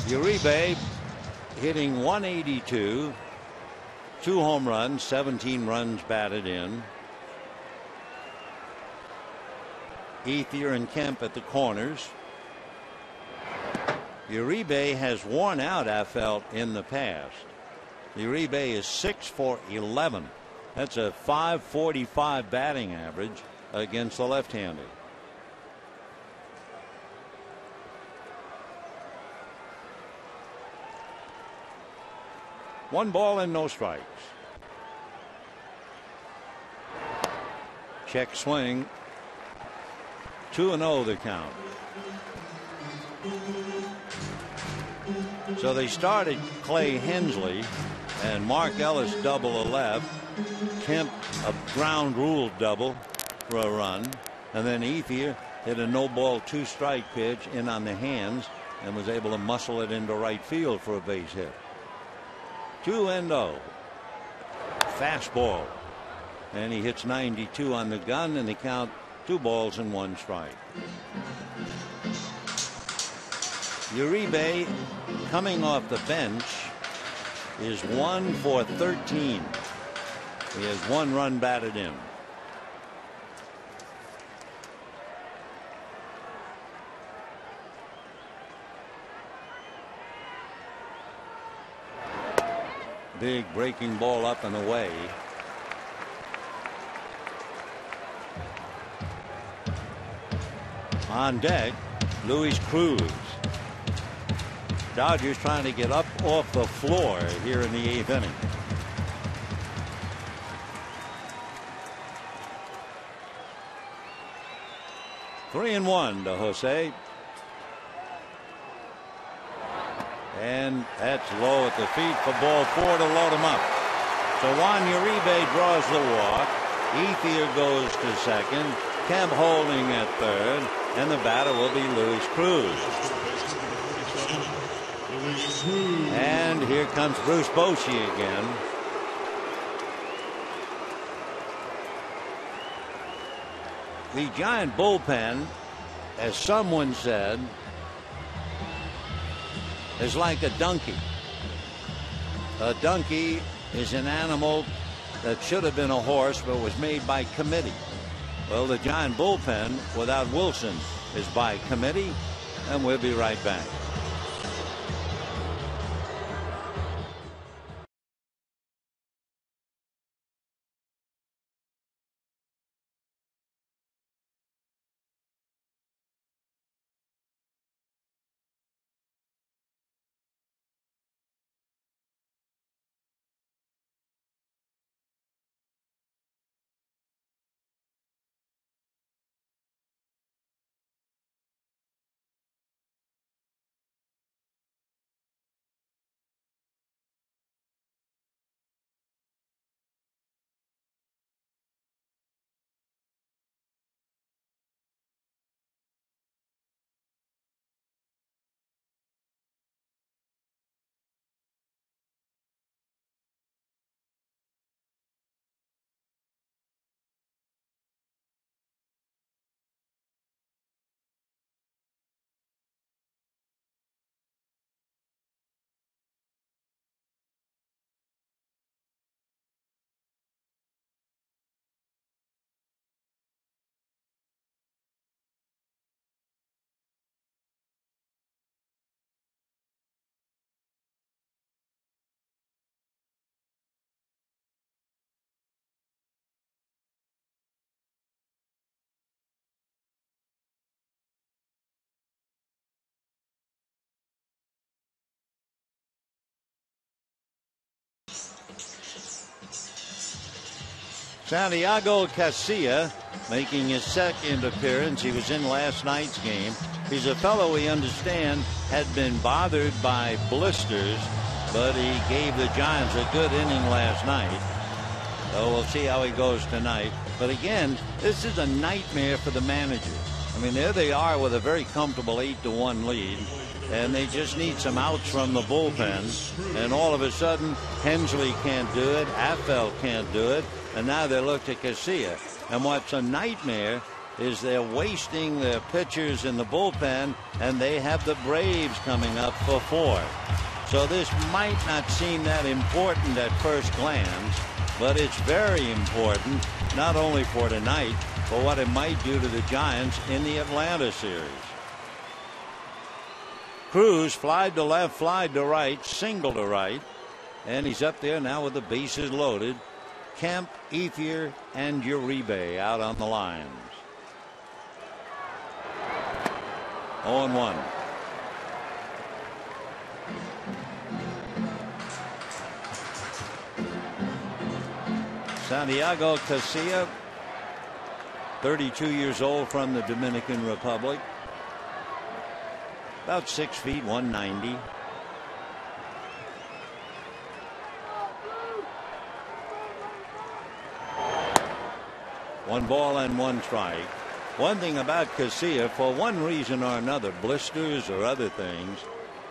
Uribe hitting 182, 2 home runs, 17 runs batted in. Ethier and Kemp at the corners. Uribe has worn out Affeldt in the past. Uribe is 6 for 11. That's a .545 batting average against the left-hander. 1 ball and no strikes. Check swing. 2-0 the count. So they started Clay Hensley and Mark Ellis double a left. Kemp a ground rule double for a run. And then Ethier hit a no ball 2 strike pitch in on the hands and was able to muscle it into right field for a base hit. 2-0. Fastball. And he hits 92 on the gun, and the count 2 balls and 1 strike. Uribe, coming off the bench, is 1 for 13. He has 1 run batted in. Big breaking ball up and away. On deck, Luis Cruz. Dodgers trying to get up off the floor here in the 8th inning. Three and 1 to Jose. And that's low at the feet for ball 4 to load him up. So Juan Uribe draws the walk. Ethier goes to second. Kemp holding at third. And the batter will be Luis Cruz. And here comes Bruce Bochy again. The Giant bullpen, as someone said, is like a donkey. A donkey is an animal that should have been a horse but was made by committee. Well, the Giant bullpen without Wilson is by committee, and we'll be right back. Santiago Casilla making his second appearance. He was in last night's game. He's a fellow we understand had been bothered by blisters, but he gave the Giants a good inning last night. So we'll see how he goes tonight. But again, this is a nightmare for the manager. I mean, there they are with a very comfortable 8-1 lead, and they just need some outs from the bullpen. And all of a sudden, Hensley can't do it, Affel can't do it, and now they look to Casilla. And what's a nightmare is they're wasting their pitchers in the bullpen, and they have the Braves coming up for 4. So this might not seem that important at first glance, but it's very important, not only for tonight, but what it might do to the Giants in the Atlanta series. Cruz flied to left, flied to right, single to right, and he's up there now with the bases loaded. Kemp, Ethier, and Uribe out on the lines. 0-1. Santiago Casilla, 32 years old, from the Dominican Republic. About 6 feet, 190. One ball and one strike. One thing about Casilla, for one reason or another, blisters or other things,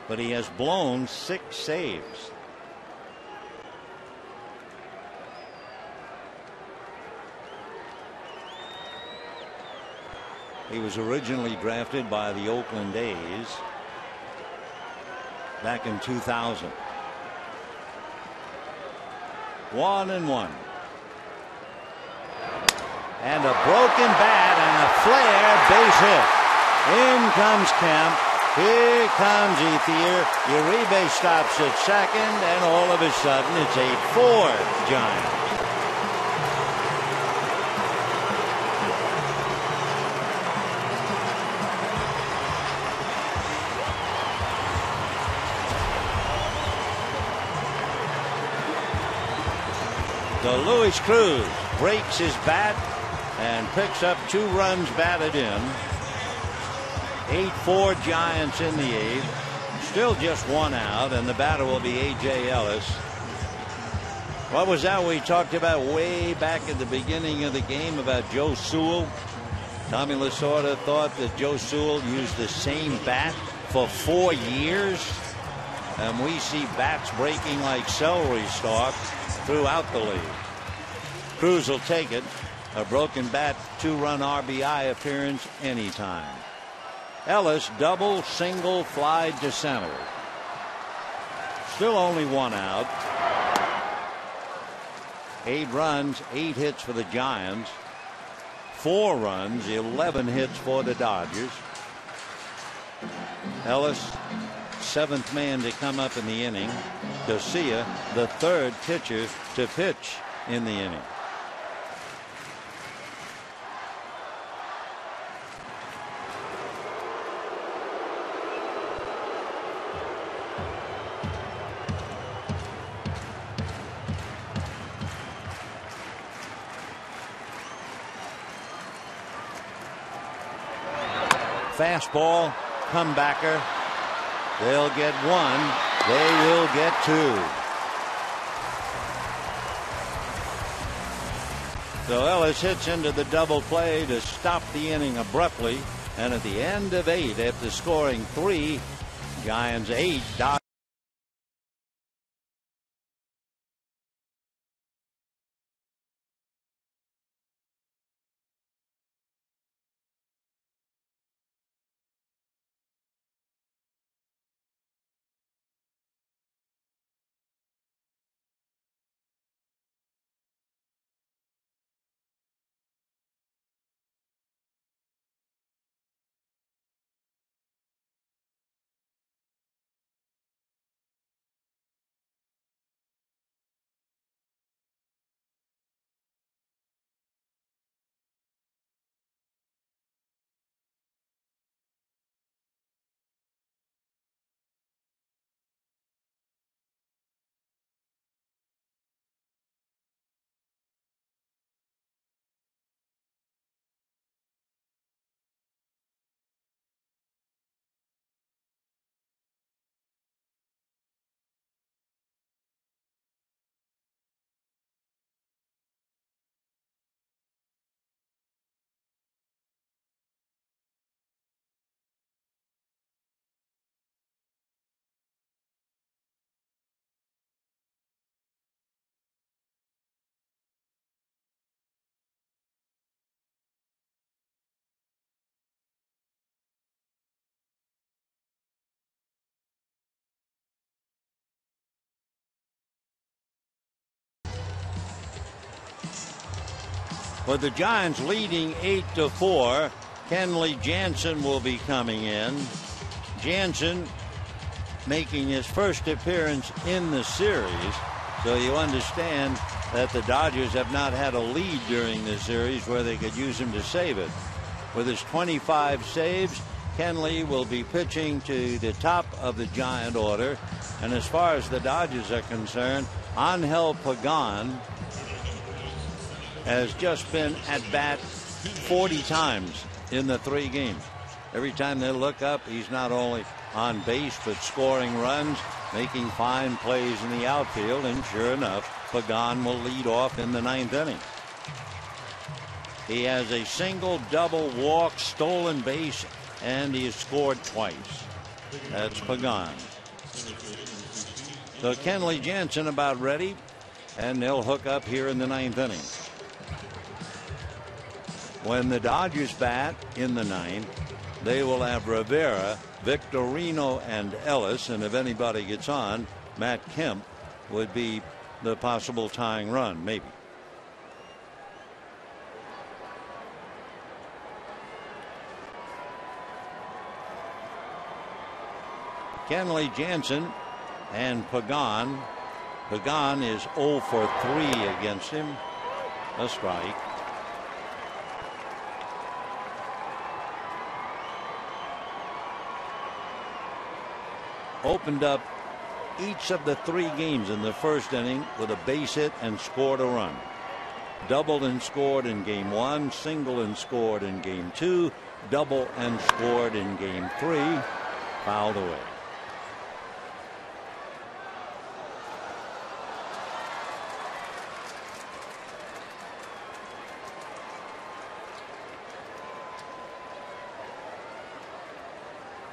but he has blown 6 saves. He was originally drafted by the Oakland A's back in 2000. 1-1. And a broken bat and a flare, base hit. In comes Kemp. Here comes Ethier. Uribe stops at second, and all of a sudden it's 8-4 Giants. So Luis Cruz breaks his bat and picks up 2 runs batted in. 8-4 Giants in the 8th. Still just 1 out, and the batter will be A.J. Ellis. What was that we talked about way back at the beginning of the game about Joe Sewell? Tommy Lasorda thought that Joe Sewell used the same bat for 4 years. And we see bats breaking like celery stalks throughout the league. Cruz will take it. A broken bat, 2-run RBI appearance anytime. Ellis double, single, fly to center. Still only 1 out. 8 runs, 8 hits for the Giants. 4 runs, 11 hits for the Dodgers. Ellis, 7th man to come up in the inning. Casilla, the 3rd pitcher to pitch in the inning. Fastball, comebacker. They'll get 1. They will get 2. So Ellis hits into the double play to stop the inning abruptly. And at the end of 8, after scoring 3, Giants 8, Dodgers. With the Giants leading 8-4, Kenley Jansen will be coming in. Jansen making his first appearance in the series, so you understand that the Dodgers have not had a lead during this series where they could use him to save it. With his 25 saves, Kenley will be pitching to the top of the Giant order. And as far as the Dodgers are concerned, Angel Pagan has just been at bat 40 times in the 3 games. Every time they look up, he's not only on base but scoring runs, making fine plays in the outfield, and sure enough, Pagan will lead off in the 9th inning. He has a single, double, walk, stolen base, and he has scored twice. That's Pagan. So Kenley Jansen about ready, and they'll hook up here in the 9th inning. When the Dodgers bat in the 9th, they will have Rivera, Victorino, and Ellis, and if anybody gets on, Matt Kemp would be the possible tying run, maybe. Kenley Jansen and Pagan. Pagan is 0 for 3 against him. A strike. Opened up each of the 3 games in the first inning with a base hit and scored a run. Doubled and scored in game 1, single and scored in game 2, double and scored in game 3, fouled away.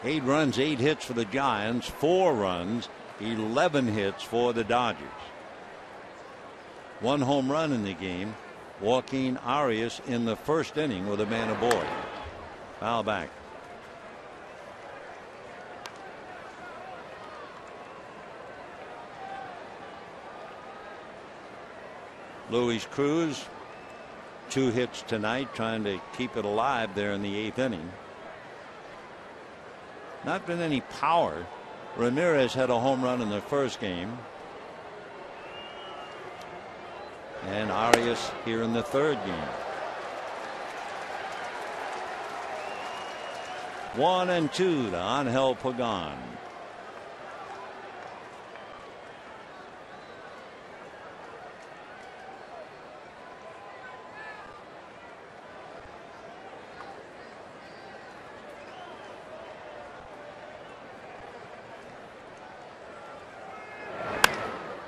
Eight runs, 8 hits for the Giants, 4 runs, 11 hits for the Dodgers. 1 home run in the game. Joaquin Arias in the first inning with a man aboard. Foul back. Luis Cruz, 2 hits tonight, trying to keep it alive there in the 8th inning. Not been any power. Ramirez had a home run in the first game. And Arias here in the 3rd game. 1-2 to Angel Pagan.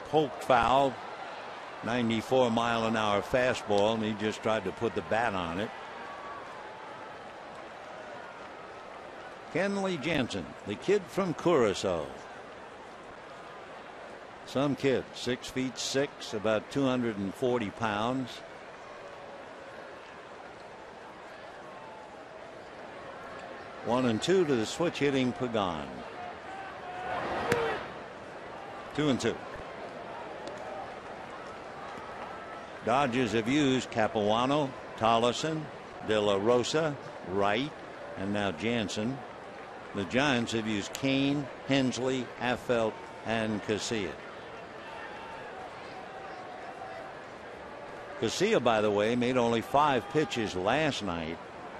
Poked foul, 94-mile-an-hour fastball, and he just tried to put the bat on it. Kenley Jansen, the kid from Curacao. Some kid, 6'6", about 240 pounds. One and two to the switch hitting Pagan. 2-2. Dodgers have used Capuano, Tolleson, De La Rosa, Wright, and now Jansen. The Giants have used Kane, Hensley, Affelt, and Casilla. Casilla, by the way, made only 5 pitches last night,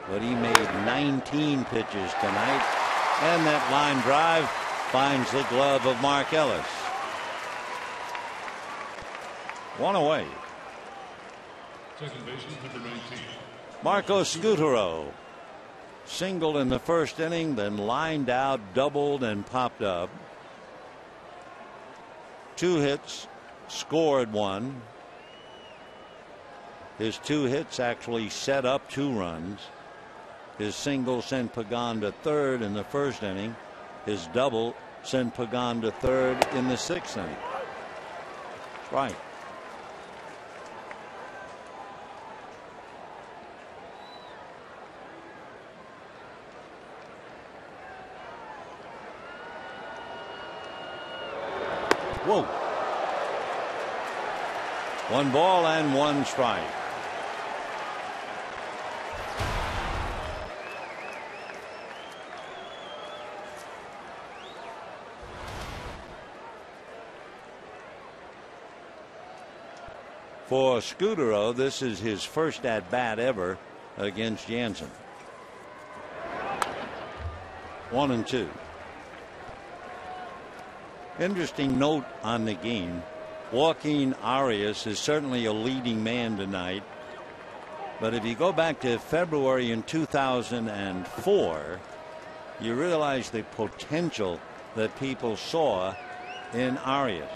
but he made 19 pitches tonight. And that line drive finds the glove of Mark Ellis. 1 away. Second baseman, number 19. Marco Scutaro singled in the first inning, then lined out, doubled, and popped up. 2 hits, scored 1. His 2 hits actually set up 2 runs. His single sent Pagan to third in the first inning. His double sent Pagan to third in the 6th inning. Right. Whoa. 1 ball and 1 strike. For Scutaro, this is his first at bat ever against Jansen. 1-2. Interesting note on the game. Joaquin Arias is certainly a leading man tonight. But if you go back to February in 2004, you realize the potential that people saw in Arias.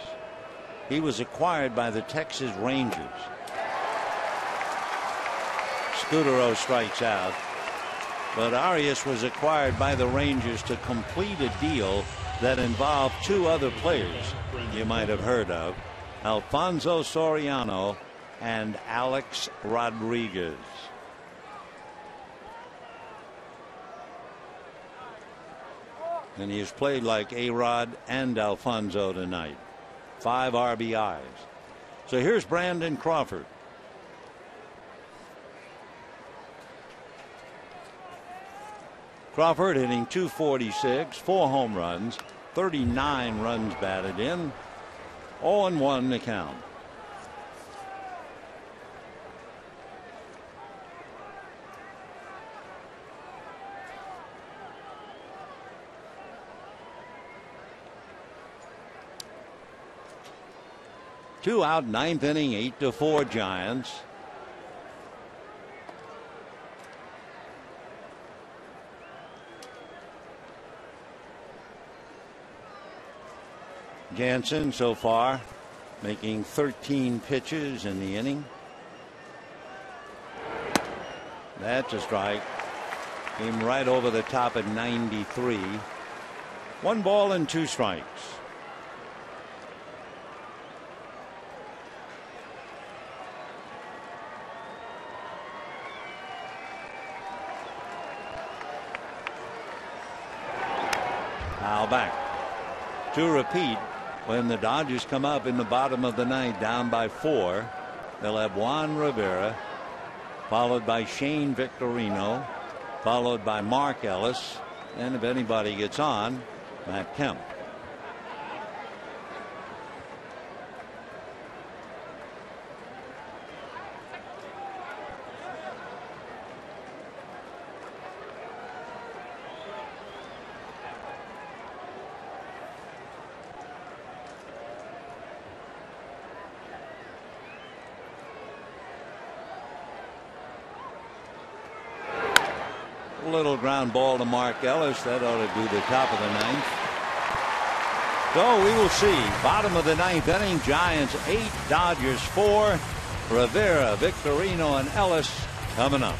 He was acquired by the Texas Rangers. Scudero strikes out, but Arias was acquired by the Rangers to complete a deal that involved two other players you might have heard of, Alfonso Soriano and Alex Rodriguez. And he has played like A-Rod and Alfonso tonight. 5 RBIs. So here's Brandon Crawford. Crawford hitting .246, 4 home runs, 39 runs batted in, 0-1 the count. Two out, 9th inning, 8-4 Giants. Jansen so far making 13 pitches in the inning. That's a strike. Came right over the top at 93. 1 ball and 2 strikes. Foul back. To repeat, when the Dodgers come up in the bottom of the 9th down by 4, they'll have Juan Rivera, followed by Shane Victorino, followed by Mark Ellis, and if anybody gets on, Matt Kemp. Little ground ball to Mark Ellis. That ought to do the top of the 9th. So we will see. Bottom of the 9th inning. Giants 8, Dodgers 4. Rivera, Victorino, and Ellis coming up.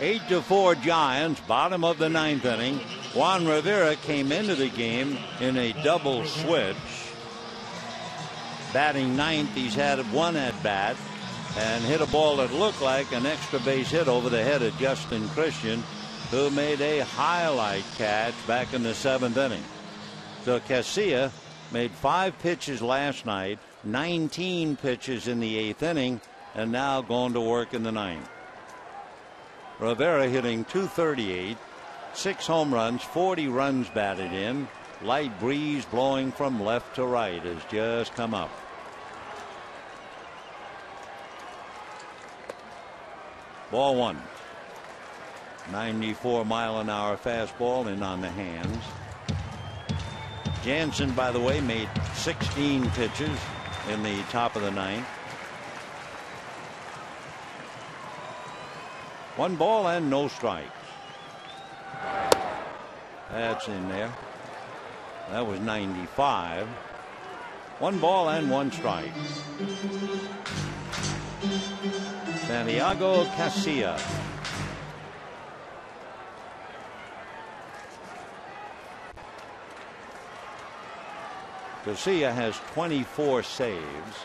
Eight to 4 Giants, bottom of the 9th inning. Juan Rivera came into the game in a double switch. Batting 9th, he's had 1 at bat and hit a ball that looked like an extra base hit over the head of Justin Christian, who made a highlight catch back in the 7th inning. So Casilla made 5 pitches last night, 19 pitches in the 8th inning, and now going to work in the 9th. Rivera hitting .238, 6 home runs, 40 runs batted in, light breeze blowing from left to right has just come up. Ball one. 94-mile-an-hour fastball in on the hands. Jansen, by the way, made 16 pitches in the top of the ninth. 1 ball and no strikes. That's in there. That was 95. 1 ball and 1 strike. Santiago Casilla. Casilla has 24 saves.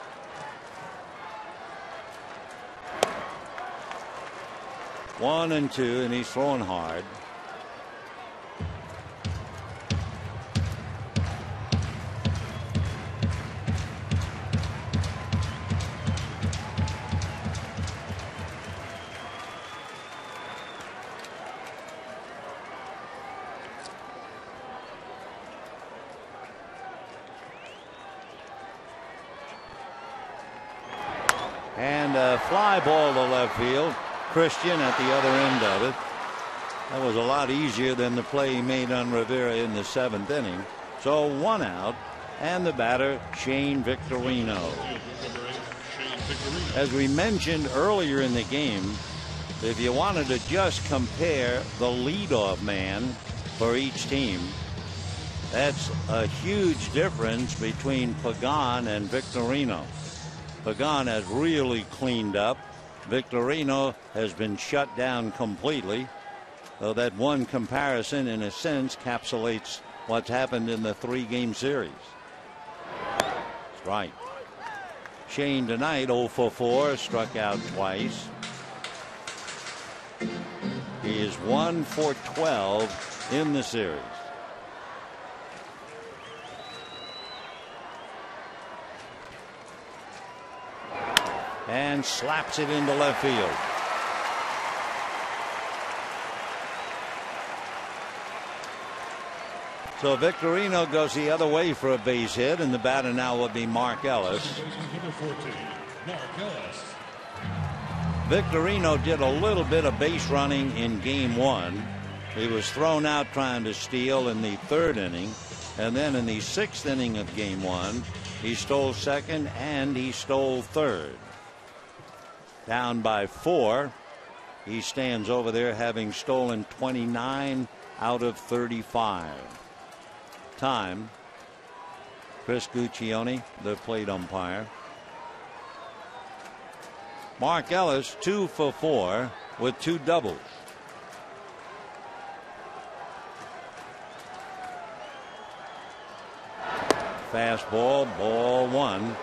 One and two, and he's throwing hard. And a fly ball to left field. Christian at the other end of it. That was a lot easier than the play he made on Rivera in the 7th inning. So 1 out, and the batter Shane Victorino. As we mentioned earlier in the game, if you wanted to just compare the leadoff man for each team, that's a huge difference between Pagan and Victorino. Pagan has really cleaned up. Victorino has been shut down completely. So that one comparison, in a sense, encapsulates what's happened in the 3-game series. That's right. Shane tonight 0 for 4, struck out twice. He is 1 for 12 in the series. And slaps it into left field. So Victorino goes the other way for a base hit, and the batter now will be Mark Ellis. Victorino did a little bit of base running in game 1. He was thrown out trying to steal in the 3rd inning, and then in the 6th inning of game 1 he stole 2nd and he stole 3rd. Down by 4. He stands over there having stolen 29 out of 35. Time. Chris Guccione, the plate umpire. Mark Ellis 2 for 4 with 2 doubles. Fastball, ball 1.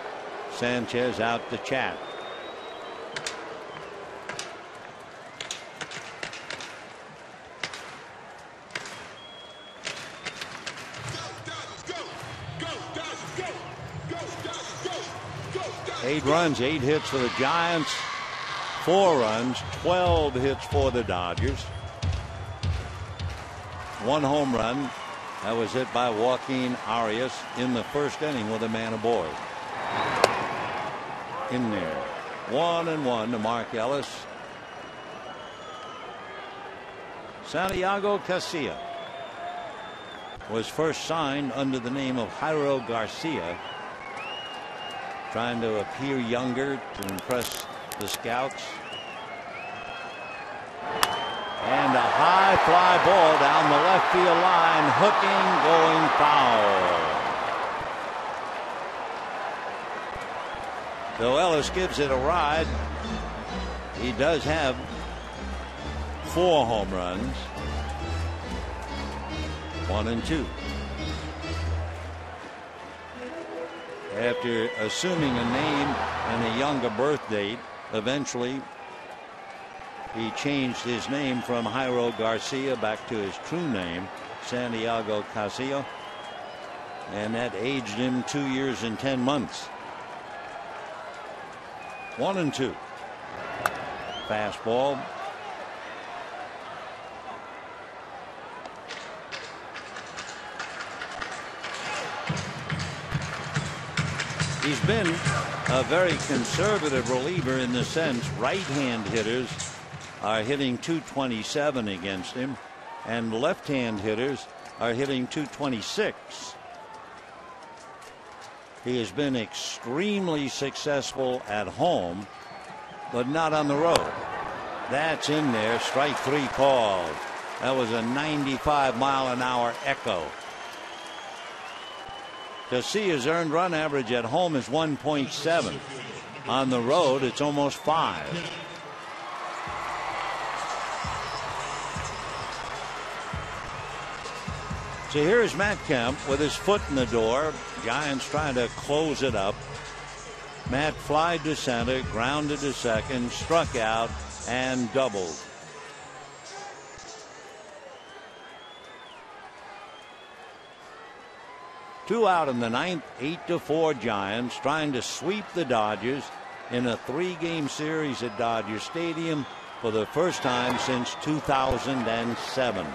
Sanchez out to chat. Eight runs, 8 hits for the Giants, 4 runs, 12 hits for the Dodgers. 1 home run that was hit by Joaquin Arias in the 1st inning with a man aboard. In there, 1-1 to Mark Ellis. Santiago Casilla was first signed under the name of Jairo Garcia, trying to appear younger to impress the scouts. And a high fly ball down the left field line, hooking, going foul. So Ellis gives it a ride. He does have 4 home runs. 1 and 2. After assuming a name and a younger birth date, eventually he changed his name from Jairo Garcia back to his true name, Santiago Casilla, and that aged him 2 years and 10 months. 1 and 2. Fastball. He's been a very conservative reliever in the sense right-hand hitters are hitting .227 against him, and left-hand hitters are hitting .226. He has been extremely successful at home, but not on the road. That's in there. Strike three called. That was a 95-mile-an-hour echo. To see his earned run average at home is 1.7. On the road, it's almost 5. So here's Matt Kemp with his foot in the door. Giants trying to close it up. Matt flied to center, grounded to second, struck out, and doubled. Two out in the ninth, 8-4 Giants trying to sweep the Dodgers in a 3-game series at Dodger Stadium for the first time since 2007.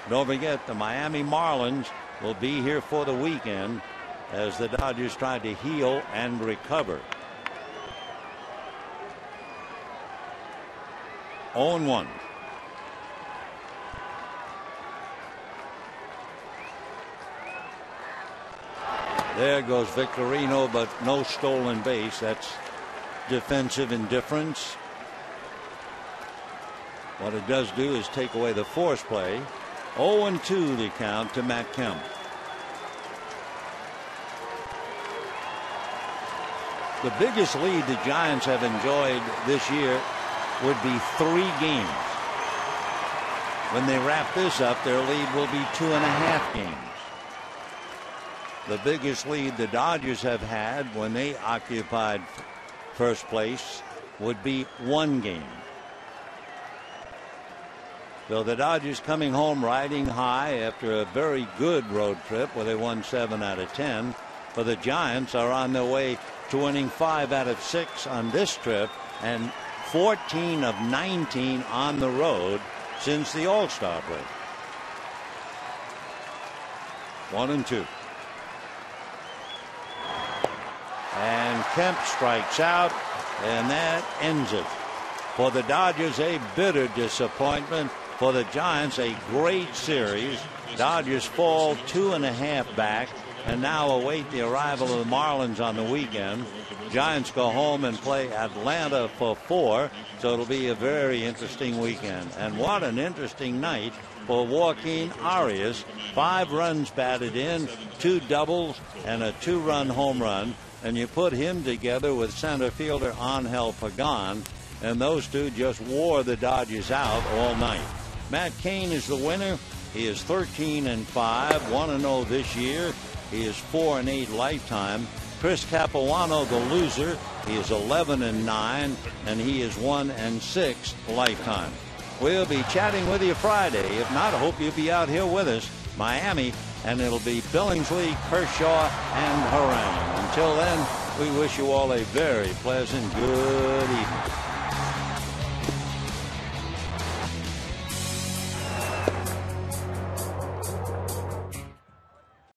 Don't forget, the Miami Marlins will be here for the weekend as the Dodgers try to heal and recover. 0-1. There goes Victorino, but no stolen base. That's defensive indifference. What it does do is take away the force play. 0-2 the count to Matt Kemp. The biggest lead the Giants have enjoyed this year would be 3 games. When they wrap this up, their lead will be 2.5 games. The biggest lead the Dodgers have had when they occupied first place would be 1 game. So the Dodgers coming home riding high after a very good road trip where they won 7 out of 10. But the Giants are on their way to winning 5 out of 6 on this trip and 14 of 19 on the road since the All-Star break. 1-2. And Kemp strikes out, and that ends it. For the Dodgers, a bitter disappointment. For the Giants, a great series. Dodgers fall 2.5 back and now await the arrival of the Marlins on the weekend. Giants go home and play Atlanta for 4, so it'll be a very interesting weekend. And what an interesting night for Joaquin Arias. 5 runs batted in, 2 doubles, and a 2-run home run. And you put him together with center fielder Angel Pagan, and those two just wore the Dodgers out all night. Matt Cain is the winner. He is 13-5, 1-0 this year. He is 4-8 lifetime. Chris Capuano, the loser, he is 11-9, and he is 1-6 lifetime. We'll be chatting with you Friday. If not, I hope you'll be out here with us. Miami, and it'll be Billingsley, Kershaw, and Haran. Until then, we wish you all a very pleasant good evening.